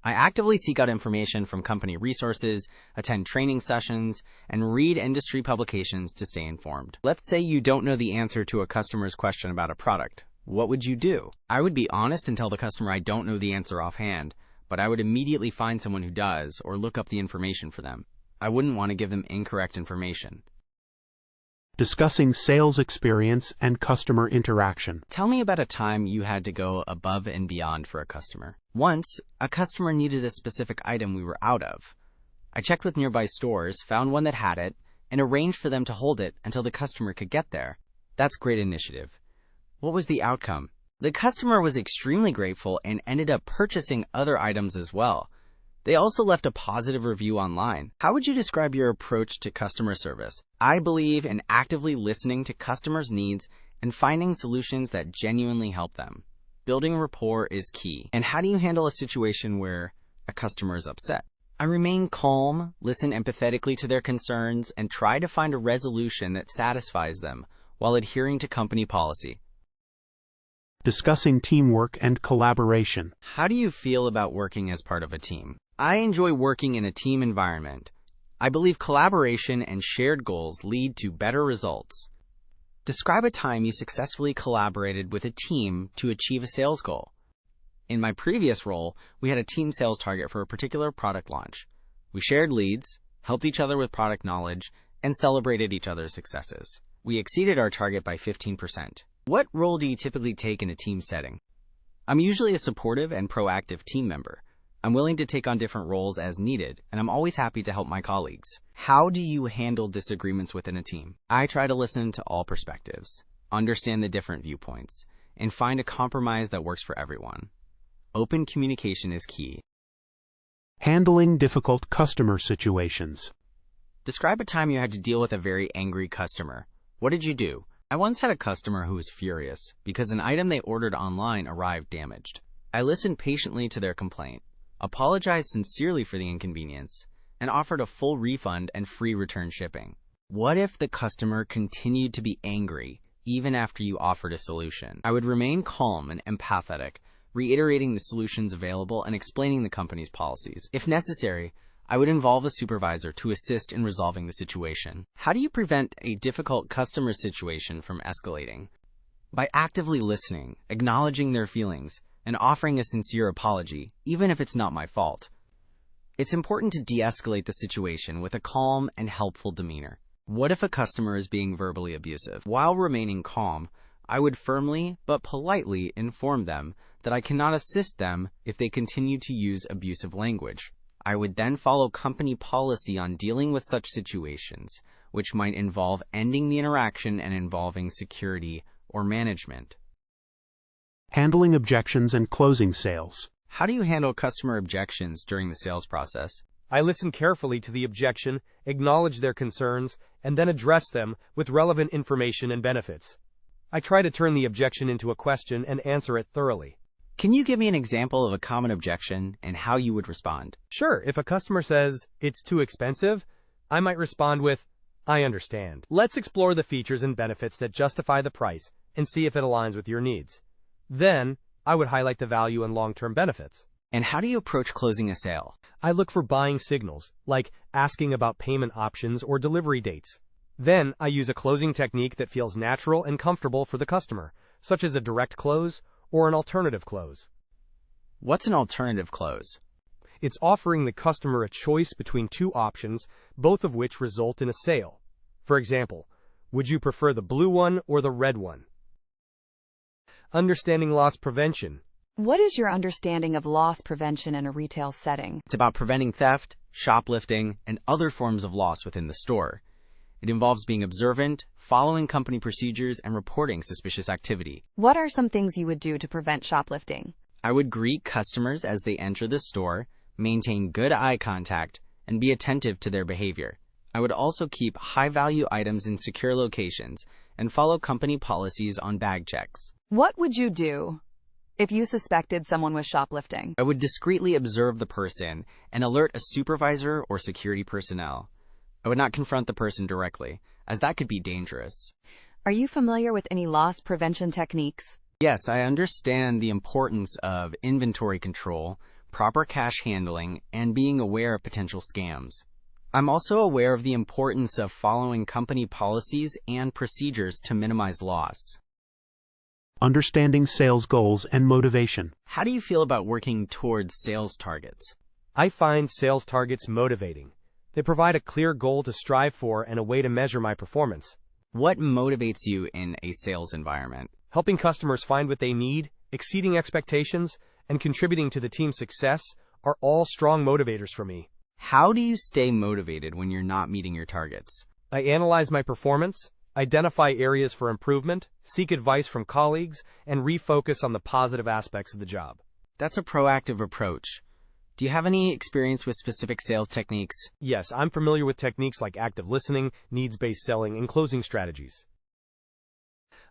I actively seek out information from company resources, attend training sessions, and read industry publications to stay informed. Let's say you don't know the answer to a customer's question about a product. What would you do? I would be honest and tell the customer I don't know the answer offhand, but I would immediately find someone who does or look up the information for them. I wouldn't want to give them incorrect information. Discussing sales experience and customer interaction. Tell me about a time you had to go above and beyond for a customer. Once, a customer needed a specific item we were out of. I checked with nearby stores, found one that had it, and arranged for them to hold it until the customer could get there. That's great initiative. What was the outcome? The customer was extremely grateful and ended up purchasing other items as well. They also left a positive review online. How would you describe your approach to customer service? I believe in actively listening to customers' needs and finding solutions that genuinely help them. Building rapport is key. And how do you handle a situation where a customer is upset? I remain calm, listen empathetically to their concerns, and try to find a resolution that satisfies them while adhering to company policy. Discussing teamwork and collaboration. How do you feel about working as part of a team? I enjoy working in a team environment. I believe collaboration and shared goals lead to better results. Describe a time you successfully collaborated with a team to achieve a sales goal. In my previous role, we had a team sales target for a particular product launch. We shared leads, helped each other with product knowledge, and celebrated each other's successes. We exceeded our target by 15%. What role do you typically take in a team setting? I'm usually a supportive and proactive team member. I'm willing to take on different roles as needed, and I'm always happy to help my colleagues. How do you handle disagreements within a team? I try to listen to all perspectives, understand the different viewpoints, and find a compromise that works for everyone. Open communication is key. Handling difficult customer situations. Describe a time you had to deal with a very angry customer. What did you do? I once had a customer who was furious because an item they ordered online arrived damaged. I listened patiently to their complaint, apologized sincerely for the inconvenience, and offered a full refund and free return shipping. What if the customer continued to be angry even after you offered a solution? I would remain calm and empathetic, reiterating the solutions available and explaining the company's policies. If necessary, I would involve a supervisor to assist in resolving the situation. How do you prevent a difficult customer situation from escalating? By actively listening, acknowledging their feelings, and offering a sincere apology, even if it's not my fault. It's important to de-escalate the situation with a calm and helpful demeanor. What if a customer is being verbally abusive? While remaining calm, I would firmly but politely inform them that I cannot assist them if they continue to use abusive language. I would then follow company policy on dealing with such situations, which might involve ending the interaction and involving security or management. Handling objections and closing sales. How do you handle customer objections during the sales process? I listen carefully to the objection, acknowledge their concerns, and then address them with relevant information and benefits. I try to turn the objection into a question and answer it thoroughly. Can you give me an example of a common objection and how you would respond? Sure, if a customer says, "It's too expensive," I might respond with, "I understand. Let's explore the features and benefits that justify the price and see if it aligns with your needs." Then, I would highlight the value and long-term benefits. And how do you approach closing a sale? I look for buying signals, like asking about payment options or delivery dates. Then, I use a closing technique that feels natural and comfortable for the customer, such as a direct close or an alternative close. What's an alternative close? It's offering the customer a choice between two options, both of which result in a sale. For example, would you prefer the blue one or the red one? Understanding loss prevention. What is your understanding of loss prevention in a retail setting? It's about preventing theft, shoplifting, and other forms of loss within the store. It involves being observant, following company procedures, and reporting suspicious activity. What are some things you would do to prevent shoplifting? I would greet customers as they enter the store, maintain good eye contact, and be attentive to their behavior. I would also keep high-value items in secure locations and follow company policies on bag checks. What would you do if you suspected someone was shoplifting? I would discreetly observe the person and alert a supervisor or security personnel. I would not confront the person directly, as that could be dangerous. Are you familiar with any loss prevention techniques? Yes, I understand the importance of inventory control, proper cash handling, and being aware of potential scams. I'm also aware of the importance of following company policies and procedures to minimize loss. Understanding sales goals and motivation. How do you feel about working towards sales targets? I find sales targets motivating. They provide a clear goal to strive for and a way to measure my performance. What motivates you in a sales environment? Helping customers find what they need, exceeding expectations, and contributing to the team's success are all strong motivators for me. How do you stay motivated when you're not meeting your targets? I analyze my performance, identify areas for improvement, seek advice from colleagues, and refocus on the positive aspects of the job. That's a proactive approach. Do you have any experience with specific sales techniques? Yes, I'm familiar with techniques like active listening, needs-based selling, and closing strategies.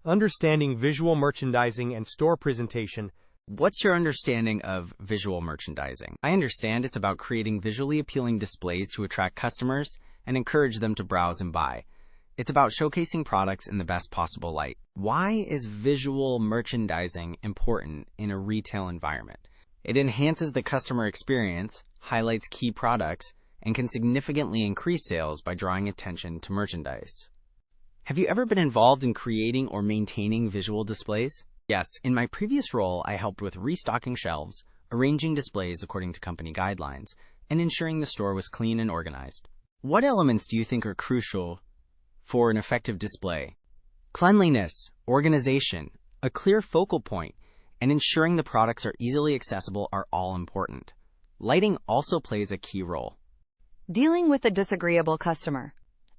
Understanding visual merchandising and store presentation What's your understanding of visual merchandising? I understand it's about creating visually appealing displays to attract customers and encourage them to browse and buy. It's about showcasing products in the best possible light. Why is visual merchandising important in a retail environment? It enhances the customer experience, highlights key products, and can significantly increase sales by drawing attention to merchandise. Have you ever been involved in creating or maintaining visual displays? Yes, in my previous role, I helped with restocking shelves, arranging displays according to company guidelines, and ensuring the store was clean and organized. What elements do you think are crucial for an effective display? Cleanliness, organization, a clear focal point, and ensuring the products are easily accessible are all important. Lighting also plays a key role. Dealing with a disagreeable customer.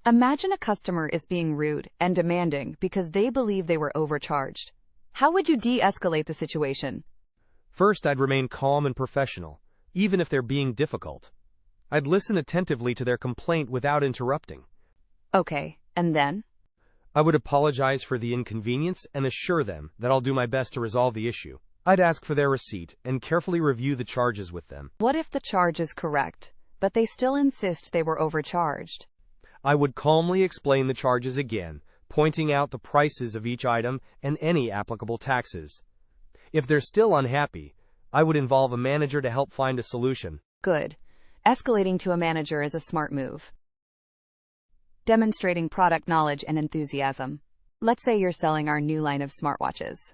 Imagine a customer is being rude and demanding because they believe they were overcharged. How would you de-escalate the situation? First, I'd remain calm and professional, even if they're being difficult. I'd listen attentively to their complaint without interrupting. Okay, and then? I would apologize for the inconvenience and assure them that I'll do my best to resolve the issue. I'd ask for their receipt and carefully review the charges with them. What if the charge is correct, but they still insist they were overcharged? I would calmly explain the charges again, pointing out the prices of each item and any applicable taxes. If they're still unhappy, I would involve a manager to help find a solution. Good. Escalating to a manager is a smart move. Demonstrating product knowledge and enthusiasm. Let's say you're selling our new line of smartwatches.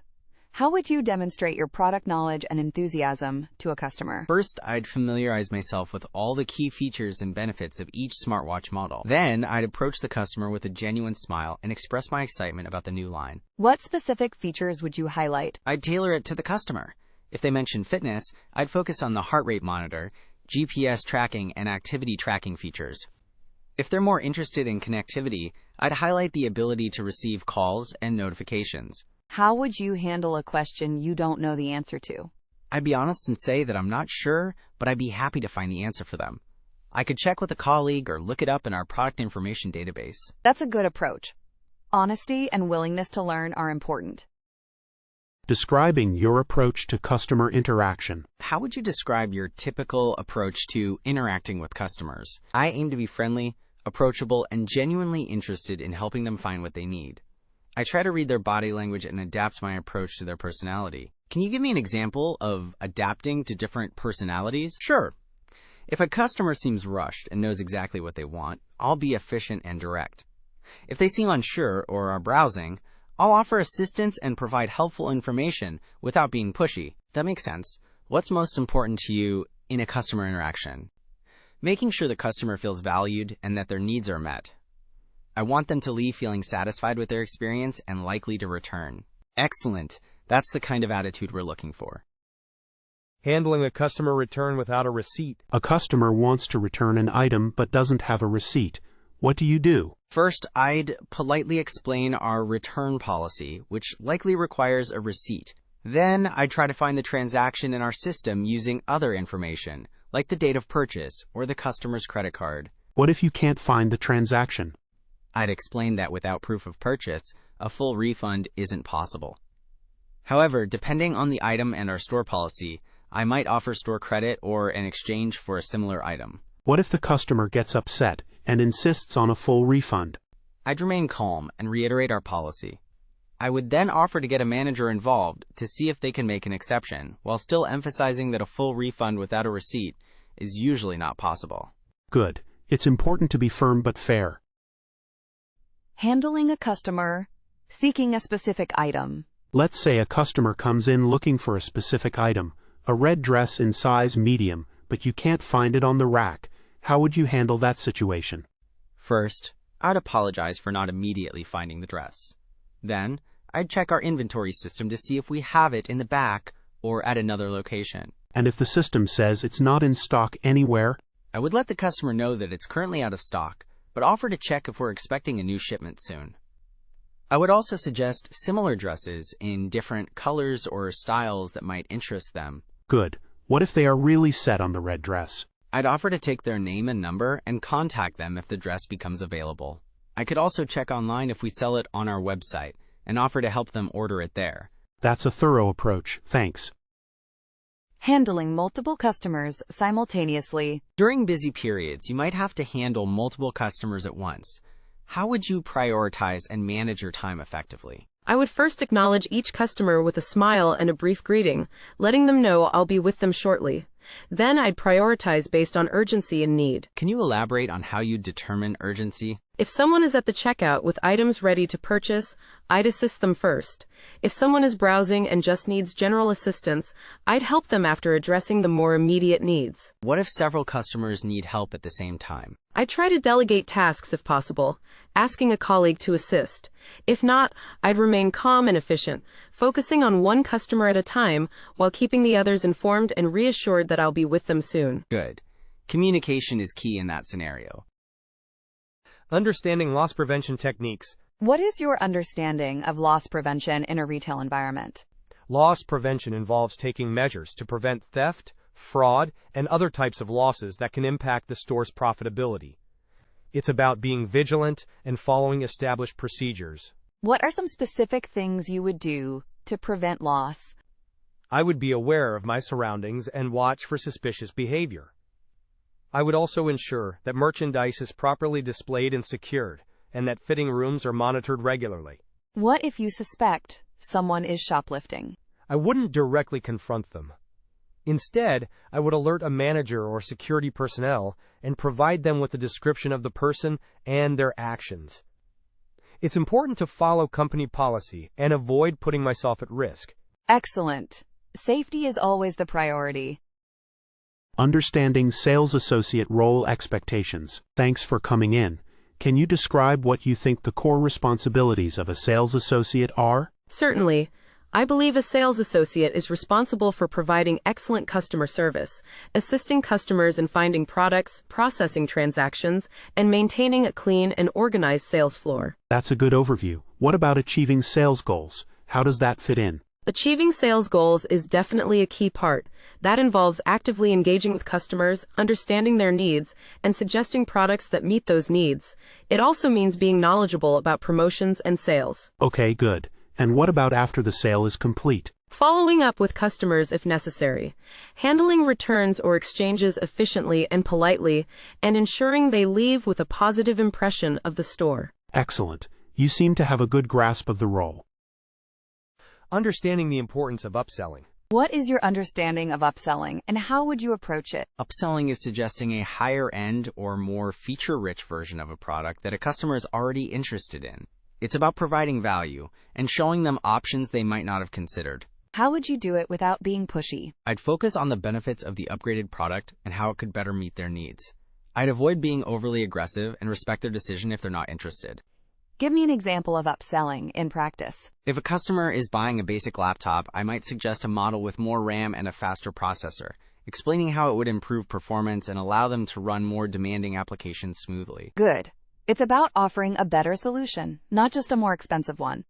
How would you demonstrate your product knowledge and enthusiasm to a customer? First, I'd familiarize myself with all the key features and benefits of each smartwatch model. Then, I'd approach the customer with a genuine smile and express my excitement about the new line. What specific features would you highlight? I'd tailor it to the customer. If they mention fitness, I'd focus on the heart rate monitor, GPS tracking, and activity tracking features. If they're more interested in connectivity, I'd highlight the ability to receive calls and notifications. How would you handle a question you don't know the answer to? I'd be honest and say that I'm not sure, but I'd be happy to find the answer for them. I could check with a colleague or look it up in our product information database. That's a good approach. Honesty and willingness to learn are important. Describing your approach to customer interaction. How would you describe your typical approach to interacting with customers? I aim to be friendly, approachable, and genuinely interested in helping them find what they need. I try to read their body language and adapt my approach to their personality. Can you give me an example of adapting to different personalities? Sure. If a customer seems rushed and knows exactly what they want, I'll be efficient and direct. If they seem unsure or are browsing, I'll offer assistance and provide helpful information without being pushy. That makes sense. What's most important to you in a customer interaction? Making sure the customer feels valued and that their needs are met. I want them to leave feeling satisfied with their experience and likely to return. Excellent. That's the kind of attitude we're looking for. Handling a customer return without a receipt. A customer wants to return an item but doesn't have a receipt. What do you do? First, I'd politely explain our return policy, which likely requires a receipt. Then, I'd try to find the transaction in our system using other information, like the date of purchase or the customer's credit card. What if you can't find the transaction? I'd explain that without proof of purchase, a full refund isn't possible. However, depending on the item and our store policy, I might offer store credit or an exchange for a similar item. What if the customer gets upset and insists on a full refund? I'd remain calm and reiterate our policy. I would then offer to get a manager involved to see if they can make an exception, while still emphasizing that a full refund without a receipt is usually not possible. Good. It's important to be firm but fair. Handling a customer seeking a specific item. Let's say a customer comes in looking for a specific item, a red dress in size medium, but you can't find it on the rack. How would you handle that situation? First, I'd apologize for not immediately finding the dress. Then, I'd check our inventory system to see if we have it in the back or at another location. And if the system says it's not in stock anywhere? I would let the customer know that it's currently out of stock, but offer to check if we're expecting a new shipment soon. I would also suggest similar dresses in different colors or styles that might interest them. Good. What if they are really set on the red dress? I'd offer to take their name and number and contact them if the dress becomes available. I could also check online if we sell it on our website and offer to help them order it there. That's a thorough approach. Thanks. Handling multiple customers simultaneously. During busy periods, you might have to handle multiple customers at once. How would you prioritize and manage your time effectively? I would first acknowledge each customer with a smile and a brief greeting, letting them know I'll be with them shortly. Then I'd prioritize based on urgency and need. Can you elaborate on how you determine urgency? If someone is at the checkout with items ready to purchase, I'd assist them first. If someone is browsing and just needs general assistance, I'd help them after addressing the more immediate needs. What if several customers need help at the same time? I'd try to delegate tasks if possible, asking a colleague to assist. If not, I'd remain calm and efficient, focusing on one customer at a time while keeping the others informed and reassured that I'll be with them soon. Good. Communication is key in that scenario. Understanding loss prevention techniques. What is your understanding of loss prevention in a retail environment? Loss prevention involves taking measures to prevent theft, fraud, and other types of losses that can impact the store's profitability. It's about being vigilant and following established procedures. What are some specific things you would do to prevent loss? I would be aware of my surroundings and watch for suspicious behavior. I would also ensure that merchandise is properly displayed and secured, and that fitting rooms are monitored regularly. What if you suspect someone is shoplifting? I wouldn't directly confront them. Instead, I would alert a manager or security personnel and provide them with a description of the person and their actions. It's important to follow company policy and avoid putting myself at risk. Excellent. Safety is always the priority. Understanding sales associate role expectations. Thanks for coming in. Can you describe what you think the core responsibilities of a sales associate are? Certainly. I believe a sales associate is responsible for providing excellent customer service, assisting customers in finding products, processing transactions, and maintaining a clean and organized sales floor. That's a good overview. What about achieving sales goals? How does that fit in? Achieving sales goals is definitely a key part. That involves actively engaging with customers, understanding their needs, and suggesting products that meet those needs. It also means being knowledgeable about promotions and sales. Okay, good. And what about after the sale is complete? Following up with customers if necessary, handling returns or exchanges efficiently and politely, and ensuring they leave with a positive impression of the store. Excellent. You seem to have a good grasp of the role. Understanding the importance of upselling. What is your understanding of upselling, and how would you approach it? Upselling is suggesting a higher-end or more feature-rich version of a product that a customer is already interested in. It's about providing value and showing them options they might not have considered. How would you do it without being pushy? I'd focus on the benefits of the upgraded product and how it could better meet their needs. I'd avoid being overly aggressive and respect their decision if they're not interested. Give me an example of upselling in practice. If a customer is buying a basic laptop, I might suggest a model with more RAM and a faster processor, explaining how it would improve performance and allow them to run more demanding applications smoothly. Good. It's about offering a better solution, not just a more expensive one.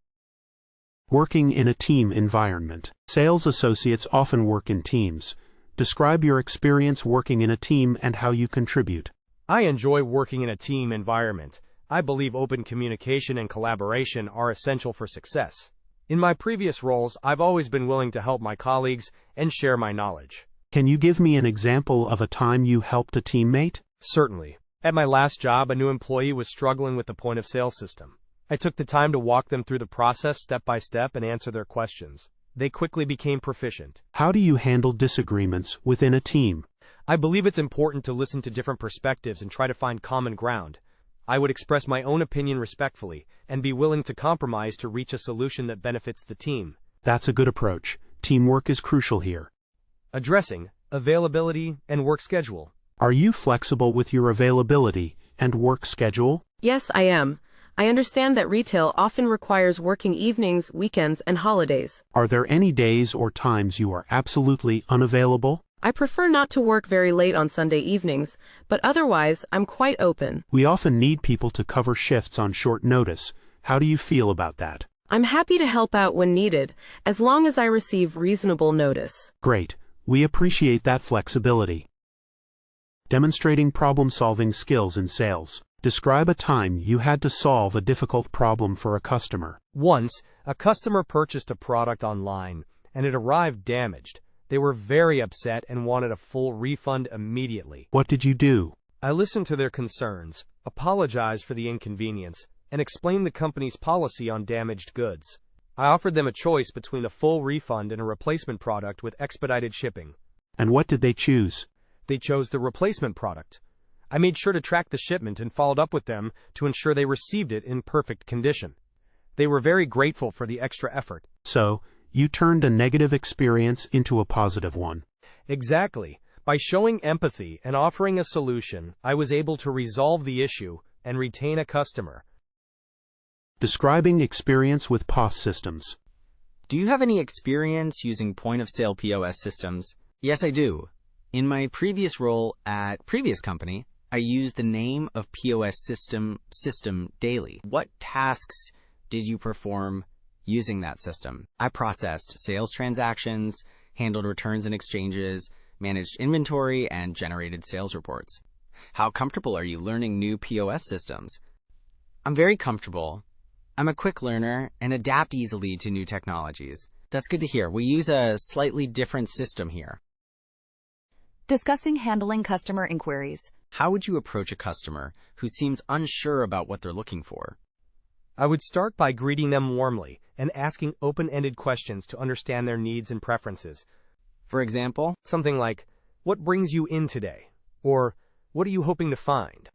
Working in a team environment. Sales associates often work in teams. Describe your experience working in a team and how you contribute. I enjoy working in a team environment. I believe open communication and collaboration are essential for success. In my previous roles, I've always been willing to help my colleagues and share my knowledge. Can you give me an example of a time you helped a teammate? Certainly. At my last job, a new employee was struggling with the point-of-sale system. I took the time to walk them through the process step by step and answer their questions. They quickly became proficient. How do you handle disagreements within a team? I believe it's important to listen to different perspectives and try to find common ground. I would express my own opinion respectfully and be willing to compromise to reach a solution that benefits the team. That's a good approach. Teamwork is crucial here. Addressing availability and work schedule. Are you flexible with your availability and work schedule? Yes, I am. I understand that retail often requires working evenings, weekends, and holidays. Are there any days or times you are absolutely unavailable? I prefer not to work very late on Sunday evenings, but otherwise, I'm quite open. We often need people to cover shifts on short notice. How do you feel about that? I'm happy to help out when needed, as long as I receive reasonable notice. Great. We appreciate that flexibility. Demonstrating problem-solving skills in sales. Describe a time you had to solve a difficult problem for a customer. Once, a customer purchased a product online, and it arrived damaged. They were very upset and wanted a full refund immediately. What did you do? I listened to their concerns, apologized for the inconvenience, and explained the company's policy on damaged goods. I offered them a choice between a full refund and a replacement product with expedited shipping. And what did they choose? They chose the replacement product. I made sure to track the shipment and followed up with them to ensure they received it in perfect condition. They were very grateful for the extra effort. So, you turned a negative experience into a positive one. Exactly. By showing empathy and offering a solution, I was able to resolve the issue and retain a customer. Describing experience with POS systems. Do you have any experience using point-of-sale POS systems? Yes, I do. In my previous role at previous company, I used the name of POS system daily. What tasks did you perform using that system? I processed sales transactions, handled returns and exchanges, managed inventory, and generated sales reports. How comfortable are you learning new POS systems? I'm very comfortable. I'm a quick learner and adapt easily to new technologies. That's good to hear. We use a slightly different system here. Discussing handling customer inquiries. How would you approach a customer who seems unsure about what they're looking for? I would start by greeting them warmly and asking open-ended questions to understand their needs and preferences. For example, Something like, "What brings you in today?" Or, "What are you hoping to find?"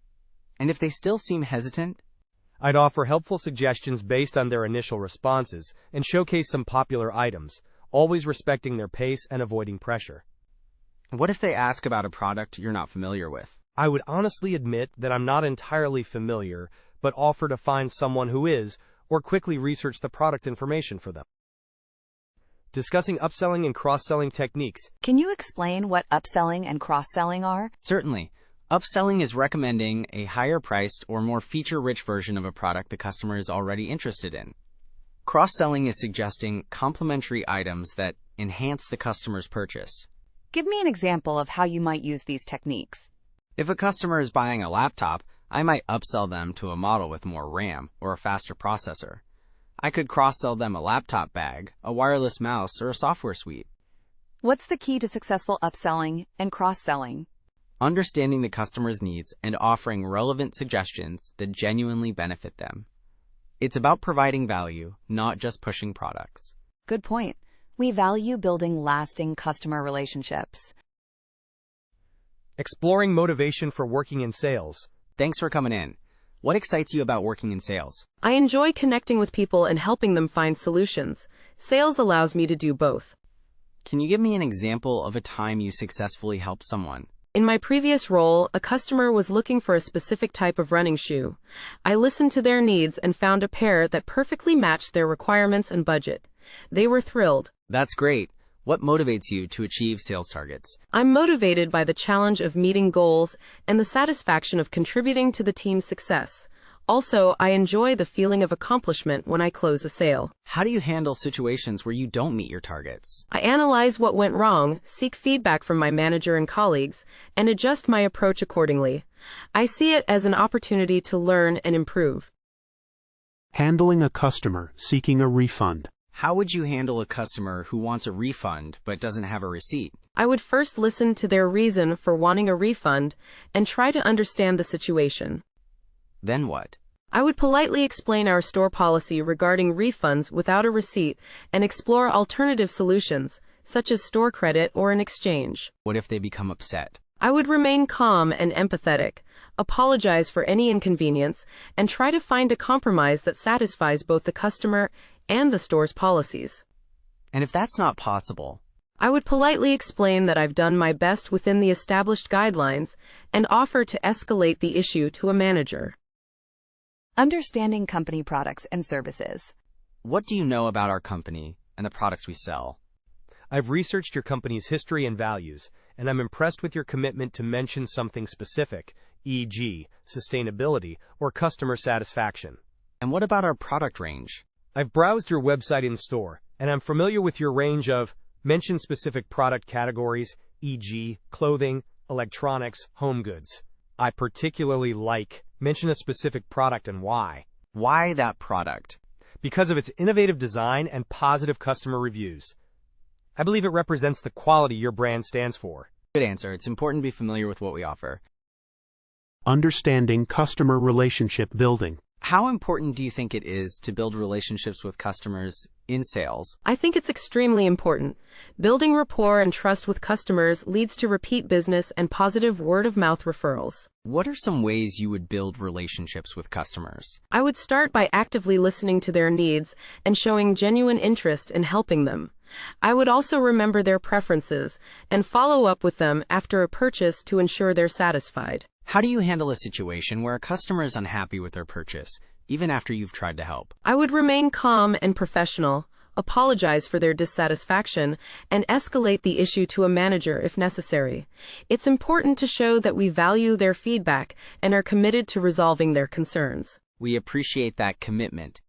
and if they still seem hesitant, I'd offer helpful suggestions based on their initial responses and showcase some popular items, always respecting their pace and avoiding pressure. what if they ask about a product you're not familiar with? I would honestly admit that I'm not entirely familiar, but offer to find someone who is, or quickly research the product information for them. Discussing upselling and cross-selling techniques. Can you explain what upselling and cross-selling are? Certainly. Upselling is recommending a higher-priced or more feature-rich version of a product the customer is already interested in. Cross-selling is suggesting complementary items that enhance the customer's purchase. Give me an example of how you might use these techniques. If a customer is buying a laptop, I might upsell them to a model with more RAM or a faster processor. I could cross-sell them a laptop bag, a wireless mouse, or a software suite. What's the key to successful upselling and cross-selling? Understanding the customer's needs and offering relevant suggestions that genuinely benefit them. It's about providing value, not just pushing products. Good point. We value building lasting customer relationships. Exploring motivation for working in sales. Thanks for coming in. What excites you about working in sales? I enjoy connecting with people and helping them find solutions. Sales allows me to do both. Can you give me an example of a time you successfully helped someone? In my previous role, a customer was looking for a specific type of running shoe. I listened to their needs and found a pair that perfectly matched their requirements and budget. They were thrilled. That's great. What motivates you to achieve sales targets? I'm motivated by the challenge of meeting goals and the satisfaction of contributing to the team's success. Also, I enjoy the feeling of accomplishment when I close a sale. How do you handle situations where you don't meet your targets? I analyze what went wrong, seek feedback from my manager and colleagues, and adjust my approach accordingly. I see it as an opportunity to learn and improve. Handling a customer seeking a refund. How would you handle a customer who wants a refund but doesn't have a receipt? I would first listen to their reason for wanting a refund and try to understand the situation. Then what? I would politely explain our store policy regarding refunds without a receipt and explore alternative solutions, such as store credit or an exchange. What if they become upset? I would remain calm and empathetic, apologize for any inconvenience, and try to find a compromise that satisfies both the customer and the store's policies. And if that's not possible? I would politely explain that I've done my best within the established guidelines and offer to escalate the issue to a manager. Understanding company products and services. What do you know about our company and the products we sell? I've researched your company's history and values, and I'm impressed with your commitment to mention something specific, e.g., sustainability or customer satisfaction. And what about our product range? I've browsed your website in store, and I'm familiar with your range of mention specific product categories, e.g., clothing, electronics, home goods. I particularly like mention a specific product and why. Why that product? Because of its innovative design and positive customer reviews. I believe it represents the quality your brand stands for. Good answer. It's important to be familiar with what we offer. Understanding customer relationship building. How important do you think it is to build relationships with customers in sales? I think it's extremely important. Building rapport and trust with customers leads to repeat business and positive word-of-mouth referrals. What are some ways you would build relationships with customers? I would start by actively listening to their needs and showing genuine interest in helping them. I would also remember their preferences and follow up with them after a purchase to ensure they're satisfied. How do you handle a situation where a customer is unhappy with their purchase, even after you've tried to help? I would remain calm and professional, apologize for their dissatisfaction, and escalate the issue to a manager if necessary. It's important to show that we value their feedback and are committed to resolving their concerns. We appreciate that commitment.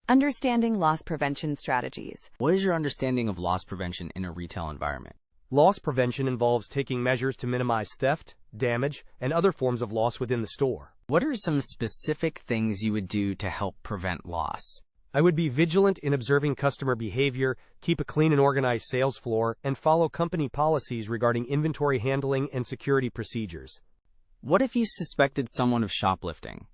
Understanding loss prevention strategies. What is your understanding of loss prevention in a retail environment? Loss prevention involves taking measures to minimize theft, damage, and other forms of loss within the store. What are some specific things you would do to help prevent loss? I would be vigilant in observing customer behavior, keep a clean and organized sales floor, and follow company policies regarding inventory handling and security procedures. What if you suspected someone of shoplifting?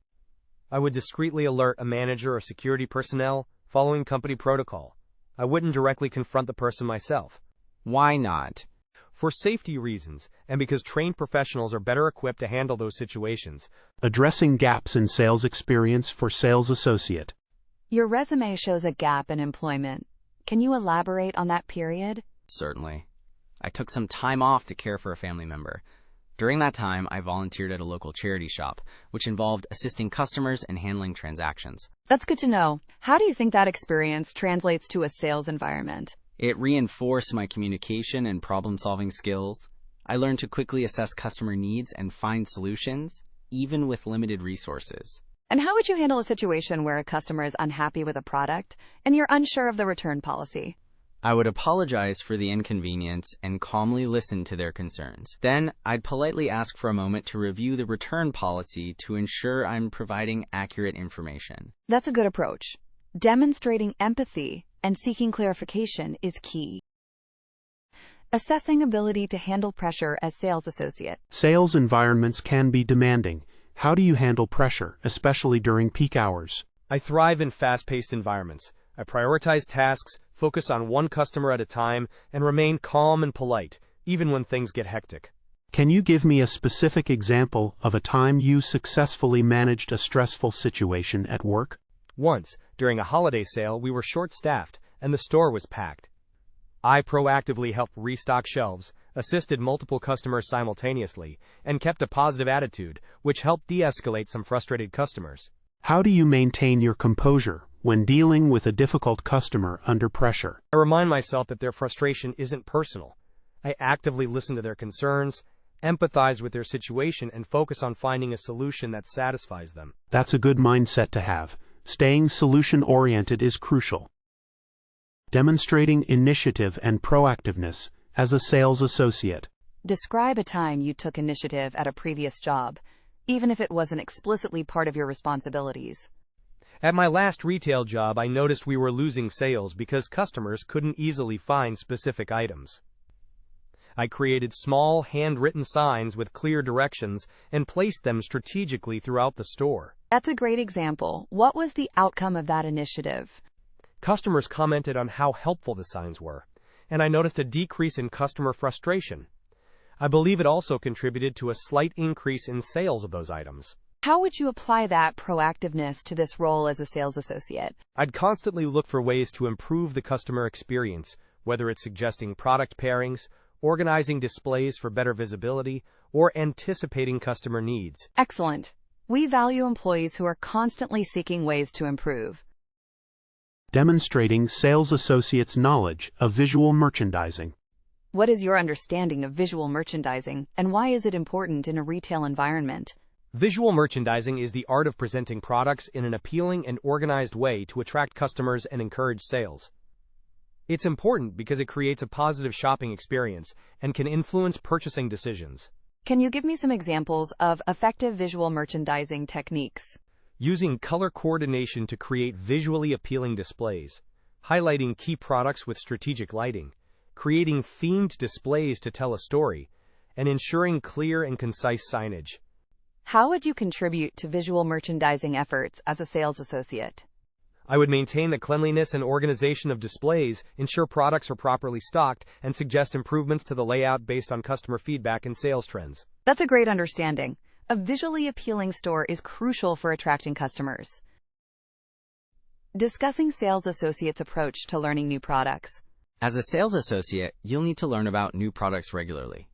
I would discreetly alert a manager or security personnel, following company protocol. I wouldn't directly confront the person myself. Why not? For safety reasons, and because trained professionals are better equipped to handle those situations. Addressing gaps in sales experience for sales associate. Your resume shows a gap in employment. Can you elaborate on that period? Certainly. I took some time off to care for a family member. During that time, I volunteered at a local charity shop, which involved assisting customers and handling transactions. That's good to know. How do you think that experience translates to a sales environment? It reinforced my communication and problem-solving skills. I learned to quickly assess customer needs and find solutions, even with limited resources. And how would you handle a situation where a customer is unhappy with a product and you're unsure of the return policy? I would apologize for the inconvenience and calmly listen to their concerns. Then, I'd politely ask for a moment to review the return policy to ensure I'm providing accurate information. That's a good approach. Demonstrating empathy and seeking clarification is key. Assessing ability to handle pressure as sales associate. Sales environments can be demanding. How do you handle pressure, especially during peak hours? I thrive in fast-paced environments. I prioritize tasks, focus on one customer at a time, and remain calm and polite, even when things get hectic. Can you give me a specific example of a time you successfully managed a stressful situation at work? Once, during a holiday sale, we were short-staffed, and the store was packed. I proactively helped restock shelves, assisted multiple customers simultaneously, and kept a positive attitude, which helped de-escalate some frustrated customers. How do you maintain your composure when dealing with a difficult customer under pressure? I remind myself that their frustration isn't personal. I actively listen to their concerns, empathize with their situation, and focus on finding a solution that satisfies them. That's a good mindset to have. Staying solution-oriented is crucial. Demonstrating initiative and proactiveness as a sales associate. Describe a time you took initiative at a previous job, even if it wasn't explicitly part of your responsibilities. At my last retail job, I noticed we were losing sales because customers couldn't easily find specific items. I created small, handwritten signs with clear directions and placed them strategically throughout the store. That's a great example. What was the outcome of that initiative? Customers commented on how helpful the signs were, and I noticed a decrease in customer frustration. I believe it also contributed to a slight increase in sales of those items. How would you apply that proactiveness to this role as a sales associate? I'd constantly look for ways to improve the customer experience, whether it's suggesting product pairings, organizing displays for better visibility, or anticipating customer needs. Excellent. We value employees who are constantly seeking ways to improve. Demonstrating sales associates' knowledge of visual merchandising. What is your understanding of visual merchandising, and why is it important in a retail environment? Visual merchandising is the art of presenting products in an appealing and organized way to attract customers and encourage sales. It's important because it creates a positive shopping experience and can influence purchasing decisions. Can you give me some examples of effective visual merchandising techniques? Using color coordination to create visually appealing displays, highlighting key products with strategic lighting, creating themed displays to tell a story, and ensuring clear and concise signage. How would you contribute to visual merchandising efforts as a sales associate? I would maintain the cleanliness and organization of displays, ensure products are properly stocked, and suggest improvements to the layout based on customer feedback and sales trends. That's a great understanding. A visually appealing store is crucial for attracting customers. Discussing sales associates' approach to learning new products. As a sales associate, you'll need to learn about new products regularly.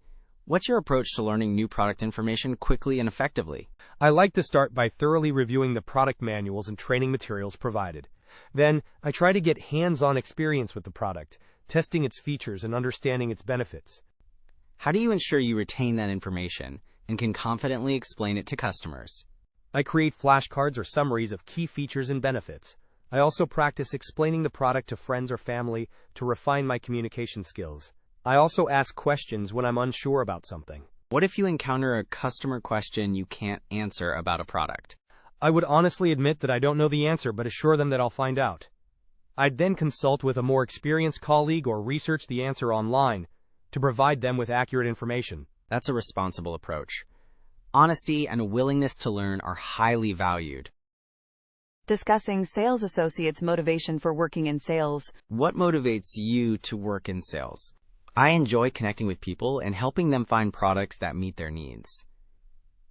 What's your approach to learning new product information quickly and effectively? I like to start by thoroughly reviewing the product manuals and training materials provided. Then, I try to get hands-on experience with the product, testing its features and understanding its benefits. How do you ensure you retain that information and can confidently explain it to customers? I create flashcards or summaries of key features and benefits. I also practice explaining the product to friends or family to refine my communication skills. I also ask questions when I'm unsure about something. What if you encounter a customer question you can't answer about a product? I would honestly admit that I don't know the answer, but assure them that I'll find out. I'd then consult with a more experienced colleague or research the answer online to provide them with accurate information. That's a responsible approach. Honesty and a willingness to learn are highly valued. Discussing sales associates' motivation for working in sales. What motivates you to work in sales? I enjoy connecting with people and helping them find products that meet their needs.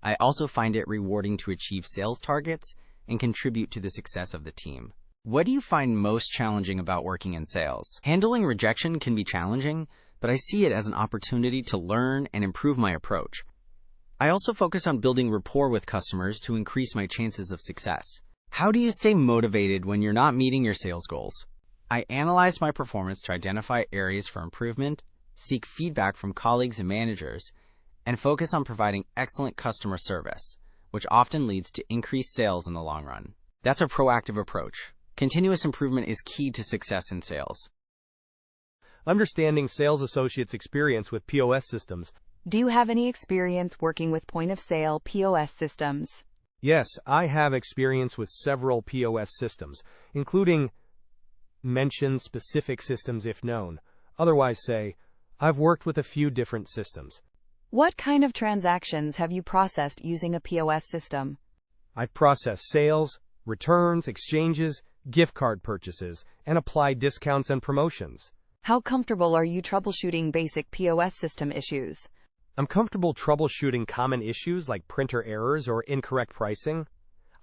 I also find it rewarding to achieve sales targets and contribute to the success of the team. What do you find most challenging about working in sales? Handling rejection can be challenging, but I see it as an opportunity to learn and improve my approach. I also focus on building rapport with customers to increase my chances of success. How do you stay motivated when you're not meeting your sales goals? I analyze my performance to identify areas for improvement, seek feedback from colleagues and managers, and focus on providing excellent customer service, which often leads to increased sales in the long run. That's a proactive approach. Continuous improvement is key to success in sales. Understanding sales associates' experience with POS systems. Do you have any experience working with point-of-sale POS systems? Yes, I have experience with several POS systems, including mention specific systems if known. Otherwise say, I've worked with a few different systems. What kind of transactions have you processed using a POS system? I've processed sales, returns, exchanges, gift card purchases, and applied discounts and promotions. How comfortable are you troubleshooting basic POS system issues? I'm comfortable troubleshooting common issues like printer errors or incorrect pricing.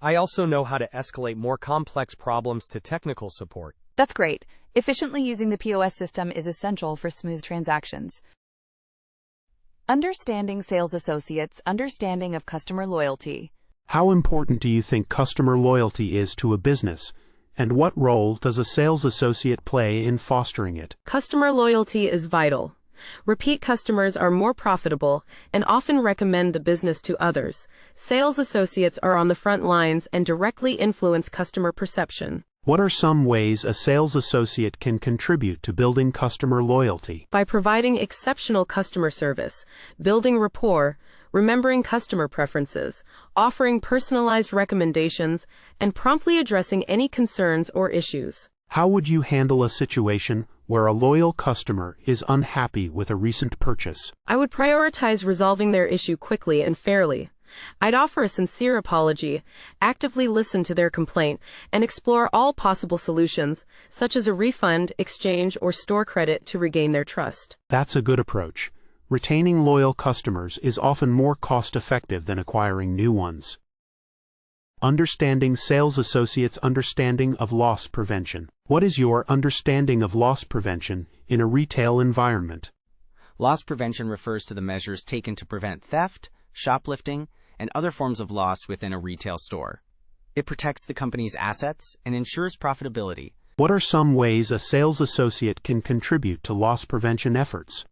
I also know how to escalate more complex problems to technical support. That's great. Efficiently using the POS system is essential for smooth transactions. Understanding sales associates' understanding of customer loyalty. How important do you think customer loyalty is to a business, and what role does a sales associate play in fostering it? Customer loyalty is vital. Repeat customers are more profitable and often recommend the business to others. Sales associates are on the front lines and directly influence customer perception. What are some ways a sales associate can contribute to building customer loyalty? By providing exceptional customer service, building rapport, remembering customer preferences, offering personalized recommendations, and promptly addressing any concerns or issues. How would you handle a situation where a loyal customer is unhappy with a recent purchase? I would prioritize resolving their issue quickly and fairly. I'd offer a sincere apology, actively listen to their complaint, and explore all possible solutions, such as a refund, exchange, or store credit to regain their trust. That's a good approach. Retaining loyal customers is often more cost-effective than acquiring new ones. Understanding sales associates' understanding of loss prevention. What is your understanding of loss prevention in a retail environment? Loss prevention refers to the measures taken to prevent theft, shoplifting, and other forms of loss within a retail store. It protects the company's assets and ensures profitability. What are some ways a sales associate can contribute to loss prevention efforts?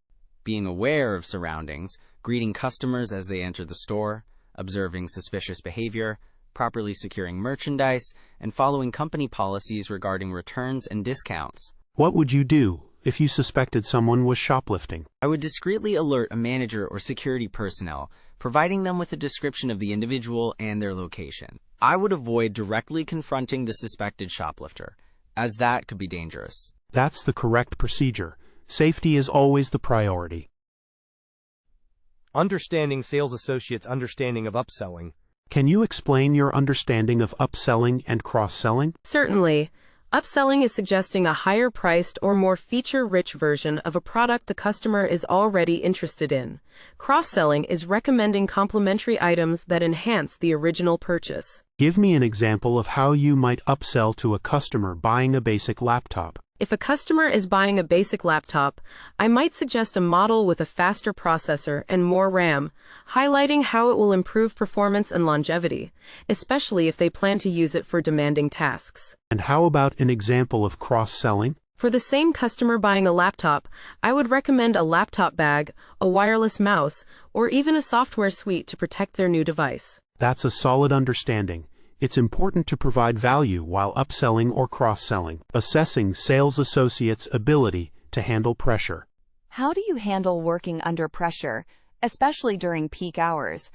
Being aware of surroundings, greeting customers as they enter the store, observing suspicious behavior, properly securing merchandise, and following company policies regarding returns and discounts. What would you do if you suspected someone was shoplifting? I would discreetly alert a manager or security personnel, providing them with a description of the individual and their location. I would avoid directly confronting the suspected shoplifter, as that could be dangerous. That's the correct procedure. Safety is always the priority. Understanding sales associates' understanding of upselling. Can you explain your understanding of upselling and cross-selling? Certainly. Upselling is suggesting a higher priced or more feature-rich version of a product the customer is already interested in. Cross-selling is recommending complementary items that enhance the original purchase. Give me an example of how you might upsell to a customer buying a basic laptop. If a customer is buying a basic laptop, I might suggest a model with a faster processor and more RAM, highlighting how it will improve performance and longevity, especially if they plan to use it for demanding tasks. And how about an example of cross-selling? For the same customer buying a laptop, I would recommend a laptop bag, a wireless mouse, or even a software suite to protect their new device. That's a solid understanding. It's important to provide value while upselling or cross-selling. Assessing sales associates' ability to handle pressure. How do you handle working under pressure, especially during peak hours?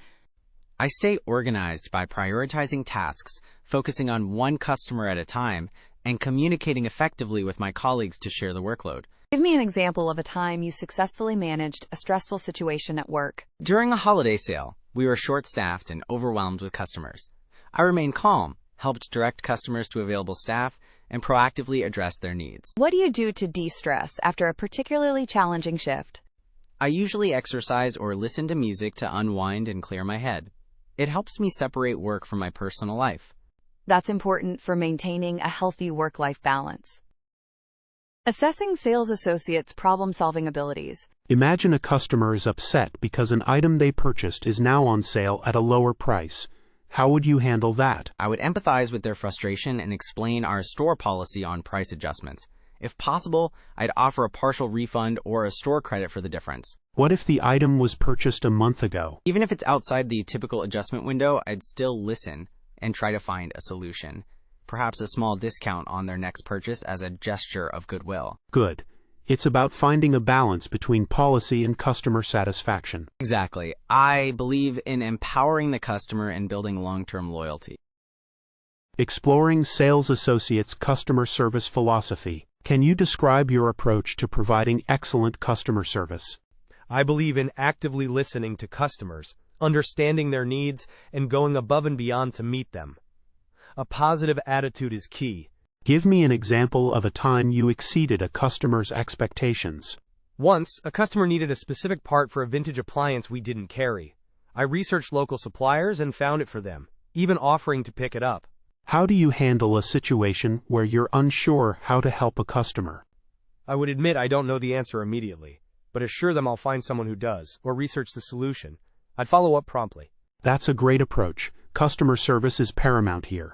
I stay organized by prioritizing tasks, focusing on one customer at a time, and communicating effectively with my colleagues to share the workload. Give me an example of a time you successfully managed a stressful situation at work. During a holiday sale, we were short-staffed and overwhelmed with customers. I remained calm, helped direct customers to available staff, and proactively addressed their needs. What do you do to de-stress after a particularly challenging shift? I usually exercise or listen to music to unwind and clear my head. It helps me separate work from my personal life. That's important for maintaining a healthy work-life balance. Assessing sales associates' problem-solving abilities. Imagine a customer is upset because an item they purchased is now on sale at a lower price. How would you handle that? I would empathize with their frustration and explain our store policy on price adjustments. If possible, I'd offer a partial refund or a store credit for the difference. What if the item was purchased a month ago? Even if it's outside the typical adjustment window, I'd still listen and try to find a solution. Perhaps a small discount on their next purchase as a gesture of goodwill. Good. It's about finding a balance between policy and customer satisfaction. Exactly. I believe in empowering the customer and building long-term loyalty. Exploring sales associates' customer service philosophy. Can you describe your approach to providing excellent customer service? I believe in actively listening to customers, understanding their needs, and going above and beyond to meet them. A positive attitude is key. Give me an example of a time you exceeded a customer's expectations. Once, a customer needed a specific part for a vintage appliance we didn't carry. I researched local suppliers and found it for them, even offering to pick it up. How do you handle a situation where you're unsure how to help a customer? I would admit I don't know the answer immediately, but assure them I'll find someone who does, or research the solution. I'd follow up promptly. That's a great approach. Customer service is paramount here.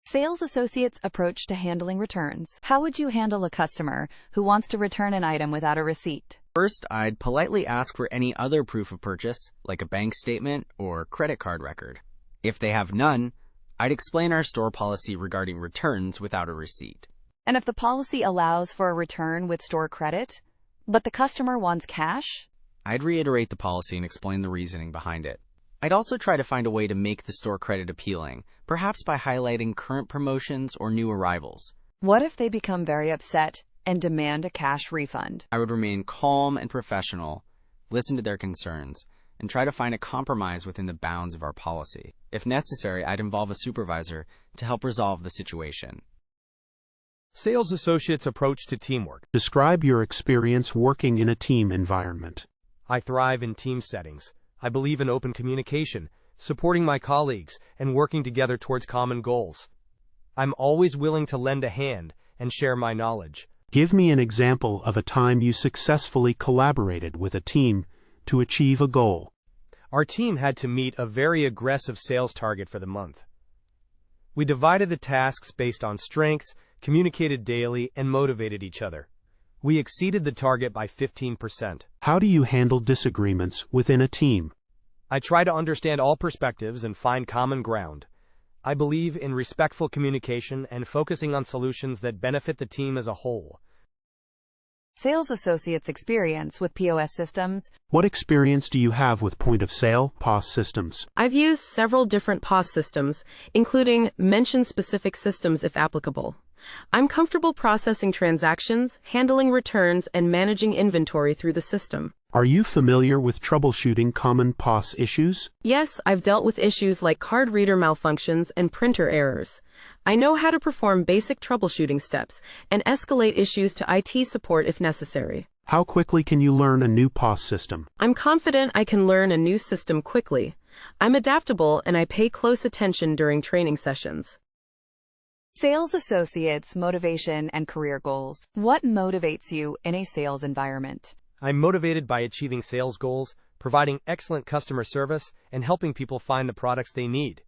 Sales associates' approach to handling returns. How would you handle a customer who wants to return an item without a receipt? First, I'd politely ask for any other proof of purchase, like a bank statement or credit card record. If they have none, I'd explain our store policy regarding returns without a receipt. And if the policy allows for a return with store credit, but the customer wants cash? I'd reiterate the policy and explain the reasoning behind it. I'd also try to find a way to make the store credit appealing, perhaps by highlighting current promotions or new arrivals. What if they become very upset and demand a cash refund? I would remain calm and professional, listen to their concerns, and try to find a compromise within the bounds of our policy. If necessary, I'd involve a supervisor to help resolve the situation. Sales associates' approach to teamwork. Describe your experience working in a team environment. I thrive in team settings. I believe in open communication, supporting my colleagues, and working together towards common goals. I'm always willing to lend a hand and share my knowledge. Give me an example of a time you successfully collaborated with a team to achieve a goal. Our team had to meet a very aggressive sales target for the month. We divided the tasks based on strengths, communicated daily, and motivated each other. We exceeded the target by 15%. How do you handle disagreements within a team? I try to understand all perspectives and find common ground. I believe in respectful communication and focusing on solutions that benefit the team as a whole. Sales associates' experience with POS systems. What experience do you have with point-of-sale POS systems? I've used several different POS systems, including mention-specific systems if applicable. I'm comfortable processing transactions, handling returns, and managing inventory through the system. Are you familiar with troubleshooting common POS issues? Yes, I've dealt with issues like card reader malfunctions and printer errors. I know how to perform basic troubleshooting steps and escalate issues to IT support if necessary. How quickly can you learn a new POS system? I'm confident I can learn a new system quickly. I'm adaptable and I pay close attention during training sessions. Sales associates, motivation, and career goals. What motivates you in a sales environment? I'm motivated by achieving sales goals, providing excellent customer service, and helping people find the products they need.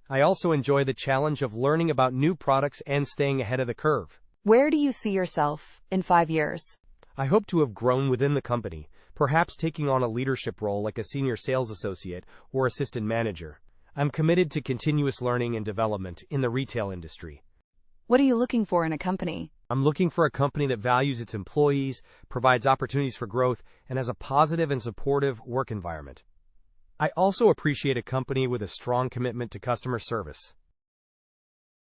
I also enjoy the challenge of learning about new products and staying ahead of the curve. Where do you see yourself in 5 years? I hope to have grown within the company, perhaps taking on a leadership role like a senior sales associate or assistant manager. I'm committed to continuous learning and development in the retail industry. What are you looking for in a company? I'm looking for a company that values its employees, provides opportunities for growth, and has a positive and supportive work environment. I also appreciate a company with a strong commitment to customer service.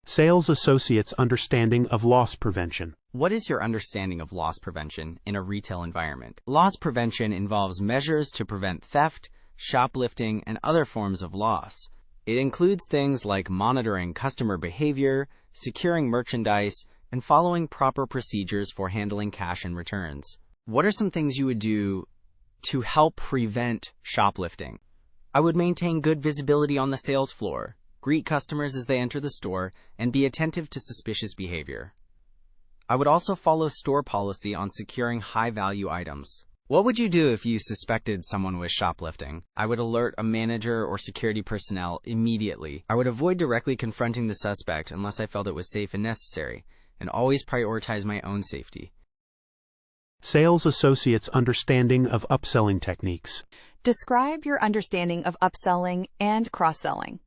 Sales associates' understanding of loss prevention. What is your understanding of loss prevention in a retail environment? Loss prevention involves measures to prevent theft, shoplifting, and other forms of loss. It includes things like monitoring customer behavior, securing merchandise, and following proper procedures for handling cash and returns. What are some things you would do to help prevent shoplifting? I would maintain good visibility on the sales floor, greet customers as they enter the store, and be attentive to suspicious behavior. I would also follow store policy on securing high-value items. What would you do if you suspected someone was shoplifting? I would alert a manager or security personnel immediately. I would avoid directly confronting the suspect unless I felt it was safe and necessary, and always prioritize my own safety. Sales associates' understanding of upselling techniques. Describe your understanding of upselling and cross-selling.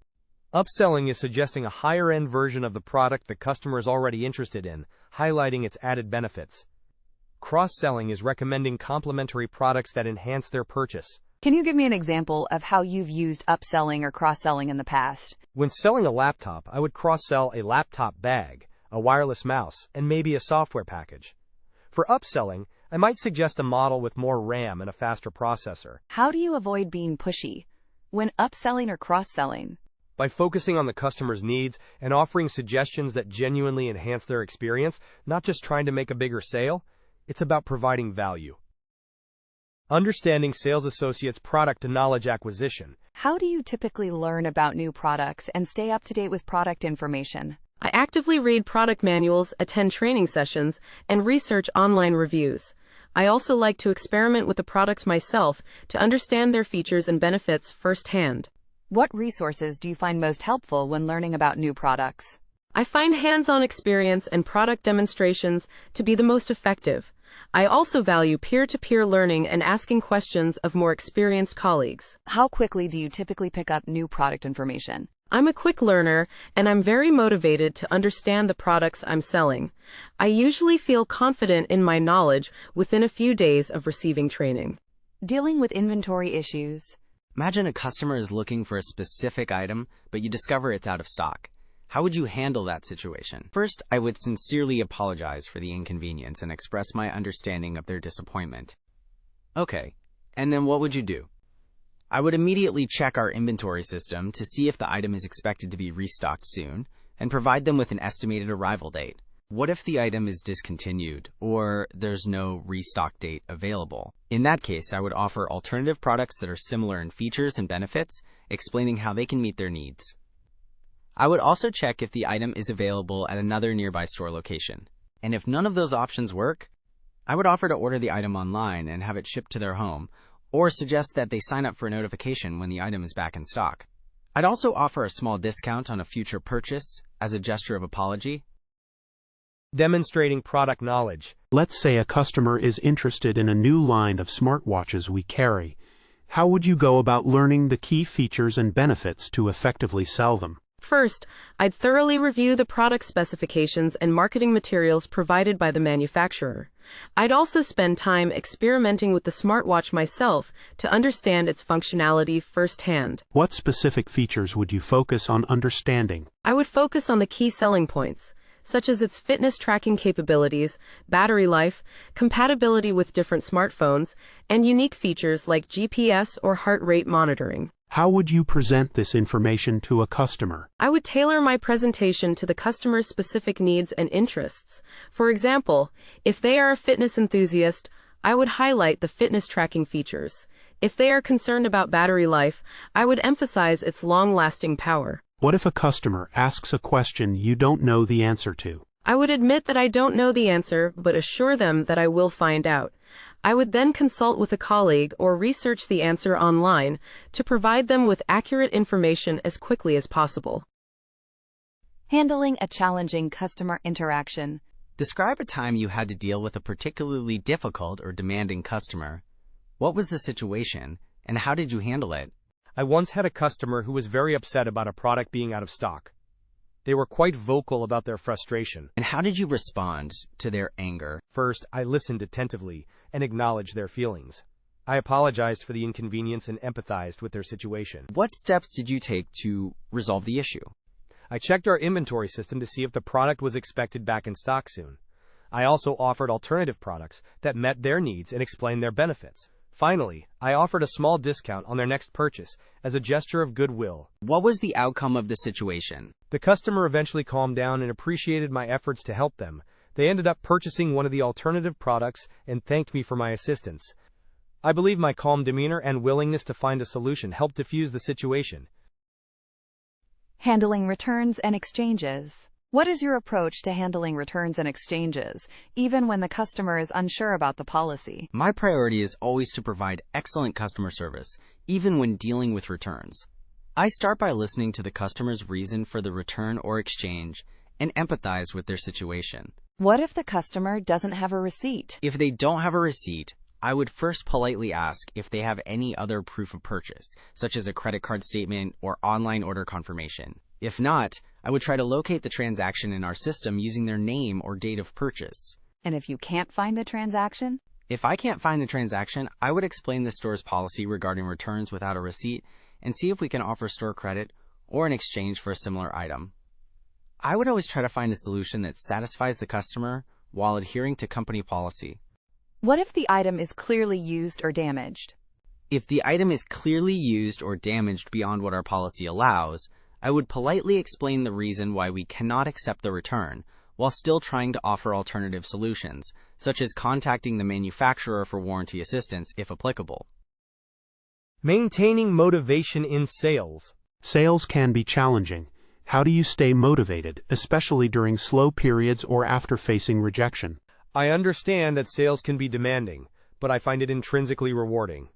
Upselling is suggesting a higher-end version of the product the customer is already interested in, highlighting its added benefits. Cross-selling is recommending complementary products that enhance their purchase. Can you give me an example of how you've used upselling or cross-selling in the past? When selling a laptop, I would cross-sell a laptop bag, a wireless mouse, and maybe a software package. For upselling, I might suggest a model with more RAM and a faster processor. How do you avoid being pushy when upselling or cross-selling? By focusing on the customer's needs and offering suggestions that genuinely enhance their experience, not just trying to make a bigger sale, it's about providing value. Understanding sales associates' product and knowledge acquisition. How do you typically learn about new products and stay up to date with product information? I actively read product manuals, attend training sessions, and research online reviews. I also like to experiment with the products myself to understand their features and benefits firsthand. What resources do you find most helpful when learning about new products? I find hands-on experience and product demonstrations to be the most effective. I also value peer-to-peer learning and asking questions of more experienced colleagues. How quickly do you typically pick up new product information? I'm a quick learner, and I'm very motivated to understand the products I'm selling. I usually feel confident in my knowledge within a few days of receiving training. Dealing with inventory issues. Imagine a customer is looking for a specific item, but you discover it's out of stock. How would you handle that situation? First, I would sincerely apologize for the inconvenience and express my understanding of their disappointment. Okay, and then what would you do? I would immediately check our inventory system to see if the item is expected to be restocked soon, and provide them with an estimated arrival date. What if the item is discontinued, or there's no restock date available? In that case, I would offer alternative products that are similar in features and benefits, explaining how they can meet their needs. I would also check if the item is available at another nearby store location. And if none of those options work, I would offer to order the item online and have it shipped to their home, or suggest that they sign up for a notification when the item is back in stock. I'd also offer a small discount on a future purchase as a gesture of apology. Demonstrating product knowledge. Let's say a customer is interested in a new line of smartwatches we carry. How would you go about learning the key features and benefits to effectively sell them? First, I'd thoroughly review the product specifications and marketing materials provided by the manufacturer. I'd also spend time experimenting with the smartwatch myself to understand its functionality firsthand. What specific features would you focus on understanding? I would focus on the key selling points, such as its fitness tracking capabilities, battery life, compatibility with different smartphones, and unique features like GPS or heart rate monitoring. How would you present this information to a customer? I would tailor my presentation to the customer's specific needs and interests. For example, if they are a fitness enthusiast, I would highlight the fitness tracking features. If they are concerned about battery life, I would emphasize its long-lasting power. What if a customer asks a question you don't know the answer to? I would admit that I don't know the answer, but assure them that I will find out. I would then consult with a colleague or research the answer online to provide them with accurate information as quickly as possible. Handling a challenging customer interaction. Describe a time you had to deal with a particularly difficult or demanding customer. What was the situation, and how did you handle it? I once had a customer who was very upset about a product being out of stock. They were quite vocal about their frustration. And how did you respond to their anger? First, I listened attentively and acknowledged their feelings. I apologized for the inconvenience and empathized with their situation. What steps did you take to resolve the issue? I checked our inventory system to see if the product was expected back in stock soon. I also offered alternative products that met their needs and explained their benefits. Finally, I offered a small discount on their next purchase as a gesture of goodwill. What was the outcome of the situation? The customer eventually calmed down and appreciated my efforts to help them. They ended up purchasing one of the alternative products and thanked me for my assistance. I believe my calm demeanor and willingness to find a solution helped diffuse the situation. Handling returns and exchanges. What is your approach to handling returns and exchanges, even when the customer is unsure about the policy? My priority is always to provide excellent customer service, even when dealing with returns. I start by listening to the customer's reason for the return or exchange and empathize with their situation. What if the customer doesn't have a receipt? If they don't have a receipt, I would first politely ask if they have any other proof of purchase, such as a credit card statement or online order confirmation. If not, I would try to locate the transaction in our system using their name or date of purchase. And if you can't find the transaction? If I can't find the transaction, I would explain the store's policy regarding returns without a receipt and see if we can offer store credit or an exchange for a similar item. I would always try to find a solution that satisfies the customer while adhering to company policy. What if the item is clearly used or damaged? If the item is clearly used or damaged beyond what our policy allows, I would politely explain the reason why we cannot accept the return, while still trying to offer alternative solutions, such as contacting the manufacturer for warranty assistance if applicable. Maintaining motivation in sales. Sales can be challenging. How do you stay motivated, especially during slow periods or after facing rejection? I understand that sales can be demanding, but I find it intrinsically rewarding.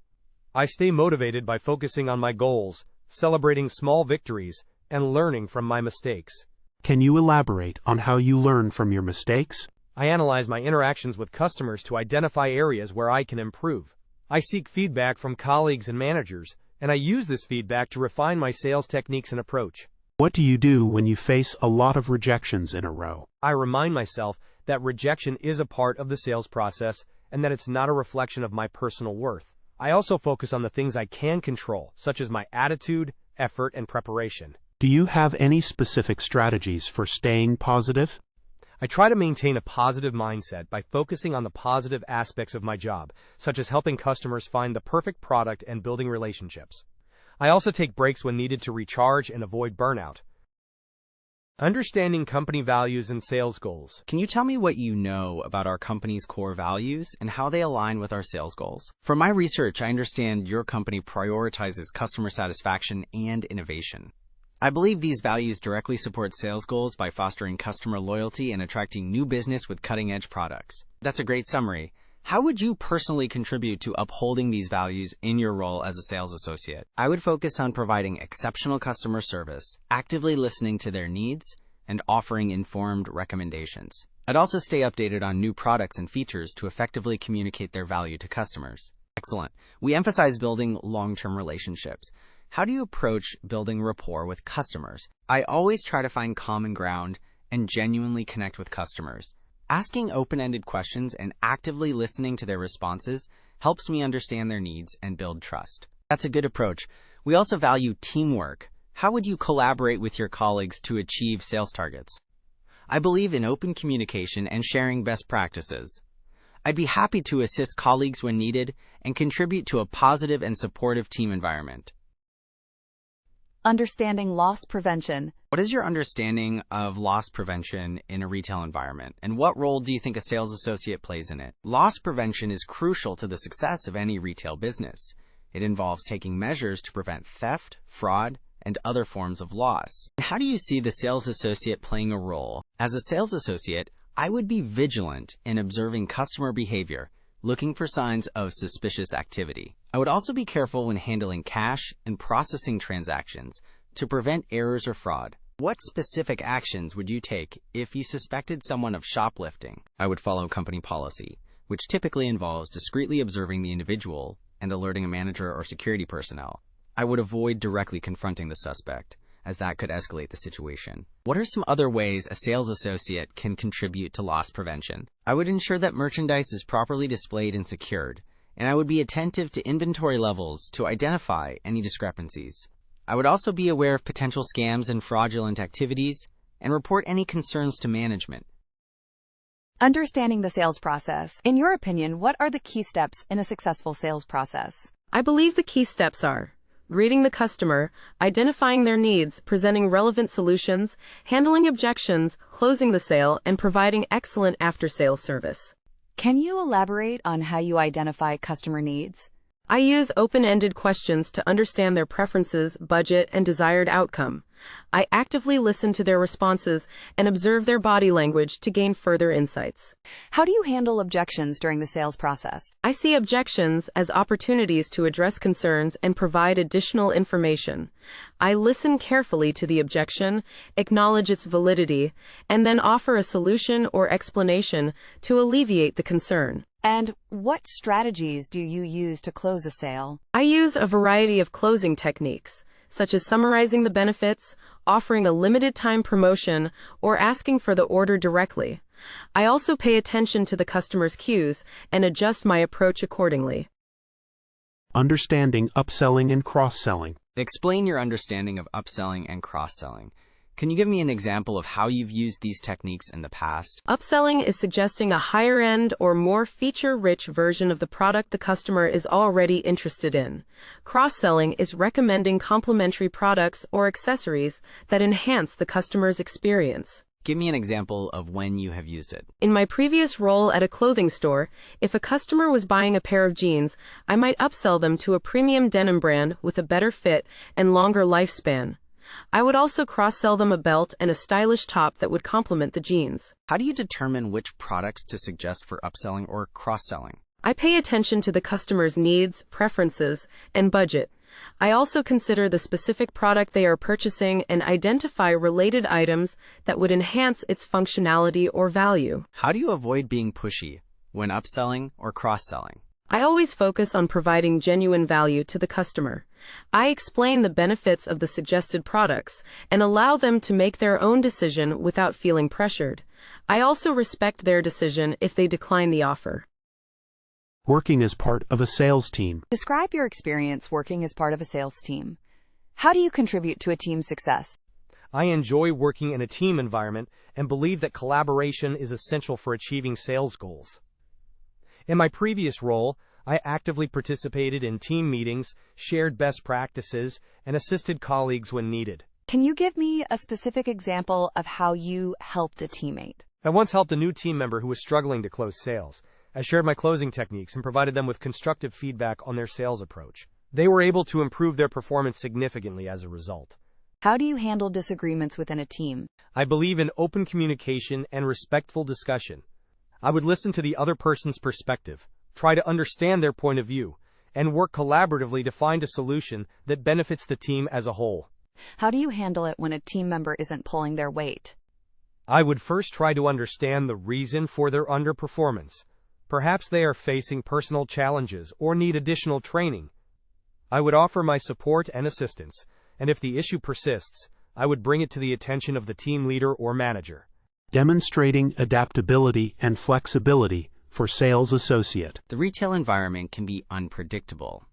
I stay motivated by focusing on my goals, celebrating small victories, and learning from my mistakes. Can you elaborate on how you learn from your mistakes? I analyze my interactions with customers to identify areas where I can improve. I seek feedback from colleagues and managers, and I use this feedback to refine my sales techniques and approach. What do you do when you face a lot of rejections in a row? I remind myself that rejection is a part of the sales process and that it's not a reflection of my personal worth. I also focus on the things I can control, such as my attitude, effort, and preparation. Do you have any specific strategies for staying positive? I try to maintain a positive mindset by focusing on the positive aspects of my job, such as helping customers find the perfect product and building relationships. I also take breaks when needed to recharge and avoid burnout. Understanding company values and sales goals. Can you tell me what you know about our company's core values and how they align with our sales goals? From my research, I understand your company prioritizes customer satisfaction and innovation. I believe these values directly support sales goals by fostering customer loyalty and attracting new business with cutting-edge products. That's a great summary. How would you personally contribute to upholding these values in your role as a sales associate? I would focus on providing exceptional customer service, actively listening to their needs, and offering informed recommendations. I'd also stay updated on new products and features to effectively communicate their value to customers. Excellent. We emphasize building long-term relationships. How do you approach building rapport with customers? I always try to find common ground and genuinely connect with customers. Asking open-ended questions and actively listening to their responses helps me understand their needs and build trust. That's a good approach. We also value teamwork. How would you collaborate with your colleagues to achieve sales targets? I believe in open communication and sharing best practices. I'd be happy to assist colleagues when needed and contribute to a positive and supportive team environment. Understanding loss prevention. What is your understanding of loss prevention in a retail environment, and what role do you think a sales associate plays in it? Loss prevention is crucial to the success of any retail business. It involves taking measures to prevent theft, fraud, and other forms of loss. How do you see the sales associate playing a role? As a sales associate, I would be vigilant in observing customer behavior, looking for signs of suspicious activity. I would also be careful when handling cash and processing transactions to prevent errors or fraud. What specific actions would you take if you suspected someone of shoplifting? I would follow company policy, which typically involves discreetly observing the individual and alerting a manager or security personnel. I would avoid directly confronting the suspect, as that could escalate the situation. What are some other ways a sales associate can contribute to loss prevention? I would ensure that merchandise is properly displayed and secured, and I would be attentive to inventory levels to identify any discrepancies. I would also be aware of potential scams and fraudulent activities and report any concerns to management. Understanding the sales process. In your opinion, what are the key steps in a successful sales process? I believe the key steps are reading the customer, identifying their needs, presenting relevant solutions, handling objections, closing the sale, and providing excellent after-sales service. Can you elaborate on how you identify customer needs? I use open-ended questions to understand their preferences, budget, and desired outcome. I actively listen to their responses and observe their body language to gain further insights. How do you handle objections during the sales process? I see objections as opportunities to address concerns and provide additional information. I listen carefully to the objection, acknowledge its validity, and then offer a solution or explanation to alleviate the concern. And what strategies do you use to close a sale? I use a variety of closing techniques, such as summarizing the benefits, offering a limited-time promotion, or asking for the order directly. I also pay attention to the customer's cues and adjust my approach accordingly. Understanding upselling and cross-selling. Explain your understanding of upselling and cross-selling. Can you give me an example of how you've used these techniques in the past? Upselling is suggesting a higher-end or more feature-rich version of the product the customer is already interested in. Cross-selling is recommending complementary products or accessories that enhance the customer's experience. Give me an example of when you have used it. In my previous role at a clothing store, if a customer was buying a pair of jeans, I might upsell them to a premium denim brand with a better fit and longer lifespan. I would also cross-sell them a belt and a stylish top that would complement the jeans. How do you determine which products to suggest for upselling or cross-selling? I pay attention to the customer's needs, preferences, and budget. I also consider the specific product they are purchasing and identify related items that would enhance its functionality or value. How do you avoid being pushy when upselling or cross-selling? I always focus on providing genuine value to the customer. I explain the benefits of the suggested products and allow them to make their own decision without feeling pressured. I also respect their decision if they decline the offer. Working as part of a sales team. Describe your experience working as part of a sales team. How do you contribute to a team's success? I enjoy working in a team environment and believe that collaboration is essential for achieving sales goals. In my previous role, I actively participated in team meetings, shared best practices, and assisted colleagues when needed. Can you give me a specific example of how you helped a teammate? I once helped a new team member who was struggling to close sales. I shared my closing techniques and provided them with constructive feedback on their sales approach. They were able to improve their performance significantly as a result. How do you handle disagreements within a team? I believe in open communication and respectful discussion. I would listen to the other person's perspective, try to understand their point of view, and work collaboratively to find a solution that benefits the team as a whole. How do you handle it when a team member isn't pulling their weight? I would first try to understand the reason for their underperformance. Perhaps they are facing personal challenges or need additional training. I would offer my support and assistance, and if the issue persists, I would bring it to the attention of the team leader or manager. Demonstrating adaptability and flexibility for sales associate. The retail environment can be unpredictable.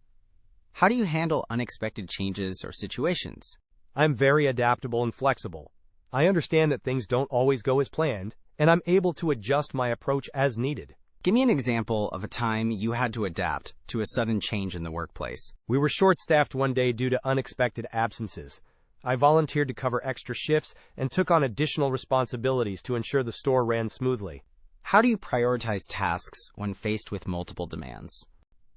How do you handle unexpected changes or situations? I'm very adaptable and flexible. I understand that things don't always go as planned, and I'm able to adjust my approach as needed. Give me an example of a time you had to adapt to a sudden change in the workplace. We were short-staffed one day due to unexpected absences. I volunteered to cover extra shifts and took on additional responsibilities to ensure the store ran smoothly. How do you prioritize tasks when faced with multiple demands?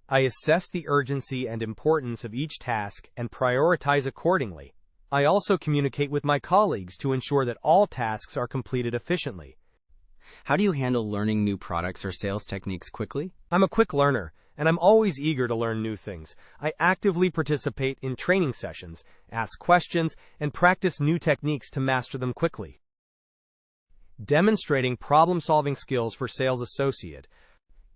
I assess the urgency and importance of each task and prioritize accordingly. I also communicate with my colleagues to ensure that all tasks are completed efficiently. How do you handle learning new products or sales techniques quickly? I'm a quick learner, and I'm always eager to learn new things. I actively participate in training sessions, ask questions, and practice new techniques to master them quickly. Demonstrating problem-solving skills for sales associate.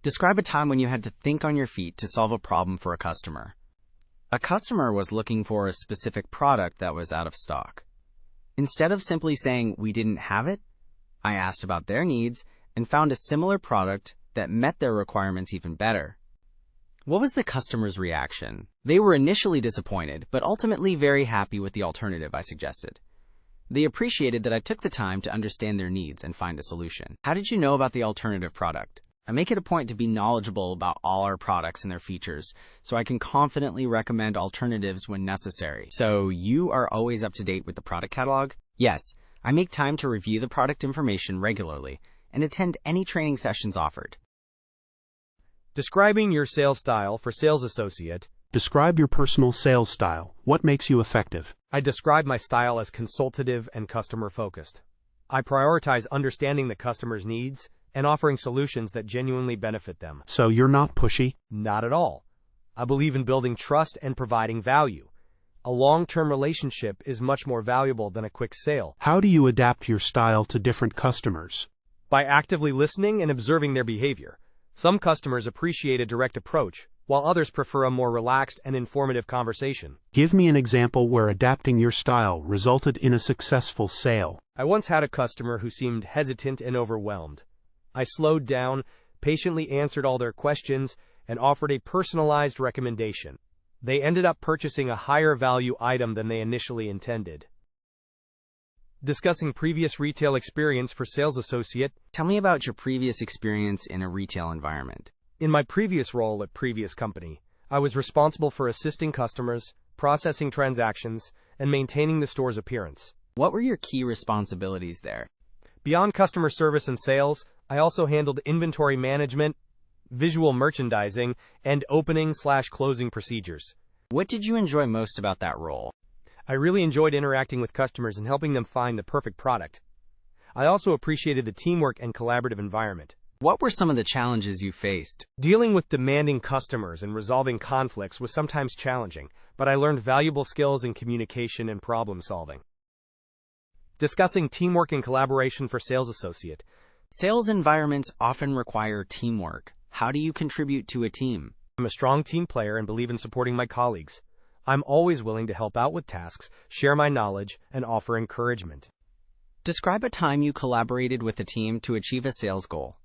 Describe a time when you had to think on your feet to solve a problem for a customer. A customer was looking for a specific product that was out of stock. Instead of simply saying we didn't have it, I asked about their needs and found a similar product that met their requirements even better. What was the customer's reaction? They were initially disappointed, but ultimately very happy with the alternative I suggested. They appreciated that I took the time to understand their needs and find a solution. How did you know about the alternative product? I make it a point to be knowledgeable about all our products and their features, so I can confidently recommend alternatives when necessary. So you are always up to date with the product catalog? Yes, I make time to review the product information regularly and attend any training sessions offered. Describing your sales style for sales associate. Describe your personal sales style. What makes you effective? I describe my style as consultative and customer-focused. I prioritize understanding the customer's needs and offering solutions that genuinely benefit them. So you're not pushy? Not at all. I believe in building trust and providing value. A long-term relationship is much more valuable than a quick sale. How do you adapt your style to different customers? By actively listening and observing their behavior. Some customers appreciate a direct approach, while others prefer a more relaxed and informative conversation. Give me an example where adapting your style resulted in a successful sale. I once had a customer who seemed hesitant and overwhelmed. I slowed down, patiently answered all their questions, and offered a personalized recommendation. They ended up purchasing a higher value item than they initially intended. Discussing previous retail experience for sales associate. Tell me about your previous experience in a retail environment. In my previous role at previous company, I was responsible for assisting customers, processing transactions, and maintaining the store's appearance. What were your key responsibilities there? Beyond customer service and sales, I also handled inventory management, visual merchandising, and opening/closing procedures. What did you enjoy most about that role? I really enjoyed interacting with customers and helping them find the perfect product. I also appreciated the teamwork and collaborative environment. What were some of the challenges you faced? Dealing with demanding customers and resolving conflicts was sometimes challenging, but I learned valuable skills in communication and problem solving. Discussing teamwork and collaboration for sales associate. Sales environments often require teamwork. How do you contribute to a team? I'm a strong team player and believe in supporting my colleagues. I'm always willing to help out with tasks, share my knowledge, and offer encouragement. Describe a time you collaborated with a team to achieve a sales goal.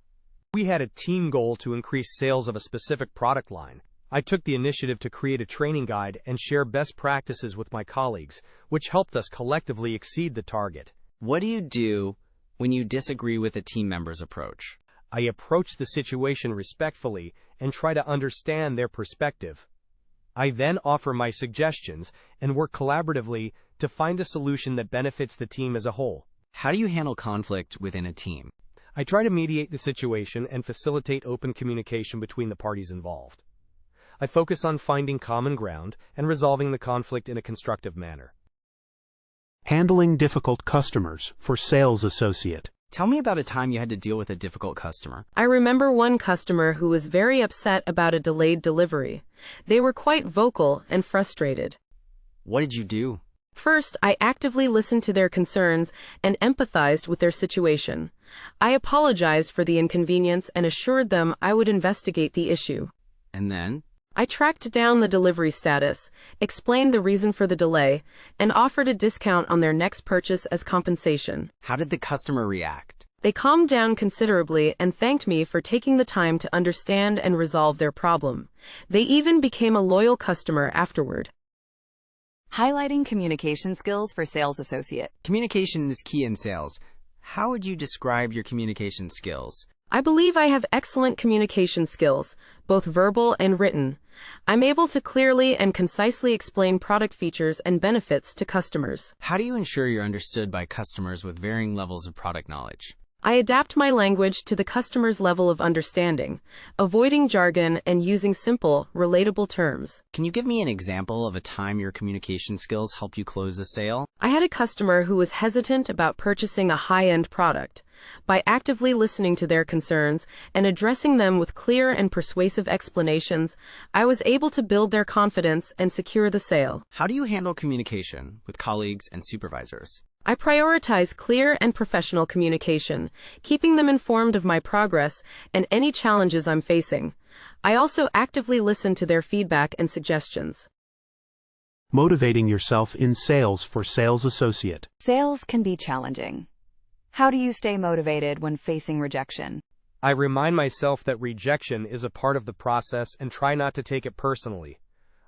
We had a team goal to increase sales of a specific product line. I took the initiative to create a training guide and share best practices with my colleagues, which helped us collectively exceed the target. What do you do when you disagree with a team member's approach? I approach the situation respectfully and try to understand their perspective. I then offer my suggestions and work collaboratively to find a solution that benefits the team as a whole. How do you handle conflict within a team? I try to mediate the situation and facilitate open communication between the parties involved. I focus on finding common ground and resolving the conflict in a constructive manner. Handling difficult customers for sales associate. Tell me about a time you had to deal with a difficult customer. I remember one customer who was very upset about a delayed delivery. They were quite vocal and frustrated. What did you do? First, I actively listened to their concerns and empathized with their situation. I apologized for the inconvenience and assured them I would investigate the issue. And then? I tracked down the delivery status, explained the reason for the delay, and offered a discount on their next purchase as compensation. How did the customer react? They calmed down considerably and thanked me for taking the time to understand and resolve their problem. They even became a loyal customer afterward. Highlighting communication skills for sales associate. Communication is key in sales. How would you describe your communication skills? I believe I have excellent communication skills, both verbal and written. I'm able to clearly and concisely explain product features and benefits to customers. How do you ensure you're understood by customers with varying levels of product knowledge? I adapt my language to the customer's level of understanding, avoiding jargon and using simple, relatable terms. Can you give me an example of a time your communication skills helped you close a sale? I had a customer who was hesitant about purchasing a high-end product. By actively listening to their concerns and addressing them with clear and persuasive explanations, I was able to build their confidence and secure the sale. How do you handle communication with colleagues and supervisors? I prioritize clear and professional communication, keeping them informed of my progress and any challenges I'm facing. I also actively listen to their feedback and suggestions. Motivating yourself in sales for sales associate. Sales can be challenging. How do you stay motivated when facing rejection? I remind myself that rejection is a part of the process and try not to take it personally.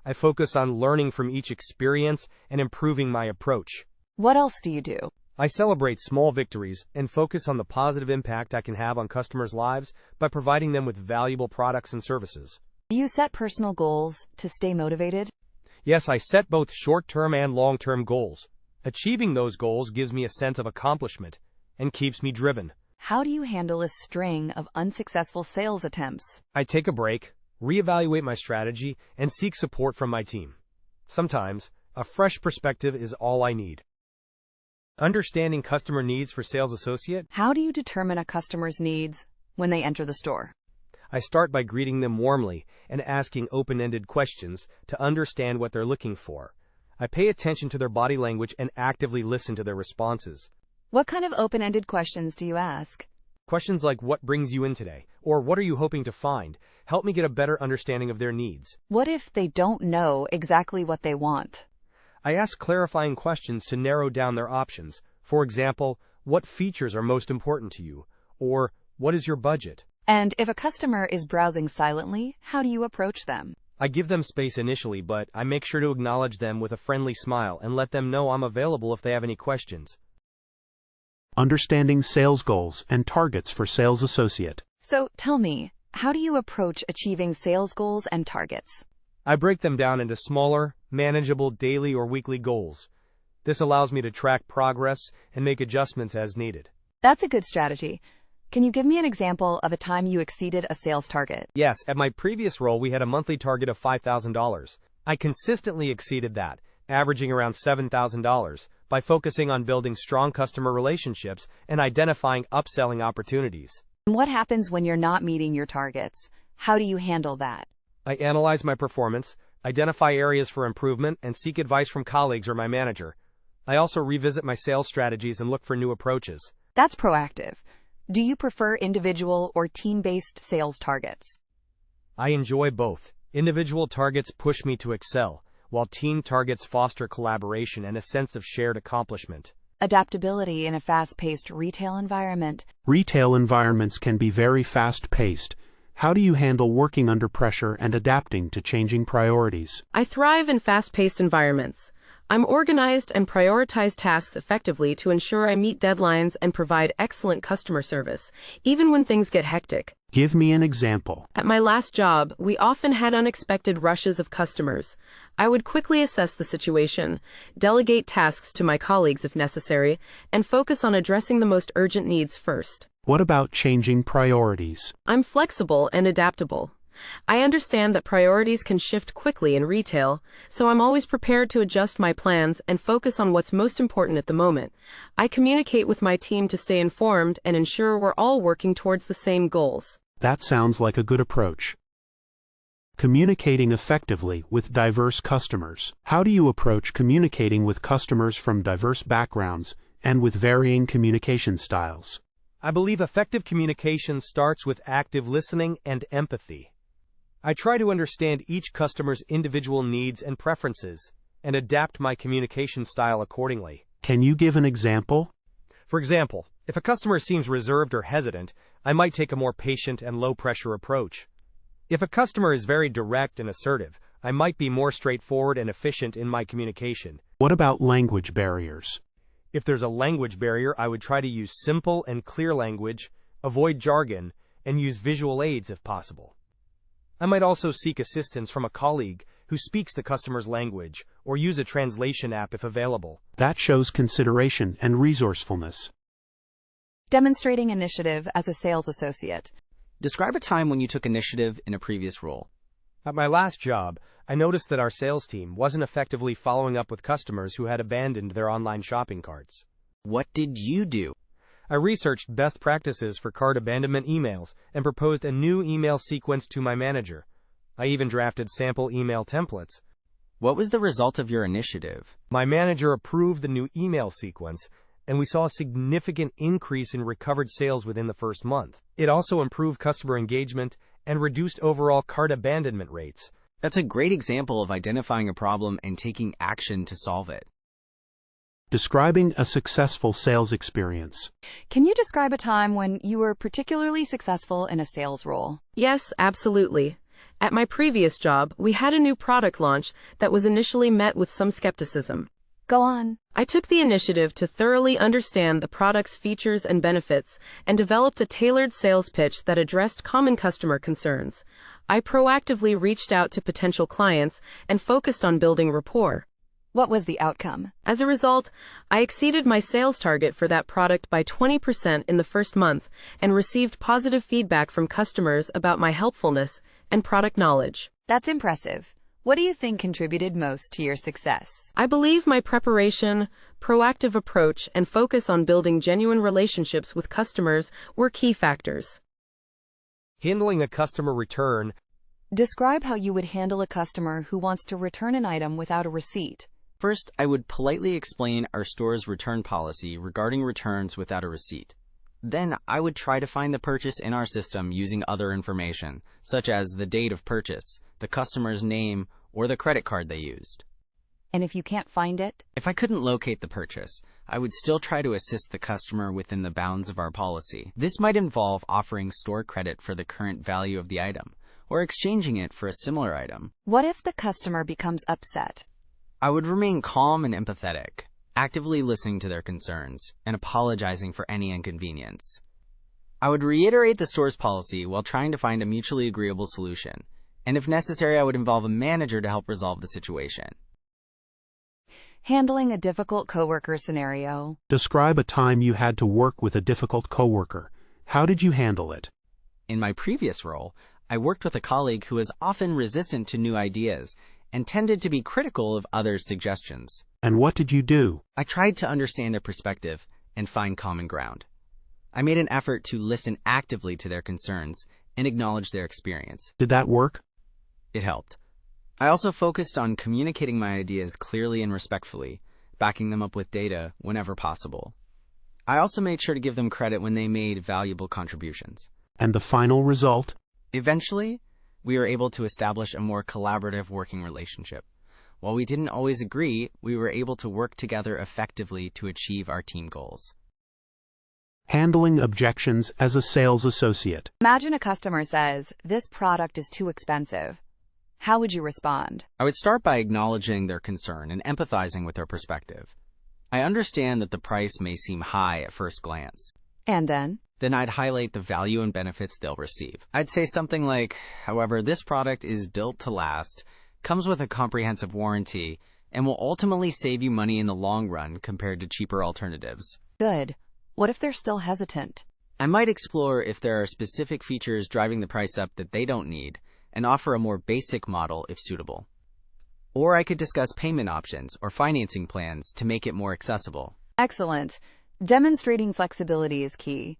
I focus on learning from each experience and improving my approach. What else do you do? I celebrate small victories and focus on the positive impact I can have on customers' lives by providing them with valuable products and services. Do you set personal goals to stay motivated? Yes, I set both short-term and long-term goals. Achieving those goals gives me a sense of accomplishment and keeps me driven. How do you handle a string of unsuccessful sales attempts? I take a break, reevaluate my strategy, and seek support from my team. Sometimes, a fresh perspective is all I need. Understanding customer needs for sales associate. How do you determine a customer's needs when they enter the store? I start by greeting them warmly and asking open-ended questions to understand what they're looking for. I pay attention to their body language and actively listen to their responses. What kind of open-ended questions do you ask? Questions like, "What brings you in today?" or "What are you hoping to find?" help me get a better understanding of their needs. What if they don't know exactly what they want? I ask clarifying questions to narrow down their options. For example, "What features are most important to you?" or "What is your budget?" And if a customer is browsing silently, how do you approach them? I give them space initially, but I make sure to acknowledge them with a friendly smile and let them know I'm available if they have any questions. Understanding sales goals and targets for sales associate. So tell me, how do you approach achieving sales goals and targets? I break them down into smaller, manageable daily or weekly goals. This allows me to track progress and make adjustments as needed. That's a good strategy. Can you give me an example of a time you exceeded a sales target? Yes, at my previous role, we had a monthly target of $5,000. I consistently exceeded that, averaging around $7,000, by focusing on building strong customer relationships and identifying upselling opportunities. And what happens when you're not meeting your targets? How do you handle that? I analyze my performance, identify areas for improvement, and seek advice from colleagues or my manager. I also revisit my sales strategies and look for new approaches. That's proactive. Do you prefer individual or team-based sales targets? I enjoy both. Individual targets push me to excel, while team targets foster collaboration and a sense of shared accomplishment. Adaptability in a fast-paced retail environment. Retail environments can be very fast-paced. How do you handle working under pressure and adapting to changing priorities? I thrive in fast-paced environments. I'm organized and prioritize tasks effectively to ensure I meet deadlines and provide excellent customer service, even when things get hectic. Give me an example. At my last job, we often had unexpected rushes of customers. I would quickly assess the situation, delegate tasks to my colleagues if necessary, and focus on addressing the most urgent needs first. What about changing priorities? I'm flexible and adaptable. I understand that priorities can shift quickly in retail, so I'm always prepared to adjust my plans and focus on what's most important at the moment. I communicate with my team to stay informed and ensure we're all working towards the same goals. That sounds like a good approach. Communicating effectively with diverse customers. How do you approach communicating with customers from diverse backgrounds and with varying communication styles? I believe effective communication starts with active listening and empathy. I try to understand each customer's individual needs and preferences and adapt my communication style accordingly. Can you give an example? For example, if a customer seems reserved or hesitant, I might take a more patient and low-pressure approach. If a customer is very direct and assertive, I might be more straightforward and efficient in my communication. What about language barriers? If there's a language barrier, I would try to use simple and clear language, avoid jargon, and use visual aids if possible. I might also seek assistance from a colleague who speaks the customer's language, or use a translation app if available. That shows consideration and resourcefulness. Demonstrating initiative as a sales associate. Describe a time when you took initiative in a previous role. At my last job, I noticed that our sales team wasn't effectively following up with customers who had abandoned their online shopping carts. What did you do? I researched best practices for cart abandonment emails and proposed a new email sequence to my manager. I even drafted sample email templates. What was the result of your initiative? My manager approved the new email sequence, and we saw a significant increase in recovered sales within the first month. It also improved customer engagement and reduced overall cart abandonment rates. That's a great example of identifying a problem and taking action to solve it. Describing a successful sales experience. Can you describe a time when you were particularly successful in a sales role? Yes, absolutely. At my previous job, we had a new product launch that was initially met with some skepticism. Go on. I took the initiative to thoroughly understand the product's features and benefits and developed a tailored sales pitch that addressed common customer concerns. I proactively reached out to potential clients and focused on building rapport. What was the outcome? As a result, I exceeded my sales target for that product by 20% in the first month and received positive feedback from customers about my helpfulness and product knowledge. That's impressive. What do you think contributed most to your success? I believe my preparation, proactive approach, and focus on building genuine relationships with customers were key factors. Handling a customer return. Describe how you would handle a customer who wants to return an item without a receipt. First, I would politely explain our store's return policy regarding returns without a receipt. Then, I would try to find the purchase in our system using other information, such as the date of purchase, the customer's name, or the credit card they used. And if you can't find it? If I couldn't locate the purchase, I would still try to assist the customer within the bounds of our policy. This might involve offering store credit for the current value of the item, or exchanging it for a similar item. What if the customer becomes upset? I would remain calm and empathetic, actively listening to their concerns, and apologizing for any inconvenience. I would reiterate the store's policy while trying to find a mutually agreeable solution, and if necessary, I would involve a manager to help resolve the situation. Handling a difficult coworker scenario. Describe a time you had to work with a difficult coworker. How did you handle it? In my previous role, I worked with a colleague who was often resistant to new ideas and tended to be critical of others' suggestions. And what did you do? I tried to understand their perspective and find common ground. I made an effort to listen actively to their concerns and acknowledge their experience. Did that work? It helped. I also focused on communicating my ideas clearly and respectfully, backing them up with data whenever possible. I also made sure to give them credit when they made valuable contributions. And the final result? Eventually, we were able to establish a more collaborative working relationship. While we didn't always agree, we were able to work together effectively to achieve our team goals. Handling objections as a sales associate. Imagine a customer says, "This product is too expensive." How would you respond? I would start by acknowledging their concern and empathizing with their perspective. I understand that the price may seem high at first glance. And then? Then I'd highlight the value and benefits they'll receive. I'd say something like, however, this product is built to last, comes with a comprehensive warranty, and will ultimately save you money in the long run compared to cheaper alternatives. Good. What if they're still hesitant? I might explore if there are specific features driving the price up that they don't need, and offer a more basic model if suitable. Or I could discuss payment options or financing plans to make it more accessible. Excellent. Demonstrating flexibility is key.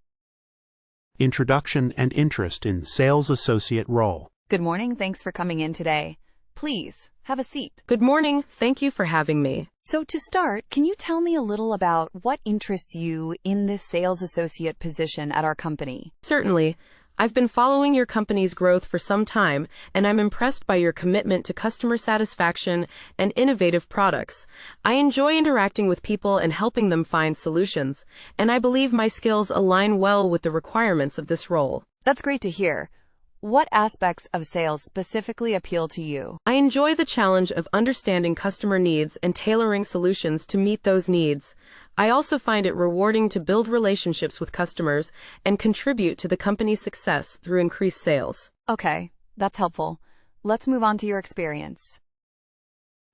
Introduction and interest in sales associate role. Good morning. Thanks for coming in today. Please, have a seat. Good morning. Thank you for having me. So to start, can you tell me a little about what interests you in this sales associate position at our company? Certainly. I've been following your company's growth for some time, and I'm impressed by your commitment to customer satisfaction and innovative products. I enjoy interacting with people and helping them find solutions, and I believe my skills align well with the requirements of this role. That's great to hear. What aspects of sales specifically appeal to you? I enjoy the challenge of understanding customer needs and tailoring solutions to meet those needs. I also find it rewarding to build relationships with customers and contribute to the company's success through increased sales. Okay, that's helpful. Let's move on to your experience.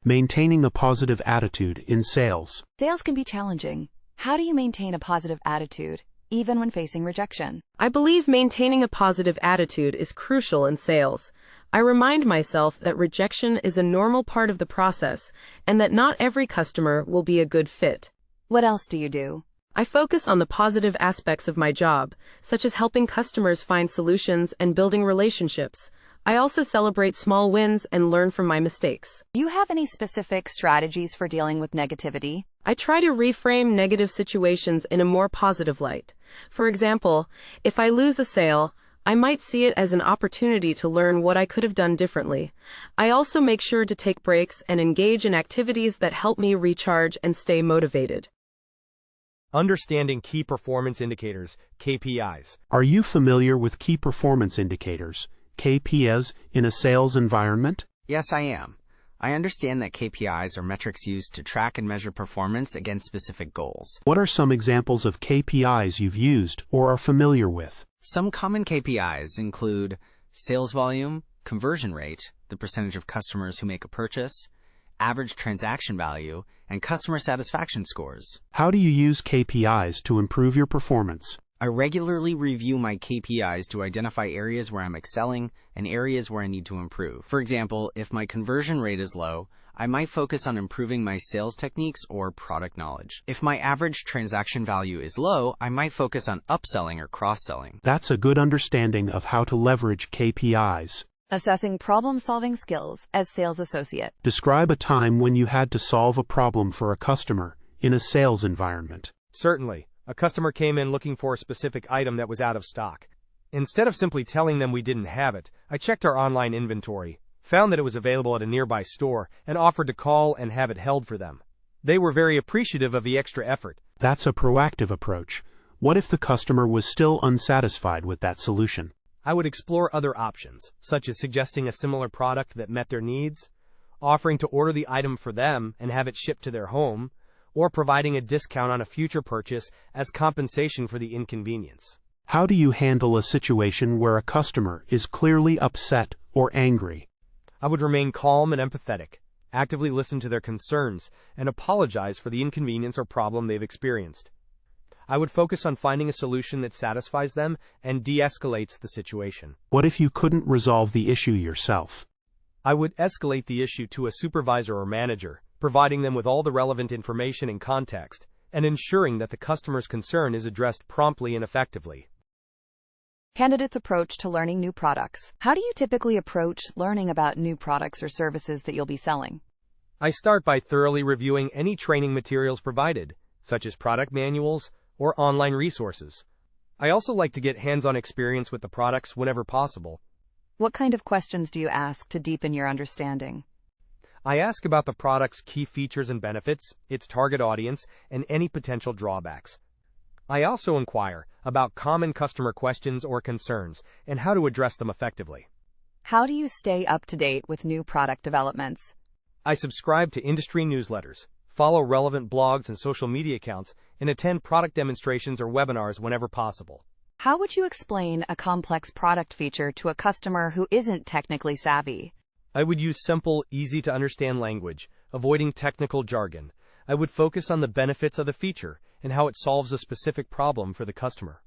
Maintaining a positive attitude in sales. Sales can be challenging. How do you maintain a positive attitude, even when facing rejection? I believe maintaining a positive attitude is crucial in sales. I remind myself that rejection is a normal part of the process and that not every customer will be a good fit. What else do you do? I focus on the positive aspects of my job, such as helping customers find solutions and building relationships. I also celebrate small wins and learn from my mistakes. Do you have any specific strategies for dealing with negativity? I try to reframe negative situations in a more positive light. For example, if I lose a sale, I might see it as an opportunity to learn what I could have done differently. I also make sure to take breaks and engage in activities that help me recharge and stay motivated. Understanding key performance indicators, KPIs. Are you familiar with key performance indicators, KPIs, in a sales environment? Yes, I am. I understand that KPIs are metrics used to track and measure performance against specific goals. What are some examples of KPIs you've used or are familiar with? Some common KPIs include sales volume, conversion rate, the percentage of customers who make a purchase, average transaction value, and customer satisfaction scores. How do you use KPIs to improve your performance? I regularly review my KPIs to identify areas where I'm excelling and areas where I need to improve. For example, if my conversion rate is low, I might focus on improving my sales techniques or product knowledge. If my average transaction value is low, I might focus on upselling or cross-selling. That's a good understanding of how to leverage KPIs. Assessing problem-solving skills as sales associate. Describe a time when you had to solve a problem for a customer in a sales environment. Certainly. A customer came in looking for a specific item that was out of stock. Instead of simply telling them we didn't have it, I checked our online inventory, found that it was available at a nearby store, and offered to call and have it held for them. They were very appreciative of the extra effort. That's a proactive approach. What if the customer was still unsatisfied with that solution? I would explore other options, such as suggesting a similar product that met their needs, offering to order the item for them and have it shipped to their home, or providing a discount on a future purchase as compensation for the inconvenience. How do you handle a situation where a customer is clearly upset or angry? I would remain calm and empathetic, actively listen to their concerns, and apologize for the inconvenience or problem they've experienced. I would focus on finding a solution that satisfies them and de-escalates the situation. What if you couldn't resolve the issue yourself? I would escalate the issue to a supervisor or manager, providing them with all the relevant information and context, and ensuring that the customer's concern is addressed promptly and effectively. Candidates' approach to learning new products. How do you typically approach learning about new products or services that you'll be selling? I start by thoroughly reviewing any training materials provided, such as product manuals or online resources. I also like to get hands-on experience with the products whenever possible. What kind of questions do you ask to deepen your understanding? I ask about the product's key features and benefits, its target audience, and any potential drawbacks. I also inquire about common customer questions or concerns and how to address them effectively. How do you stay up to date with new product developments? I subscribe to industry newsletters, follow relevant blogs and social media accounts, and attend product demonstrations or webinars whenever possible. How would you explain a complex product feature to a customer who isn't technically savvy? I would use simple, easy-to-understand language, avoiding technical jargon. I would focus on the benefits of the feature and how it solves a specific problem for the customer.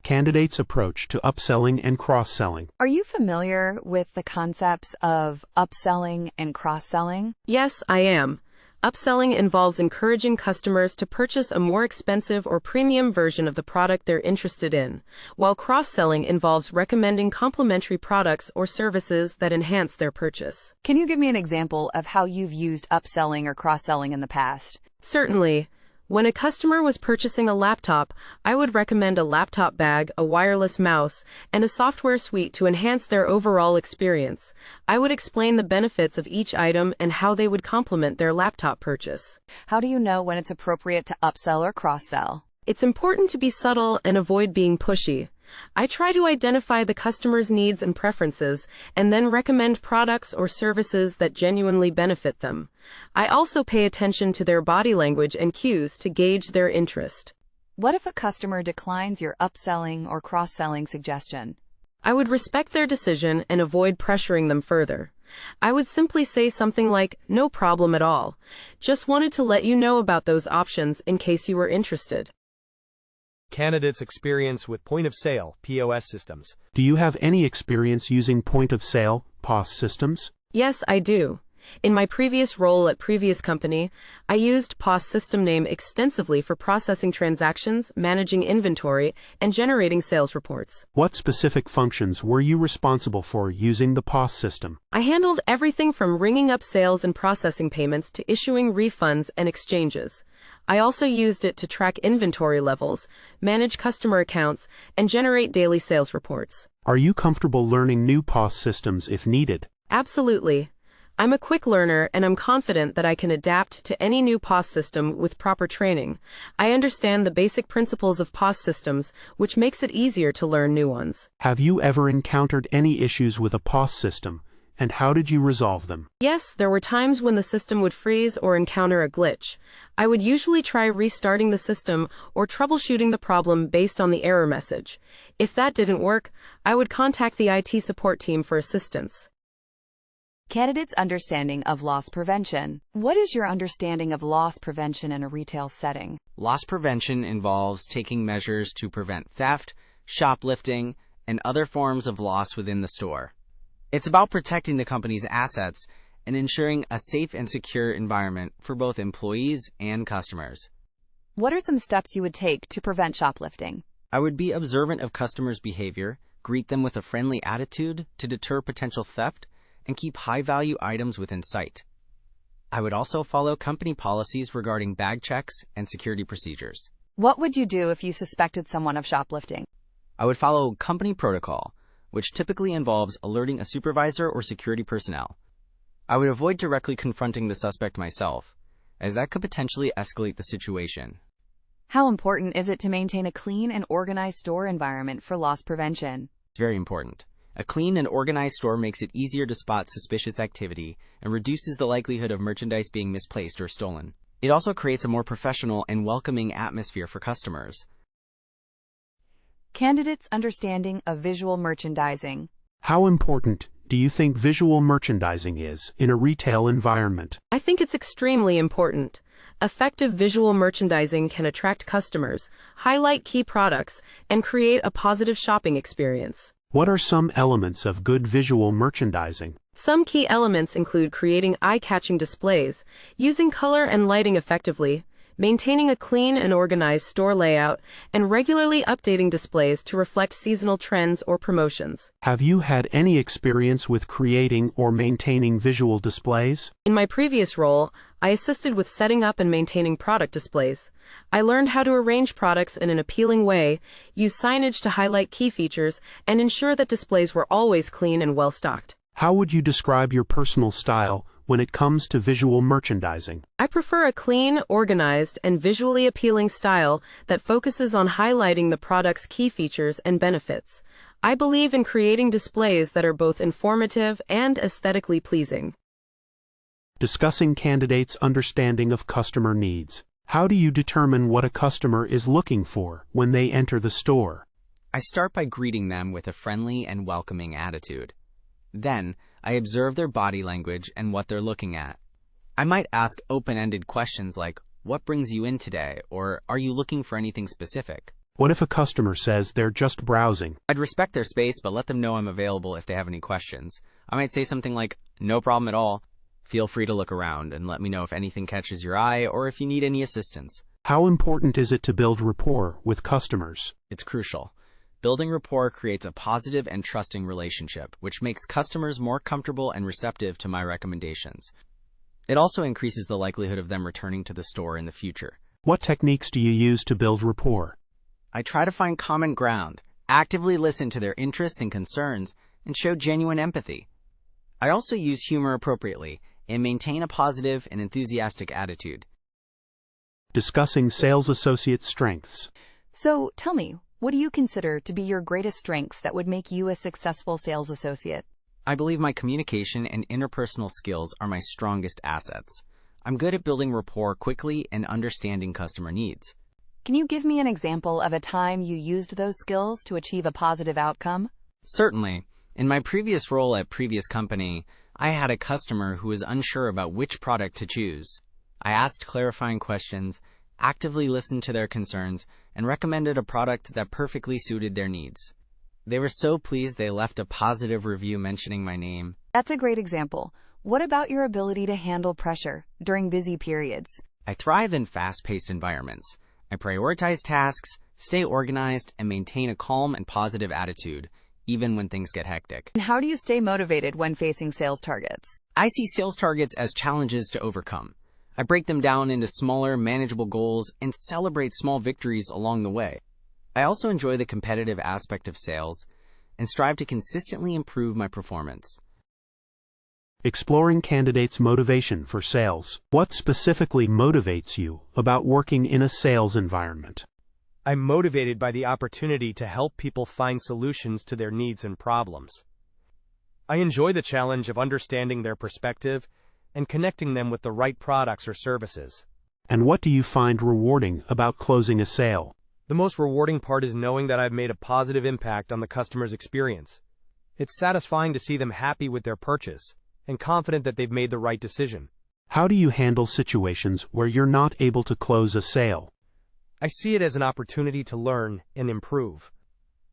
Candidates' approach to upselling and cross-selling. Are you familiar with the concepts of upselling and cross-selling? Yes, I am. Upselling involves encouraging customers to purchase a more expensive or premium version of the product they're interested in, while cross-selling involves recommending complementary products or services that enhance their purchase. Can you give me an example of how you've used upselling or cross-selling in the past? Certainly. When a customer was purchasing a laptop, I would recommend a laptop bag, a wireless mouse, and a software suite to enhance their overall experience. I would explain the benefits of each item and how they would complement their laptop purchase. How do you know when it's appropriate to upsell or cross-sell? It's important to be subtle and avoid being pushy. I try to identify the customer's needs and preferences and then recommend products or services that genuinely benefit them. I also pay attention to their body language and cues to gauge their interest. What if a customer declines your upselling or cross-selling suggestion? I would respect their decision and avoid pressuring them further. I would simply say something like, "No problem at all. Just wanted to let you know about those options in case you were interested." Candidates' experience with point-of-sale (POS) systems. Do you have any experience using point-of-sale (POS) systems? Yes, I do. In my previous role at previous company, I used POS system name extensively for processing transactions, managing inventory, and generating sales reports. What specific functions were you responsible for using the POS system? I handled everything from ringing up sales and processing payments to issuing refunds and exchanges. I also used it to track inventory levels, manage customer accounts, and generate daily sales reports. Are you comfortable learning new POS systems if needed? Absolutely. I'm a quick learner and I'm confident that I can adapt to any new POS system with proper training. I understand the basic principles of POS systems, which makes it easier to learn new ones. Have you ever encountered any issues with a POS system, and how did you resolve them? Yes, there were times when the system would freeze or encounter a glitch. I would usually try restarting the system or troubleshooting the problem based on the error message. If that didn't work, I would contact the IT support team for assistance. Candidates' understanding of loss prevention. What is your understanding of loss prevention in a retail setting? Loss prevention involves taking measures to prevent theft, shoplifting, and other forms of loss within the store. It's about protecting the company's assets and ensuring a safe and secure environment for both employees and customers. What are some steps you would take to prevent shoplifting? I would be observant of customers' behavior, greet them with a friendly attitude to deter potential theft, and keep high-value items within sight. I would also follow company policies regarding bag checks and security procedures. What would you do if you suspected someone of shoplifting? I would follow company protocol, which typically involves alerting a supervisor or security personnel. I would avoid directly confronting the suspect myself, as that could potentially escalate the situation. How important is it to maintain a clean and organized store environment for loss prevention? It's very important. A clean and organized store makes it easier to spot suspicious activity and reduces the likelihood of merchandise being misplaced or stolen. It also creates a more professional and welcoming atmosphere for customers. Candidates' understanding of visual merchandising. How important do you think visual merchandising is in a retail environment? I think it's extremely important. Effective visual merchandising can attract customers, highlight key products, and create a positive shopping experience. What are some elements of good visual merchandising? Some key elements include creating eye-catching displays, using color and lighting effectively, maintaining a clean and organized store layout, and regularly updating displays to reflect seasonal trends or promotions. Have you had any experience with creating or maintaining visual displays? In my previous role, I assisted with setting up and maintaining product displays. I learned how to arrange products in an appealing way, use signage to highlight key features, and ensure that displays were always clean and well-stocked. How would you describe your personal style when it comes to visual merchandising? I prefer a clean, organized, and visually appealing style that focuses on highlighting the product's key features and benefits. I believe in creating displays that are both informative and aesthetically pleasing. Discussing candidates' understanding of customer needs. How do you determine what a customer is looking for when they enter the store? I start by greeting them with a friendly and welcoming attitude. Then, I observe their body language and what they're looking at. I might ask open-ended questions like, "What brings you in today?" or "Are you looking for anything specific?" What if a customer says they're just browsing? I'd respect their space, but let them know I'm available if they have any questions. I might say something like, "No problem at all. Feel free to look around and let me know if anything catches your eye or if you need any assistance." How important is it to build rapport with customers? It's crucial. Building rapport creates a positive and trusting relationship, which makes customers more comfortable and receptive to my recommendations. It also increases the likelihood of them returning to the store in the future. What techniques do you use to build rapport? I try to find common ground, actively listen to their interests and concerns, and show genuine empathy. I also use humor appropriately and maintain a positive and enthusiastic attitude. Discussing sales associate strengths. So, tell me, What do you consider to be your greatest strengths that would make you a successful sales associate? I believe my communication and interpersonal skills are my strongest assets. I'm good at building rapport quickly and understanding customer needs. Can you give me an example of a time you used those skills to achieve a positive outcome? Certainly. In my previous role at previous company, I had a customer who was unsure about which product to choose. I asked clarifying questions, actively listened to their concerns, and recommended a product that perfectly suited their needs. They were so pleased they left a positive review mentioning my name. That's a great example. What about your ability to handle pressure during busy periods? I thrive in fast-paced environments. I prioritize tasks, stay organized, and maintain a calm and positive attitude, even when things get hectic. And how do you stay motivated when facing sales targets? I see sales targets as challenges to overcome. I break them down into smaller, manageable goals and celebrate small victories along the way. I also enjoy the competitive aspect of sales and strive to consistently improve my performance. Exploring candidates' motivation for sales. What specifically motivates you about working in a sales environment? I'm motivated by the opportunity to help people find solutions to their needs and problems. I enjoy the challenge of understanding their perspective and connecting them with the right products or services. And what do you find rewarding about closing a sale? The most rewarding part is knowing that I've made a positive impact on the customer's experience. It's satisfying to see them happy with their purchase and confident that they've made the right decision. How do you handle situations where you're not able to close a sale? I see it as an opportunity to learn and improve.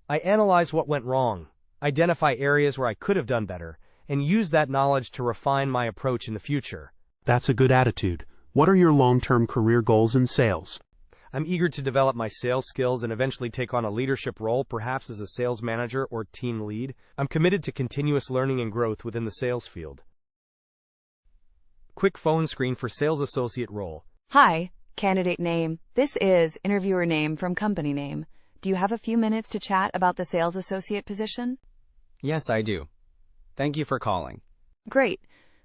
I analyze what went wrong, identify areas where I could have done better, and use that knowledge to refine my approach in the future. That's a good attitude. What are your long-term career goals in sales? I'm eager to develop my sales skills and eventually take on a leadership role, perhaps as a sales manager or team lead. I'm committed to continuous learning and growth within the sales field. Quick phone screen for sales associate role. Hi, candidate name. This is interviewer name from company name. Do you have a few minutes to chat about the sales associate position? Yes, I do. Thank you for calling. Great.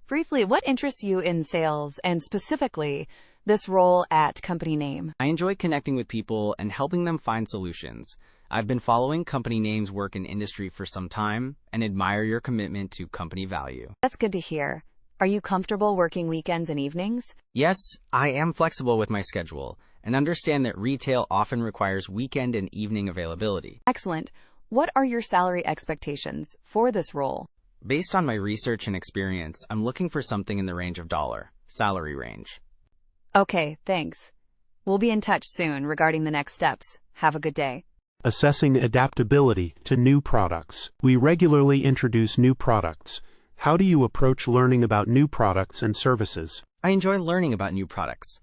Briefly, what interests you in sales and specifically this role at company name? I enjoy connecting with people and helping them find solutions. I've been following company name's work in industry for some time and admire your commitment to company value. That's good to hear. Are you comfortable working weekends and evenings? Yes, I am flexible with my schedule and understand that retail often requires weekend and evening availability. Excellent. What are your salary expectations for this role? Based on my research and experience, I'm looking for something in the range of salary range. Okay, thanks. We'll be in touch soon regarding the next steps. Have a good day. Assessing adaptability to new products. We regularly introduce new products. How do you approach learning about new products and services? I enjoy learning about new products.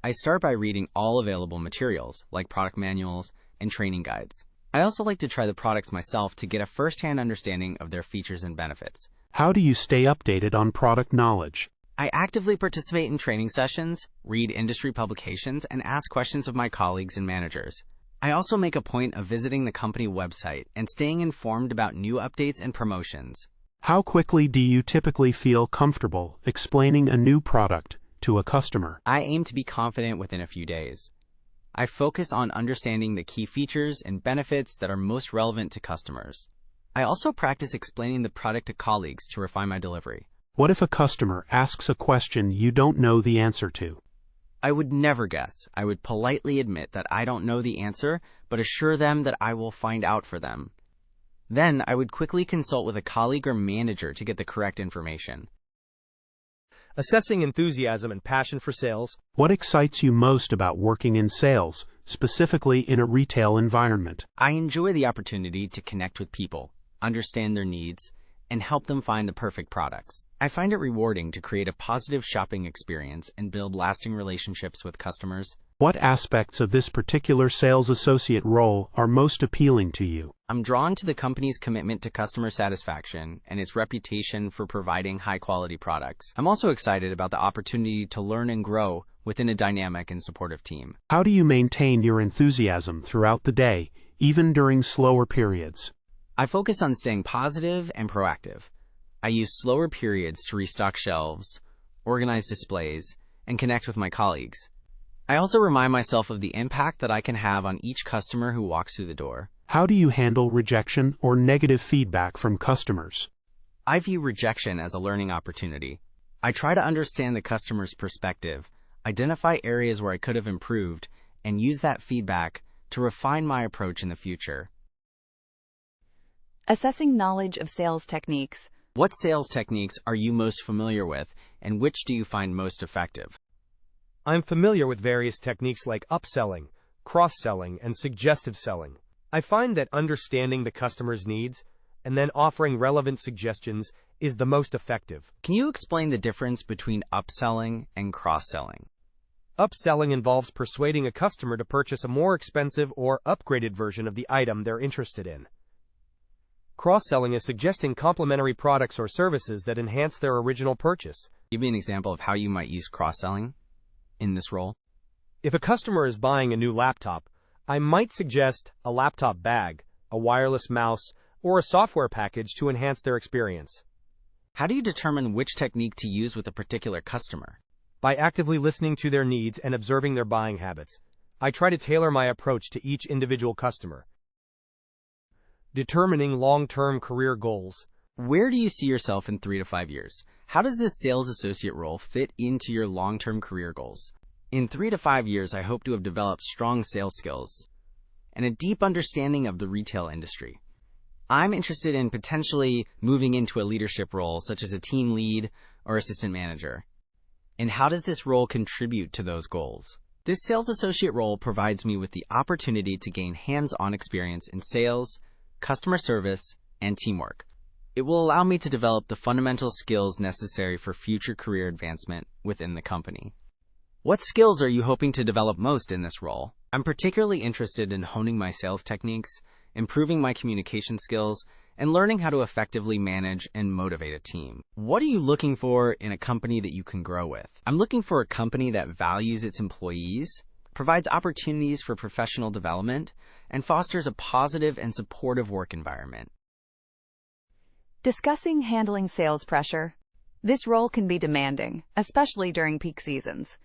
I start by reading all available materials, like product manuals and training guides. I also like to try the products myself to get a first-hand understanding of their features and benefits. How do you stay updated on product knowledge? I actively participate in training sessions, read industry publications, and ask questions of my colleagues and managers. I also make a point of visiting the company website and staying informed about new updates and promotions. How quickly do you typically feel comfortable explaining a new product to a customer? I aim to be confident within a few days. I focus on understanding the key features and benefits that are most relevant to customers. I also practice explaining the product to colleagues to refine my delivery. What if a customer asks a question you don't know the answer to? I would never guess. I would politely admit that I don't know the answer, but assure them that I will find out for them. Then I would quickly consult with a colleague or manager to get the correct information. Assessing enthusiasm and passion for sales. What excites you most about working in sales, specifically in a retail environment? I enjoy the opportunity to connect with people, understand their needs, and help them find the perfect products. I find it rewarding to create a positive shopping experience and build lasting relationships with customers. What aspects of this particular sales associate role are most appealing to you? I'm drawn to the company's commitment to customer satisfaction and its reputation for providing high-quality products. I'm also excited about the opportunity to learn and grow within a dynamic and supportive team. How do you maintain your enthusiasm throughout the day, even during slower periods? I focus on staying positive and proactive. I use slower periods to restock shelves, organize displays, and connect with my colleagues. I also remind myself of the impact that I can have on each customer who walks through the door. How do you handle rejection or negative feedback from customers? I view rejection as a learning opportunity. I try to understand the customer's perspective, identify areas where I could have improved, and use that feedback to refine my approach in the future. Assessing knowledge of sales techniques. What sales techniques are you most familiar with, and which do you find most effective? I'm familiar with various techniques like upselling, cross-selling, and suggestive selling. I find that understanding the customer's needs and then offering relevant suggestions is the most effective. Can you explain the difference between upselling and cross-selling? Upselling involves persuading a customer to purchase a more expensive or upgraded version of the item they're interested in. Cross-selling is suggesting complementary products or services that enhance their original purchase. Give me an example of how you might use cross-selling in this role. If a customer is buying a new laptop, I might suggest a laptop bag, a wireless mouse, or a software package to enhance their experience. How do you determine which technique to use with a particular customer? By actively listening to their needs and observing their buying habits, I try to tailor my approach to each individual customer. Determining long-term career goals. Where do you see yourself in 3 to 5 years? How does this sales associate role fit into your long-term career goals? In 3 to 5 years, I hope to have developed strong sales skills and a deep understanding of the retail industry. I'm interested in potentially moving into a leadership role, such as a team lead or assistant manager. And how does this role contribute to those goals? This sales associate role provides me with the opportunity to gain hands-on experience in sales, customer service, and teamwork. It will allow me to develop the fundamental skills necessary for future career advancement within the company. What skills are you hoping to develop most in this role? I'm particularly interested in honing my sales techniques, improving my communication skills, and learning how to effectively manage and motivate a team. What are you looking for in a company that you can grow with? I'm looking for a company that values its employees, provides opportunities for professional development, and fosters a positive and supportive work environment. Discussing handling sales pressure. This role can be demanding, especially during peak seasons.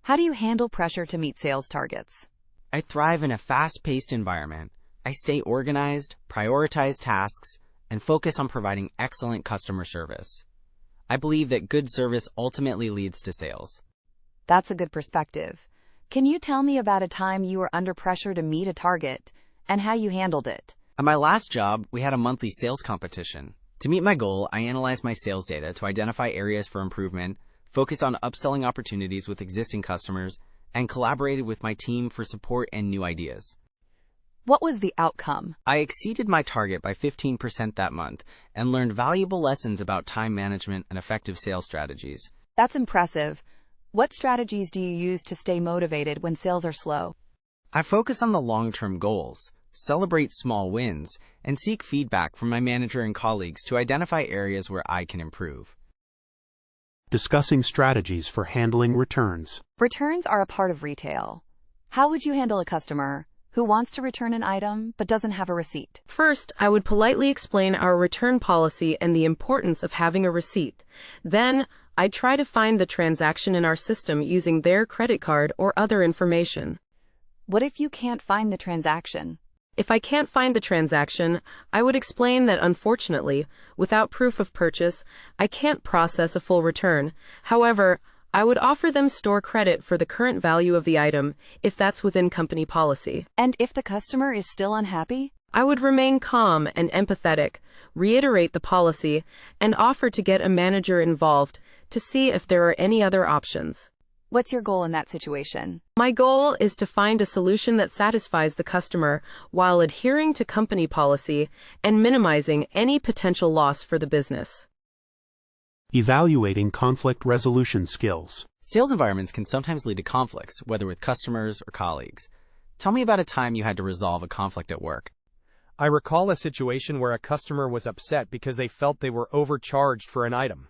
How do you handle pressure to meet sales targets? I thrive in a fast-paced environment. I stay organized, prioritize tasks, and focus on providing excellent customer service. I believe that good service ultimately leads to sales. That's a good perspective. Can you tell me about a time you were under pressure to meet a target and how you handled it? At my last job, we had a monthly sales competition. To meet my goal, I analyzed my sales data to identify areas for improvement, focused on upselling opportunities with existing customers, and collaborated with my team for support and new ideas. What was the outcome? I exceeded my target by 15% that month and learned valuable lessons about time management and effective sales strategies. That's impressive. What strategies do you use to stay motivated when sales are slow? I focus on the long-term goals, celebrate small wins, and seek feedback from my manager and colleagues to identify areas where I can improve. Discussing strategies for handling returns. Returns are a part of retail. How would you handle a customer who wants to return an item but doesn't have a receipt? First, I would politely explain our return policy and the importance of having a receipt. Then, I'd try to find the transaction in our system using their credit card or other information. What if you can't find the transaction? If I can't find the transaction, I would explain that unfortunately, without proof of purchase, I can't process a full return. However, I would offer them store credit for the current value of the item, if that's within company policy. And if the customer is still unhappy? I would remain calm and empathetic, reiterate the policy, and offer to get a manager involved to see if there are any other options. What's your goal in that situation? My goal is to find a solution that satisfies the customer while adhering to company policy and minimizing any potential loss for the business. Evaluating conflict resolution skills. Sales environments can sometimes lead to conflicts, whether with customers or colleagues. Tell me about a time you had to resolve a conflict at work. I recall a situation where a customer was upset because they felt they were overcharged for an item.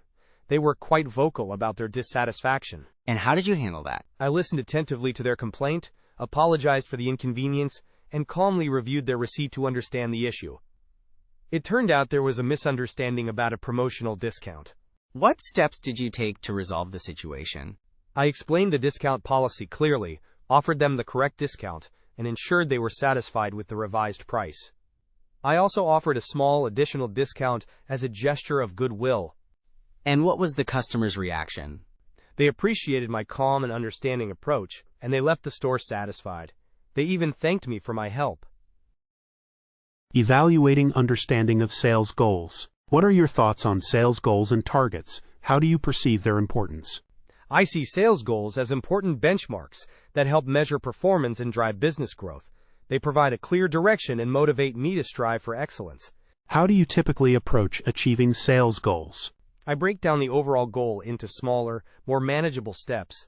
They were quite vocal about their dissatisfaction. And how did you handle that? I listened attentively to their complaint, apologized for the inconvenience, and calmly reviewed their receipt to understand the issue. It turned out there was a misunderstanding about a promotional discount. What steps did you take to resolve the situation? I explained the discount policy clearly, offered them the correct discount, and ensured they were satisfied with the revised price. I also offered a small additional discount as a gesture of goodwill. And what was the customer's reaction? They appreciated my calm and understanding approach, and they left the store satisfied. They even thanked me for my help. Evaluating understanding of sales goals. What are your thoughts on sales goals and targets? How do you perceive their importance? I see sales goals as important benchmarks that help measure performance and drive business growth. They provide a clear direction and motivate me to strive for excellence. How do you typically approach achieving sales goals? I break down the overall goal into smaller, more manageable steps.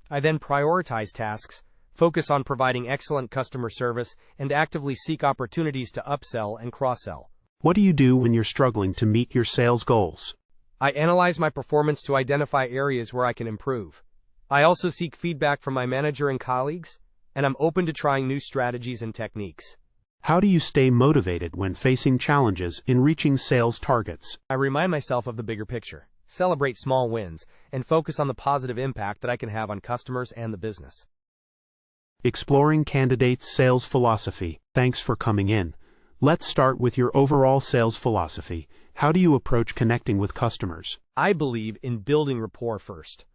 I then prioritize tasks, focus on providing excellent customer service, and actively seek opportunities to upsell and cross-sell. What do you do when you're struggling to meet your sales goals? I analyze my performance to identify areas where I can improve. I also seek feedback from my manager and colleagues, and I'm open to trying new strategies and techniques. How do you stay motivated when facing challenges in reaching sales targets? I remind myself of the bigger picture, celebrate small wins, and focus on the positive impact that I can have on customers and the business. Exploring candidates' sales philosophy. Thanks for coming in. Let's start with your overall sales philosophy. How do you approach connecting with customers? I believe in building rapport first,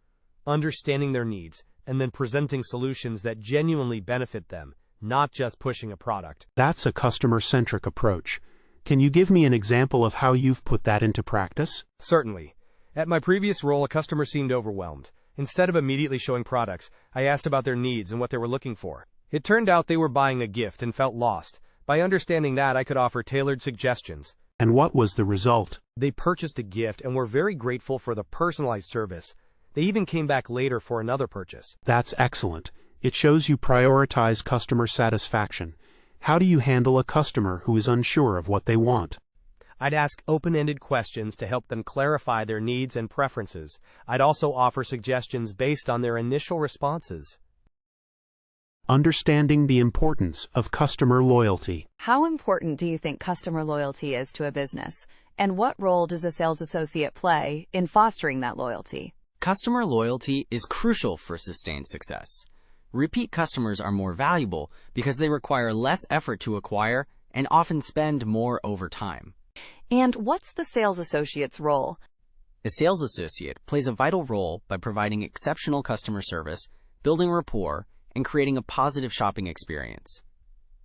understanding their needs, and then presenting solutions that genuinely benefit them, not just pushing a product. That's a customer-centric approach. Can you give me an example of how you've put that into practice? Certainly. At my previous role, a customer seemed overwhelmed. Instead of immediately showing products, I asked about their needs and what they were looking for. It turned out they were buying a gift and felt lost. By understanding that, I could offer tailored suggestions. And what was the result? They purchased a gift and were very grateful for the personalized service. They even came back later for another purchase. That's excellent. It shows you prioritize customer satisfaction. How do you handle a customer who is unsure of what they want? I'd ask open-ended questions to help them clarify their needs and preferences. I'd also offer suggestions based on their initial responses. Understanding the importance of customer loyalty. How important do you think customer loyalty is to a business? And what role does a sales associate play in fostering that loyalty? Customer loyalty is crucial for sustained success. Repeat customers are more valuable because they require less effort to acquire and often spend more over time. And what's the sales associate's role? A sales associate plays a vital role by providing exceptional customer service, building rapport, and creating a positive shopping experience.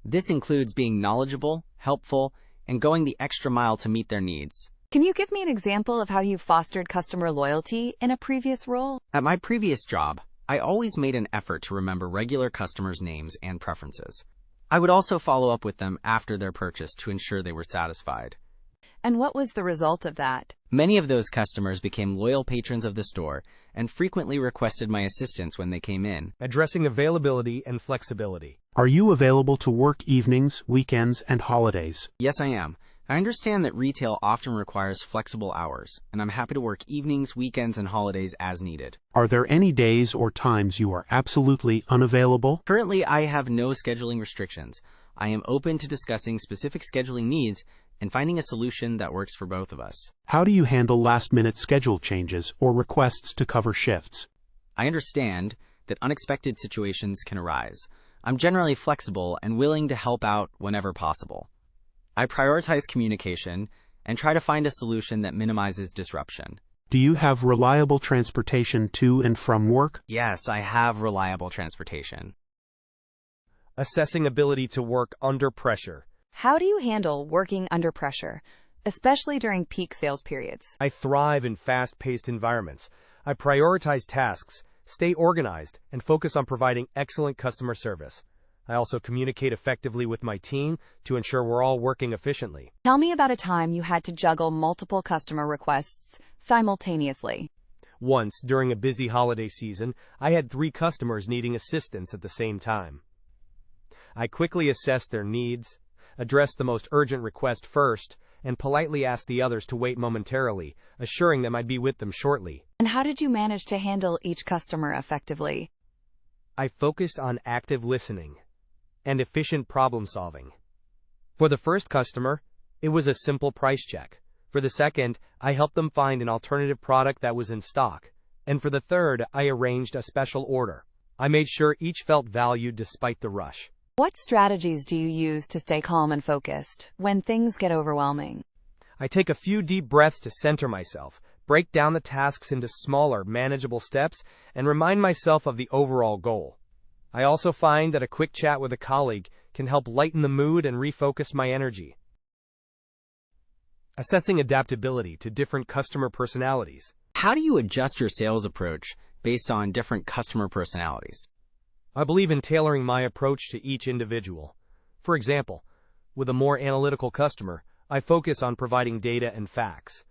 This includes being knowledgeable, helpful, and going the extra mile to meet their needs. Can you give me an example of how you fostered customer loyalty in a previous role? At my previous job, I always made an effort to remember regular customers' names and preferences. I would also follow up with them after their purchase to ensure they were satisfied. And what was the result of that? Many of those customers became loyal patrons of the store and frequently requested my assistance when they came in. Addressing availability and flexibility. Are you available to work evenings, weekends, and holidays? Yes, I am. I understand that retail often requires flexible hours, and I'm happy to work evenings, weekends, and holidays as needed. Are there any days or times you are absolutely unavailable? Currently, I have no scheduling restrictions. I am open to discussing specific scheduling needs and finding a solution that works for both of us. How do you handle last-minute schedule changes or requests to cover shifts? I understand that unexpected situations can arise. I'm generally flexible and willing to help out whenever possible. I prioritize communication and try to find a solution that minimizes disruption. Do you have reliable transportation to and from work? Yes, I have reliable transportation. Assessing ability to work under pressure. How do you handle working under pressure, especially during peak sales periods? I thrive in fast-paced environments. I prioritize tasks, stay organized, and focus on providing excellent customer service. I also communicate effectively with my team to ensure we're all working efficiently. Tell me about a time you had to juggle multiple customer requests simultaneously. Once, during a busy holiday season, I had 3 customers needing assistance at the same time. I quickly assessed their needs, addressed the most urgent request first, and politely asked the others to wait momentarily, assuring them I'd be with them shortly. And how did you manage to handle each customer effectively? I focused on active listening and efficient problem-solving. For the first customer, it was a simple price check. For the second, I helped them find an alternative product that was in stock. And for the third, I arranged a special order. I made sure each felt valued despite the rush. What strategies do you use to stay calm and focused when things get overwhelming? I take a few deep breaths to center myself, break down the tasks into smaller, manageable steps, and remind myself of the overall goal. I also find that a quick chat with a colleague can help lighten the mood and refocus my energy. Assessing adaptability to different customer personalities. How do you adjust your sales approach based on different customer personalities? I believe in tailoring my approach to each individual. For example, with a more analytical customer, I focus on providing data and facts.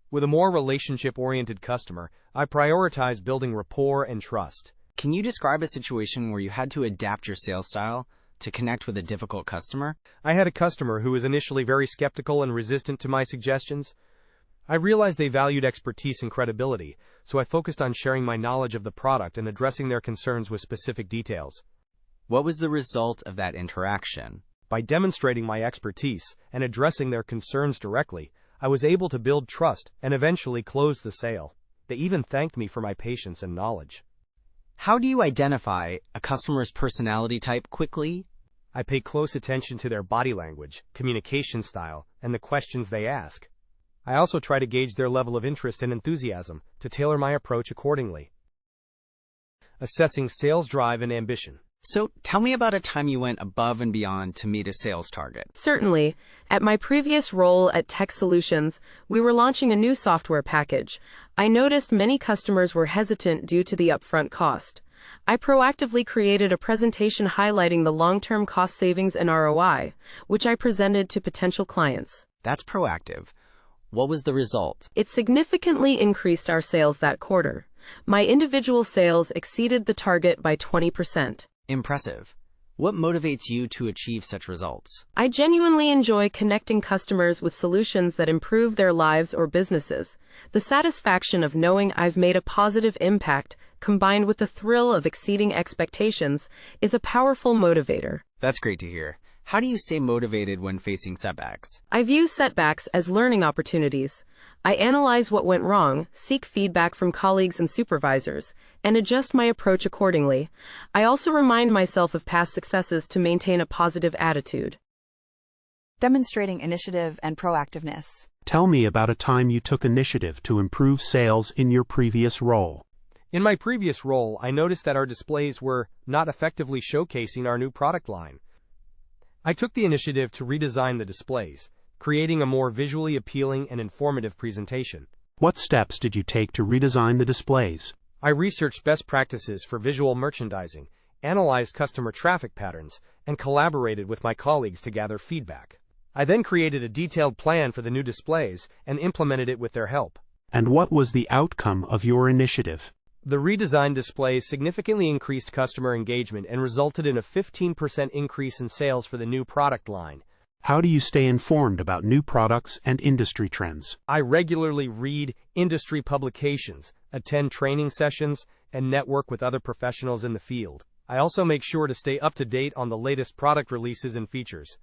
With a more relationship-oriented customer, I prioritize building rapport and trust. Can you describe a situation where you had to adapt your sales style to connect with a difficult customer? I had a customer who was initially very skeptical and resistant to my suggestions. I realized they valued expertise and credibility, so I focused on sharing my knowledge of the product and addressing their concerns with specific details. What was the result of that interaction? By demonstrating my expertise and addressing their concerns directly, I was able to build trust and eventually close the sale. They even thanked me for my patience and knowledge. How do you identify a customer's personality type quickly? I pay close attention to their body language, communication style, and the questions they ask. I also try to gauge their level of interest and enthusiasm to tailor my approach accordingly. Assessing sales drive and ambition. So, tell me about a time you went above and beyond to meet a sales target. Certainly. At my previous role at Tech Solutions, we were launching a new software package. I noticed many customers were hesitant due to the upfront cost. I proactively created a presentation highlighting the long-term cost savings and ROI, which I presented to potential clients. That's proactive. What was the result? It significantly increased our sales that quarter. My individual sales exceeded the target by 20%. Impressive. What motivates you to achieve such results? I genuinely enjoy connecting customers with solutions that improve their lives or businesses. The satisfaction of knowing I've made a positive impact, combined with the thrill of exceeding expectations, is a powerful motivator. That's great to hear. How do you stay motivated when facing setbacks? I view setbacks as learning opportunities. I analyze what went wrong, seek feedback from colleagues and supervisors, and adjust my approach accordingly. I also remind myself of past successes to maintain a positive attitude. Demonstrating initiative and proactiveness. Tell me about a time you took initiative to improve sales in your previous role. In my previous role, I noticed that our displays were not effectively showcasing our new product line. I took the initiative to redesign the displays, creating a more visually appealing and informative presentation. What steps did you take to redesign the displays? I researched best practices for visual merchandising, analyzed customer traffic patterns, and collaborated with my colleagues to gather feedback. I then created a detailed plan for the new displays and implemented it with their help. And what was the outcome of your initiative? The redesigned displays significantly increased customer engagement and resulted in a 15% increase in sales for the new product line. How do you stay informed about new products and industry trends? I regularly read industry publications, attend training sessions, and network with other professionals in the field. I also make sure to stay up to date on the latest product releases and features.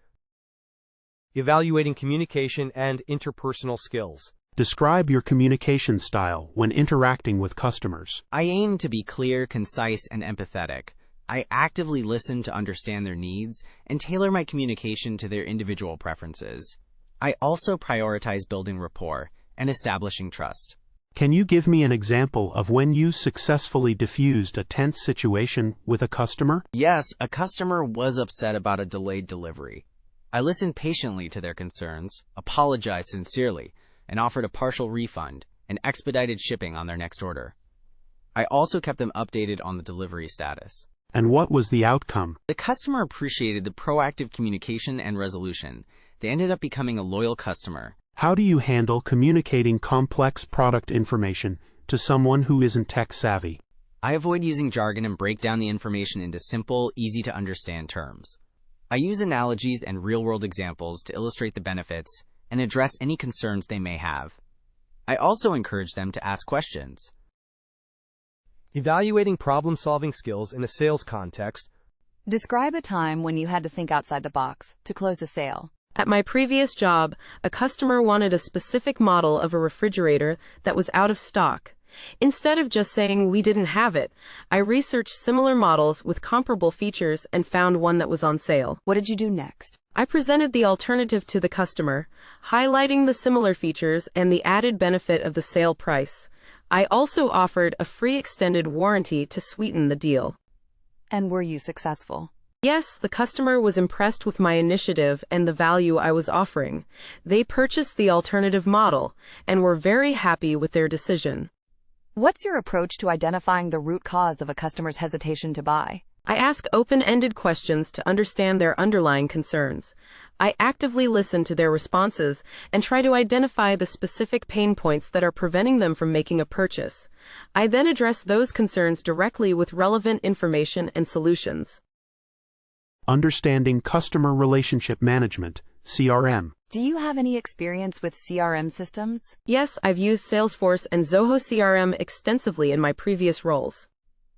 Evaluating communication and interpersonal skills. Describe your communication style when interacting with customers. I aim to be clear, concise, and empathetic. I actively listen to understand their needs and tailor my communication to their individual preferences. I also prioritize building rapport and establishing trust. Can you give me an example of when you successfully diffused a tense situation with a customer? Yes, a customer was upset about a delayed delivery. I listened patiently to their concerns, apologized sincerely, and offered a partial refund and expedited shipping on their next order. I also kept them updated on the delivery status. And what was the outcome? The customer appreciated the proactive communication and resolution. They ended up becoming a loyal customer. How do you handle communicating complex product information to someone who isn't tech-savvy? I avoid using jargon and break down the information into simple, easy-to-understand terms. I use analogies and real-world examples to illustrate the benefits and address any concerns they may have. I also encourage them to ask questions. Evaluating problem-solving skills in a sales context. Describe a time when you had to think outside the box to close a sale. At my previous job, a customer wanted a specific model of a refrigerator that was out of stock. Instead of just saying we didn't have it, I researched similar models with comparable features and found one that was on sale. What did you do next? I presented the alternative to the customer, highlighting the similar features and the added benefit of the sale price. I also offered a free extended warranty to sweeten the deal. And were you successful? Yes, the customer was impressed with my initiative and the value I was offering. They purchased the alternative model and were very happy with their decision. What's your approach to identifying the root cause of a customer's hesitation to buy? I ask open-ended questions to understand their underlying concerns. I actively listen to their responses and try to identify the specific pain points that are preventing them from making a purchase. I then address those concerns directly with relevant information and solutions. Understanding customer relationship management, CRM. Do you have any experience with CRM systems? Yes, I've used Salesforce and Zoho CRM extensively in my previous roles.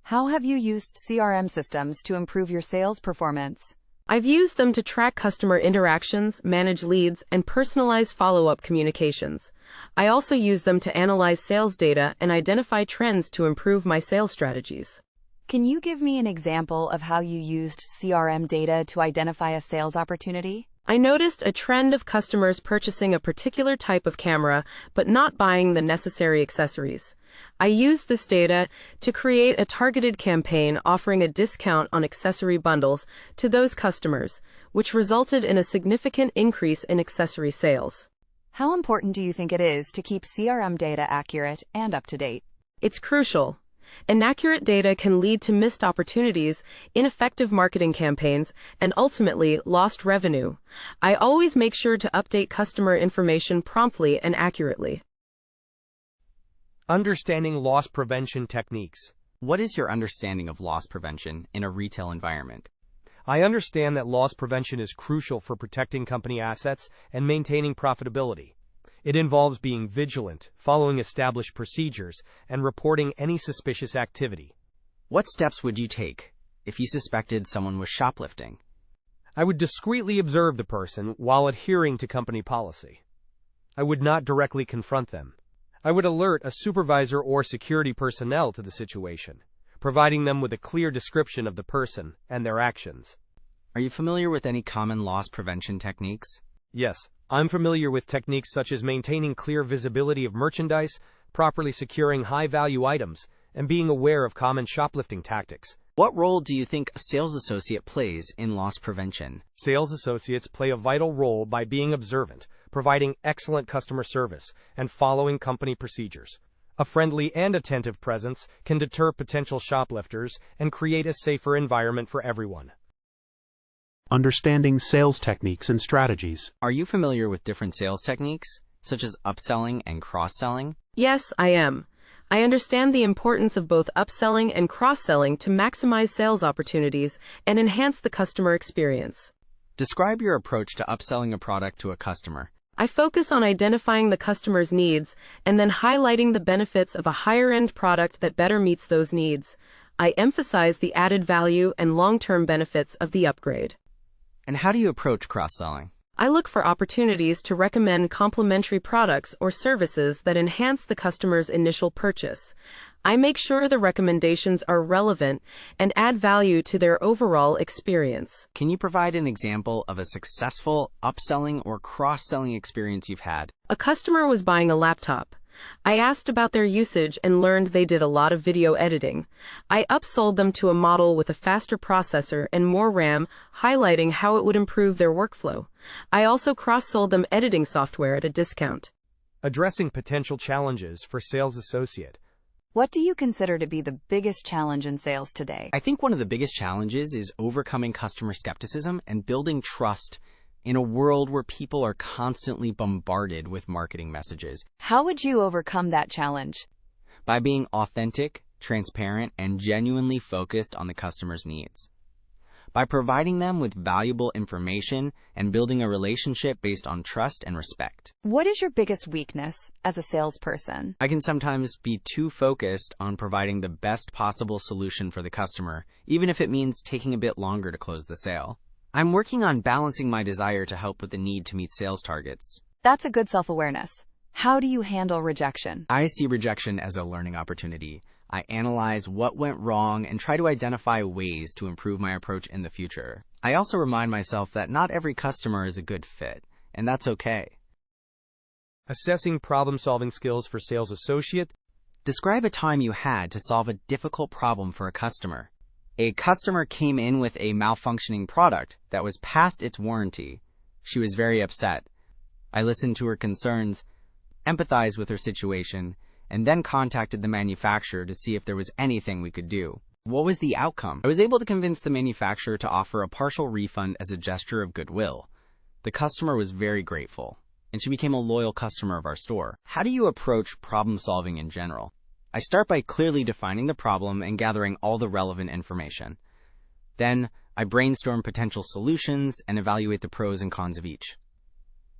How have you used CRM systems to improve your sales performance? I've used them to track customer interactions, manage leads, and personalize follow-up communications. I also use them to analyze sales data and identify trends to improve my sales strategies. Can you give me an example of how you used CRM data to identify a sales opportunity? I noticed a trend of customers purchasing a particular type of camera, but not buying the necessary accessories. I used this data to create a targeted campaign offering a discount on accessory bundles to those customers, which resulted in a significant increase in accessory sales. How important do you think it is to keep CRM data accurate and up to date? It's crucial. Inaccurate data can lead to missed opportunities, ineffective marketing campaigns, and ultimately lost revenue. I always make sure to update customer information promptly and accurately. Understanding loss prevention techniques. What is your understanding of loss prevention in a retail environment? I understand that loss prevention is crucial for protecting company assets and maintaining profitability. It involves being vigilant, following established procedures, and reporting any suspicious activity. What steps would you take if you suspected someone was shoplifting? I would discreetly observe the person while adhering to company policy. I would not directly confront them. I would alert a supervisor or security personnel to the situation, providing them with a clear description of the person and their actions. Are you familiar with any common loss prevention techniques? Yes, I'm familiar with techniques such as maintaining clear visibility of merchandise, properly securing high-value items, and being aware of common shoplifting tactics. What role do you think a sales associate plays in loss prevention? Sales associates play a vital role by being observant, providing excellent customer service, and following company procedures. A friendly and attentive presence can deter potential shoplifters and create a safer environment for everyone. Understanding sales techniques and strategies. Are you familiar with different sales techniques, such as upselling and cross-selling? Yes, I am. I understand the importance of both upselling and cross-selling to maximize sales opportunities and enhance the customer experience. Describe your approach to upselling a product to a customer. I focus on identifying the customer's needs and then highlighting the benefits of a higher-end product that better meets those needs. I emphasize the added value and long-term benefits of the upgrade. And how do you approach cross-selling? I look for opportunities to recommend complementary products or services that enhance the customer's initial purchase. I make sure the recommendations are relevant and add value to their overall experience. Can you provide an example of a successful upselling or cross-selling experience you've had? A customer was buying a laptop. I asked about their usage and learned they did a lot of video editing. I upsold them to a model with a faster processor and more RAM, highlighting how it would improve their workflow. I also cross-sold them editing software at a discount. Addressing potential challenges for sales associate. What do you consider to be the biggest challenge in sales today? I think one of the biggest challenges is overcoming customer skepticism and building trust in a world where people are constantly bombarded with marketing messages. How would you overcome that challenge? By being authentic, transparent, and genuinely focused on the customer's needs. By providing them with valuable information and building a relationship based on trust and respect. What is your biggest weakness as a salesperson? I can sometimes be too focused on providing the best possible solution for the customer, even if it means taking a bit longer to close the sale. I'm working on balancing my desire to help with the need to meet sales targets. That's a good self-awareness. How do you handle rejection? I see rejection as a learning opportunity. I analyze what went wrong and try to identify ways to improve my approach in the future. I also remind myself that not every customer is a good fit, and that's okay. Assessing problem-solving skills for sales associate. Describe a time you had to solve a difficult problem for a customer. A customer came in with a malfunctioning product that was past its warranty. She was very upset. I listened to her concerns, empathized with her situation, and then contacted the manufacturer to see if there was anything we could do. What was the outcome? I was able to convince the manufacturer to offer a partial refund as a gesture of goodwill. The customer was very grateful, and she became a loyal customer of our store. How do you approach problem solving in general? I start by clearly defining the problem and gathering all the relevant information. Then, I brainstorm potential solutions and evaluate the pros and cons of each.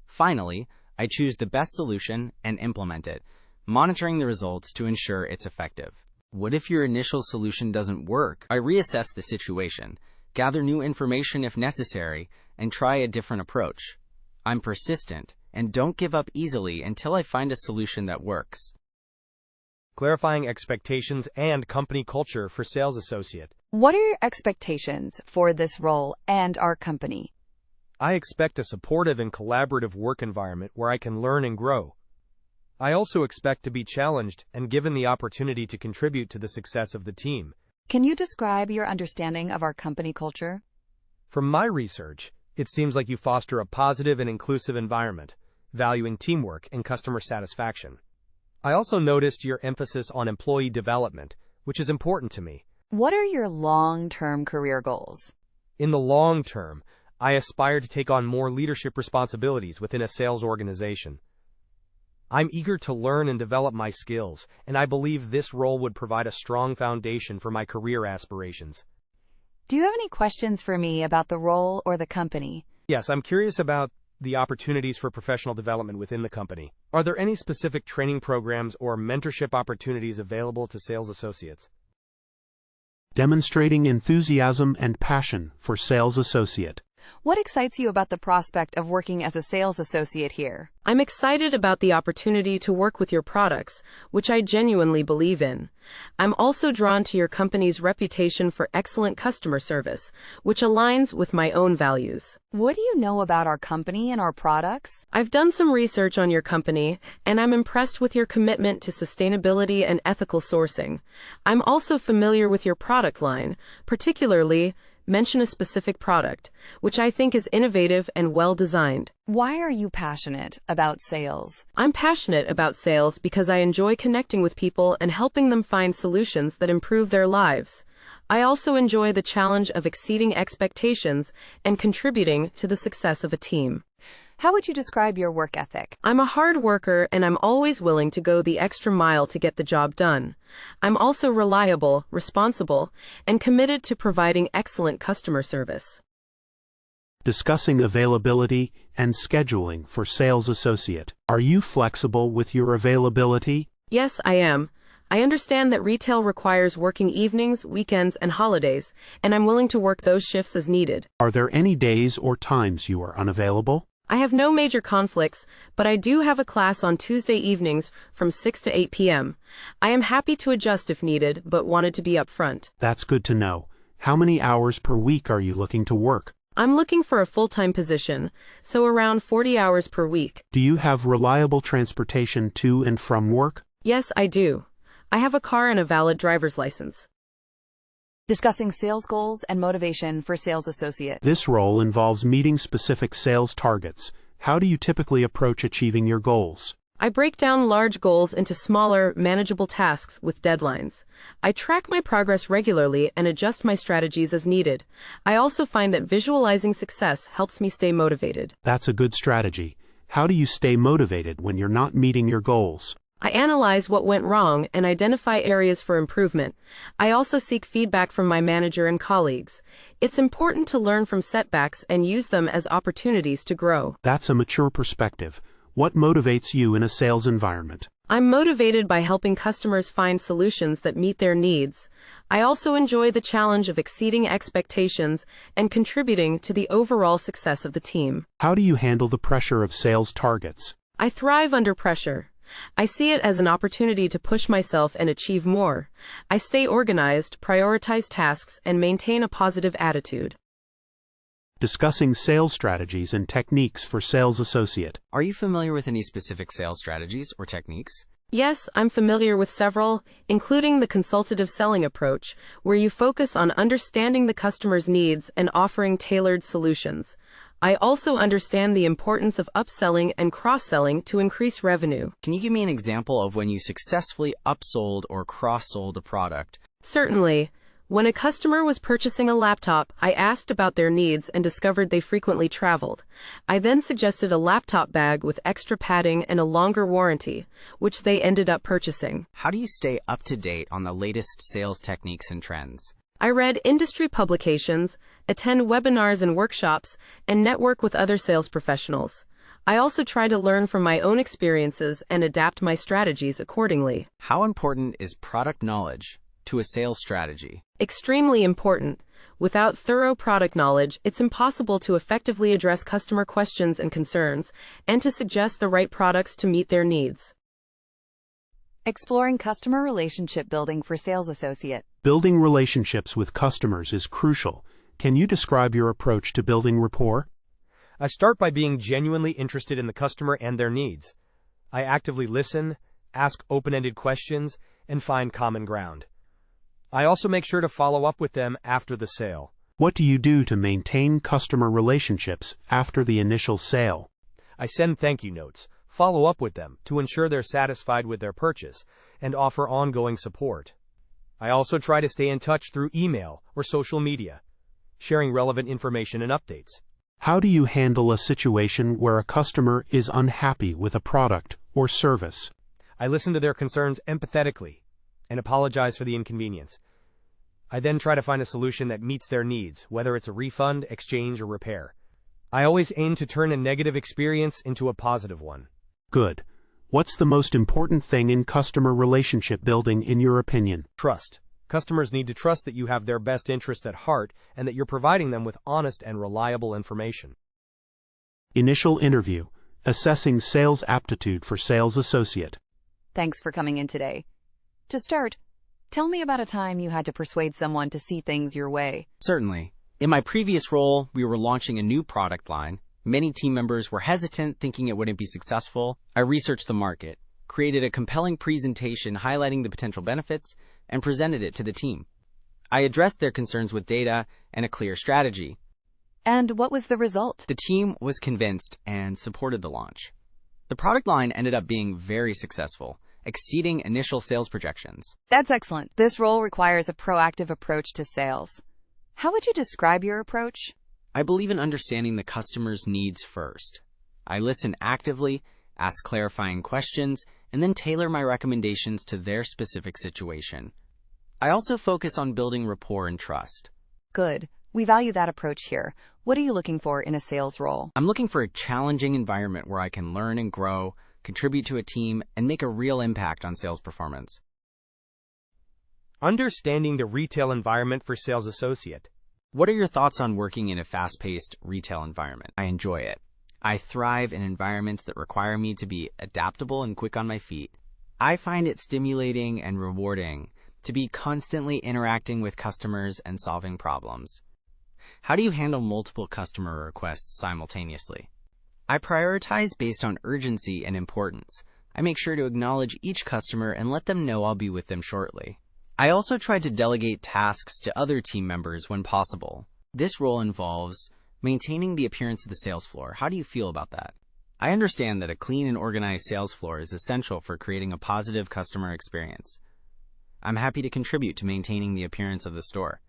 Finally, I choose the best solution and implement it, monitoring the results to ensure it's effective. What if your initial solution doesn't work? I reassess the situation, gather new information if necessary, and try a different approach. I'm persistent and don't give up easily until I find a solution that works. Clarifying expectations and company culture for sales associate. What are your expectations for this role and our company? I expect a supportive and collaborative work environment where I can learn and grow. I also expect to be challenged and given the opportunity to contribute to the success of the team. Can you describe your understanding of our company culture? From my research, it seems like you foster a positive and inclusive environment, valuing teamwork and customer satisfaction. I also noticed your emphasis on employee development, which is important to me. What are your long-term career goals? In the long term, I aspire to take on more leadership responsibilities within a sales organization. I'm eager to learn and develop my skills, and I believe this role would provide a strong foundation for my career aspirations. Do you have any questions for me about the role or the company? Yes, I'm curious about the opportunities for professional development within the company. Are there any specific training programs or mentorship opportunities available to sales associates? Demonstrating enthusiasm and passion for sales associate. What excites you about the prospect of working as a sales associate here? I'm excited about the opportunity to work with your products, which I genuinely believe in. I'm also drawn to your company's reputation for excellent customer service, which aligns with my own values. What do you know about our company and our products? I've done some research on your company, and I'm impressed with your commitment to sustainability and ethical sourcing. I'm also familiar with your product line, particularly mention a specific product, which I think is innovative and well-designed. Why are you passionate about sales? I'm passionate about sales because I enjoy connecting with people and helping them find solutions that improve their lives. I also enjoy the challenge of exceeding expectations and contributing to the success of a team. How would you describe your work ethic? I'm a hard worker and I'm always willing to go the extra mile to get the job done. I'm also reliable, responsible, and committed to providing excellent customer service. Discussing availability and scheduling for sales associate. Are you flexible with your availability? Yes, I am. I understand that retail requires working evenings, weekends, and holidays, and I'm willing to work those shifts as needed. Are there any days or times you are unavailable? I have no major conflicts, but I do have a class on Tuesday evenings from 6 to 8 p.m. I am happy to adjust if needed, but wanted to be upfront. That's good to know. How many hours per week are you looking to work? I'm looking for a full-time position, so around 40 hours per week. Do you have reliable transportation to and from work? Yes, I do. I have a car and a valid driver's license. Discussing sales goals and motivation for sales associate. This role involves meeting specific sales targets. How do you typically approach achieving your goals? I break down large goals into smaller, manageable tasks with deadlines. I track my progress regularly and adjust my strategies as needed. I also find that visualizing success helps me stay motivated. That's a good strategy. How do you stay motivated when you're not meeting your goals? I analyze what went wrong and identify areas for improvement. I also seek feedback from my manager and colleagues. It's important to learn from setbacks and use them as opportunities to grow. That's a mature perspective. What motivates you in a sales environment? I'm motivated by helping customers find solutions that meet their needs. I also enjoy the challenge of exceeding expectations and contributing to the overall success of the team. How do you handle the pressure of sales targets? I thrive under pressure. I see it as an opportunity to push myself and achieve more. I stay organized, prioritize tasks, and maintain a positive attitude. Discussing sales strategies and techniques for sales associate. Are you familiar with any specific sales strategies or techniques? Yes, I'm familiar with several, including the consultative selling approach, where you focus on understanding the customer's needs and offering tailored solutions. I also understand the importance of upselling and cross-selling to increase revenue. Can you give me an example of when you successfully upsold or cross-sold a product? Certainly. When a customer was purchasing a laptop, I asked about their needs and discovered they frequently traveled. I then suggested a laptop bag with extra padding and a longer warranty, which they ended up purchasing. How do you stay up to date on the latest sales techniques and trends? I read industry publications, attend webinars and workshops, and network with other sales professionals. I also try to learn from my own experiences and adapt my strategies accordingly. How important is product knowledge to a sales strategy? Extremely important. Without thorough product knowledge, it's impossible to effectively address customer questions and concerns, and to suggest the right products to meet their needs. Exploring customer relationship building for sales associate. Building relationships with customers is crucial. Can you describe your approach to building rapport? I start by being genuinely interested in the customer and their needs. I actively listen, ask open-ended questions, and find common ground. I also make sure to follow up with them after the sale. What do you do to maintain customer relationships after the initial sale? I send thank you notes, follow up with them to ensure they're satisfied with their purchase, and offer ongoing support. I also try to stay in touch through email or social media, sharing relevant information and updates. How do you handle a situation where a customer is unhappy with a product or service? I listen to their concerns empathetically and apologize for the inconvenience. I then try to find a solution that meets their needs, whether it's a refund, exchange, or repair. I always aim to turn a negative experience into a positive one. Good. What's the most important thing in customer relationship building in your opinion? Trust. Customers need to trust that you have their best interests at heart and that you're providing them with honest and reliable information. Initial interview. Assessing sales aptitude for sales associate. Thanks for coming in today. To start, tell me about a time you had to persuade someone to see things your way. Certainly. In my previous role, we were launching a new product line. Many team members were hesitant, thinking it wouldn't be successful. I researched the market, created a compelling presentation highlighting the potential benefits, and presented it to the team. I addressed their concerns with data and a clear strategy. And what was the result? The team was convinced and supported the launch. The product line ended up being very successful, exceeding initial sales projections. That's excellent. This role requires a proactive approach to sales. How would you describe your approach? I believe in understanding the customer's needs first. I listen actively, ask clarifying questions, and then tailor my recommendations to their specific situation. I also focus on building rapport and trust. Good. We value that approach here. What are you looking for in a sales role? I'm looking for a challenging environment where I can learn and grow, contribute to a team, and make a real impact on sales performance. Understanding the retail environment for sales associate. What are your thoughts on working in a fast-paced retail environment? I enjoy it. I thrive in environments that require me to be adaptable and quick on my feet. I find it stimulating and rewarding to be constantly interacting with customers and solving problems. How do you handle multiple customer requests simultaneously? I prioritize based on urgency and importance. I make sure to acknowledge each customer and let them know I'll be with them shortly. I also try to delegate tasks to other team members when possible. This role involves maintaining the appearance of the sales floor. How do you feel about that? I understand that a clean and organized sales floor is essential for creating a positive customer experience. I'm happy to contribute to maintaining the appearance of the store.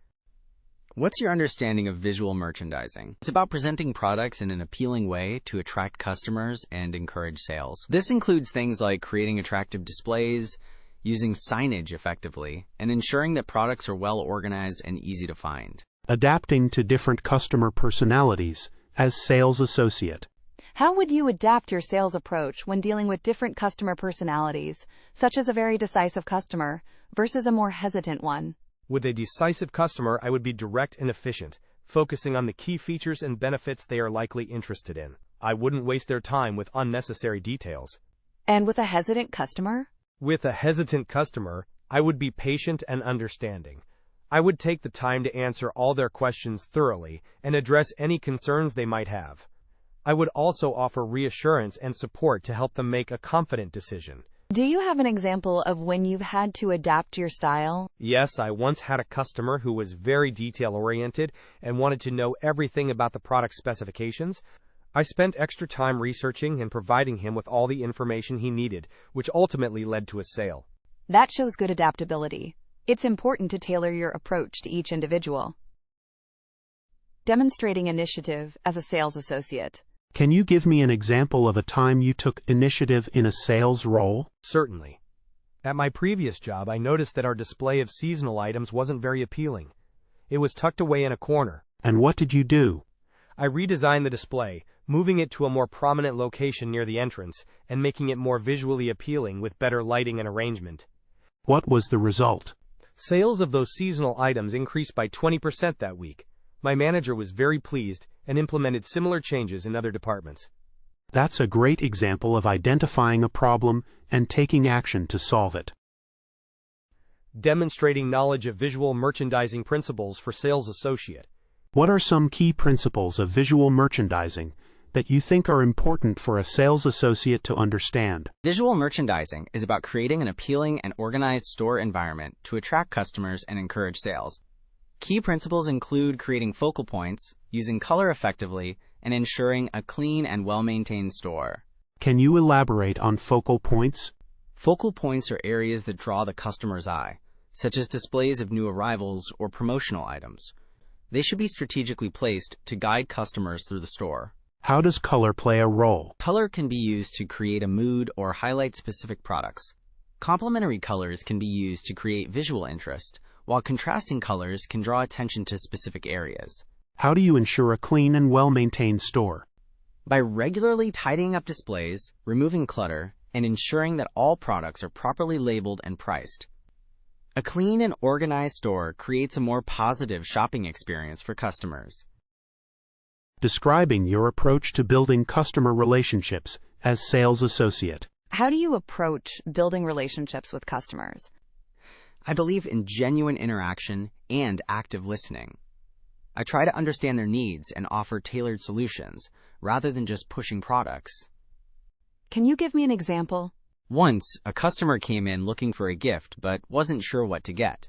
What's your understanding of visual merchandising? It's about presenting products in an appealing way to attract customers and encourage sales. This includes things like creating attractive displays, using signage effectively, and ensuring that products are well organized and easy to find. Adapting to different customer personalities as sales associate. How would you adapt your sales approach when dealing with different customer personalities, such as a very decisive customer versus a more hesitant one? With a decisive customer, I would be direct and efficient, focusing on the key features and benefits they are likely interested in. I wouldn't waste their time with unnecessary details. And with a hesitant customer? With a hesitant customer, I would be patient and understanding. I would take the time to answer all their questions thoroughly and address any concerns they might have. I would also offer reassurance and support to help them make a confident decision. Do you have an example of when you've had to adapt your style? Yes, I once had a customer who was very detail-oriented and wanted to know everything about the product specifications. I spent extra time researching and providing him with all the information he needed, which ultimately led to a sale. That shows good adaptability. It's important to tailor your approach to each individual. Demonstrating initiative as a sales associate. Can you give me an example of a time you took initiative in a sales role? Certainly. At my previous job, I noticed that our display of seasonal items wasn't very appealing. It was tucked away in a corner. And what did you do? I redesigned the display, moving it to a more prominent location near the entrance and making it more visually appealing with better lighting and arrangement. What was the result? Sales of those seasonal items increased by 20% that week. My manager was very pleased and implemented similar changes in other departments. That's a great example of identifying a problem and taking action to solve it. Demonstrating knowledge of visual merchandising principles for sales associate. What are some key principles of visual merchandising that you think are important for a sales associate to understand? Visual merchandising is about creating an appealing and organized store environment to attract customers and encourage sales. Key principles include creating focal points, using color effectively, and ensuring a clean and well-maintained store. Can you elaborate on focal points? Focal points are areas that draw the customer's eye, such as displays of new arrivals or promotional items. They should be strategically placed to guide customers through the store. How does color play a role? Color can be used to create a mood or highlight specific products. Complementary colors can be used to create visual interest, while contrasting colors can draw attention to specific areas. How do you ensure a clean and well-maintained store? By regularly tidying up displays, removing clutter, and ensuring that all products are properly labeled and priced. A clean and organized store creates a more positive shopping experience for customers. Describing your approach to building customer relationships as sales associate. How do you approach building relationships with customers? I believe in genuine interaction and active listening. I try to understand their needs and offer tailored solutions, rather than just pushing products. Can you give me an example? Once, a customer came in looking for a gift but wasn't sure what to get.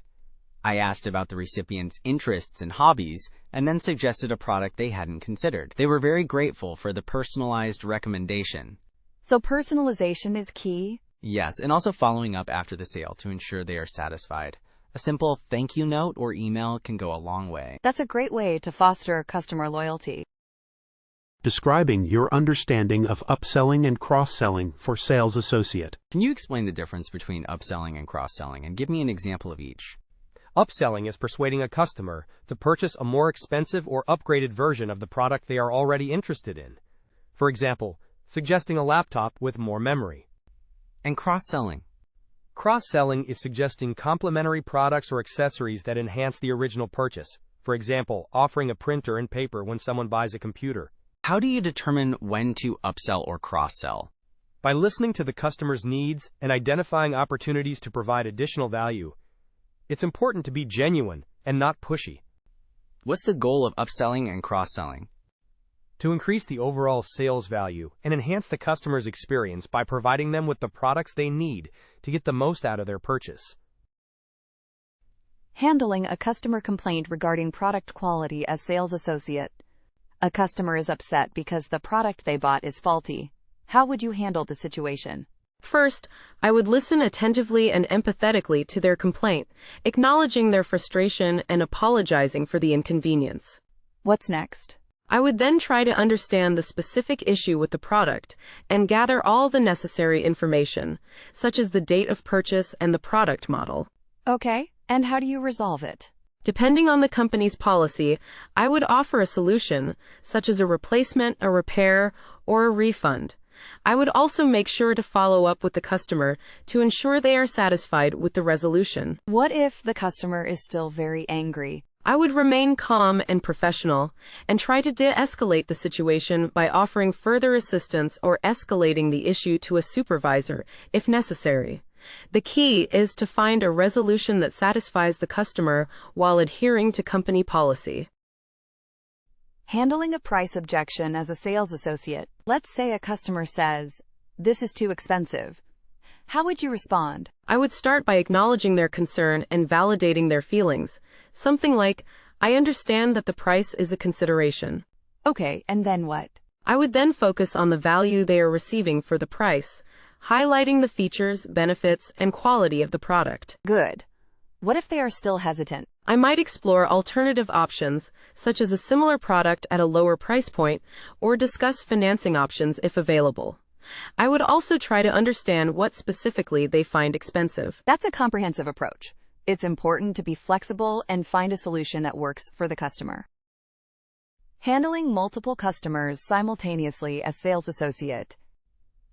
I asked about the recipient's interests and hobbies and then suggested a product they hadn't considered. They were very grateful for the personalized recommendation. So personalization is key? Yes, and also following up after the sale to ensure they are satisfied. A simple thank you note or email can go a long way. That's a great way to foster customer loyalty. Describing your understanding of upselling and cross-selling for sales associate. Can you explain the difference between upselling and cross-selling and give me an example of each? Upselling is persuading a customer to purchase a more expensive or upgraded version of the product they are already interested in. For example, suggesting a laptop with more memory. And cross-selling? Cross-selling is suggesting complementary products or accessories that enhance the original purchase. For example, offering a printer and paper when someone buys a computer. How do you determine when to upsell or cross-sell? By listening to the customer's needs and identifying opportunities to provide additional value. It's important to be genuine and not pushy. What's the goal of upselling and cross-selling? To increase the overall sales value and enhance the customer's experience by providing them with the products they need to get the most out of their purchase. Handling a customer complaint regarding product quality as sales associate. A customer is upset because the product they bought is faulty. How would you handle the situation? First, I would listen attentively and empathetically to their complaint, acknowledging their frustration and apologizing for the inconvenience. What's next? I would then try to understand the specific issue with the product and gather all the necessary information, such as the date of purchase and the product model. Okay, and how do you resolve it? Depending on the company's policy, I would offer a solution, such as a replacement, a repair, or a refund. I would also make sure to follow up with the customer to ensure they are satisfied with the resolution. What if the customer is still very angry? I would remain calm and professional and try to de-escalate the situation by offering further assistance or escalating the issue to a supervisor if necessary. The key is to find a resolution that satisfies the customer while adhering to company policy. Handling a price objection as a sales associate. Let's say a customer says, "This is too expensive." How would you respond? I would start by acknowledging their concern and validating their feelings. Something like, "I understand that the price is a consideration." Okay, and then what? I would then focus on the value they are receiving for the price, highlighting the features, benefits, and quality of the product. Good. What if they are still hesitant? I might explore alternative options, such as a similar product at a lower price point, or discuss financing options if available. I would also try to understand what specifically they find expensive. That's a comprehensive approach. It's important to be flexible and find a solution that works for the customer. Handling multiple customers simultaneously as sales associate.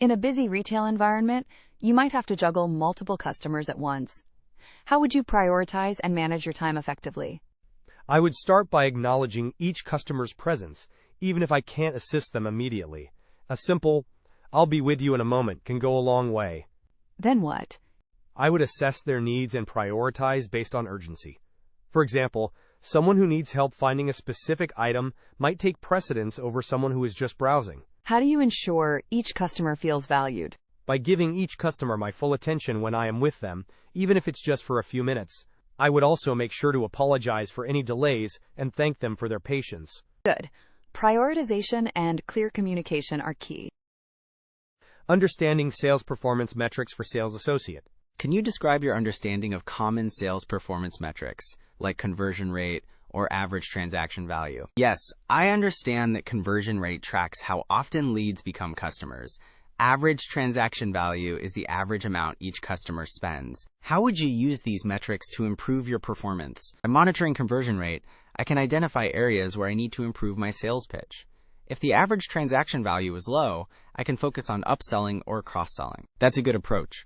In a busy retail environment, you might have to juggle multiple customers at once. How would you prioritize and manage your time effectively? I would start by acknowledging each customer's presence, even if I can't assist them immediately. A simple, "I'll be with you in a moment," can go a long way. Then what? I would assess their needs and prioritize based on urgency. For example, someone who needs help finding a specific item might take precedence over someone who is just browsing. How do you ensure each customer feels valued? By giving each customer my full attention when I am with them, even if it's just for a few minutes. I would also make sure to apologize for any delays and thank them for their patience. Good. Prioritization and clear communication are key. Understanding sales performance metrics for sales associate. Can you describe your understanding of common sales performance metrics, like conversion rate or average transaction value? Yes, I understand that conversion rate tracks how often leads become customers. Average transaction value is the average amount each customer spends. How would you use these metrics to improve your performance? By monitoring conversion rate, I can identify areas where I need to improve my sales pitch. If the average transaction value is low, I can focus on upselling or cross-selling. That's a good approach.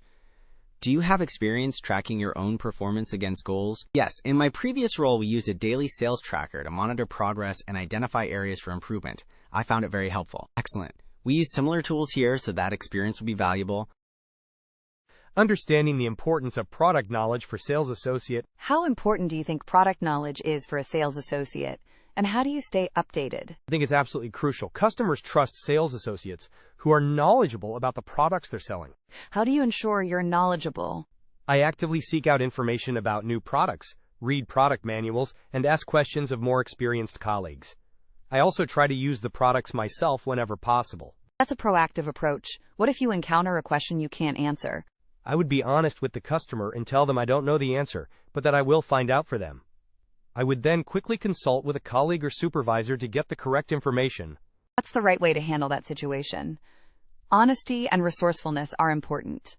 Do you have experience tracking your own performance against goals? Yes, in my previous role, we used a daily sales tracker to monitor progress and identify areas for improvement. I found it very helpful. Excellent. We use similar tools here, so that experience will be valuable. Understanding the importance of product knowledge for sales associate. How important do you think product knowledge is for a sales associate? And how do you stay updated? I think it's absolutely crucial. Customers trust sales associates who are knowledgeable about the products they're selling. How do you ensure you're knowledgeable? I actively seek out information about new products, read product manuals, and ask questions of more experienced colleagues. I also try to use the products myself whenever possible. That's a proactive approach. What if you encounter a question you can't answer? I would be honest with the customer and tell them I don't know the answer, but that I will find out for them. I would then quickly consult with a colleague or supervisor to get the correct information. That's the right way to handle that situation. Honesty and resourcefulness are important.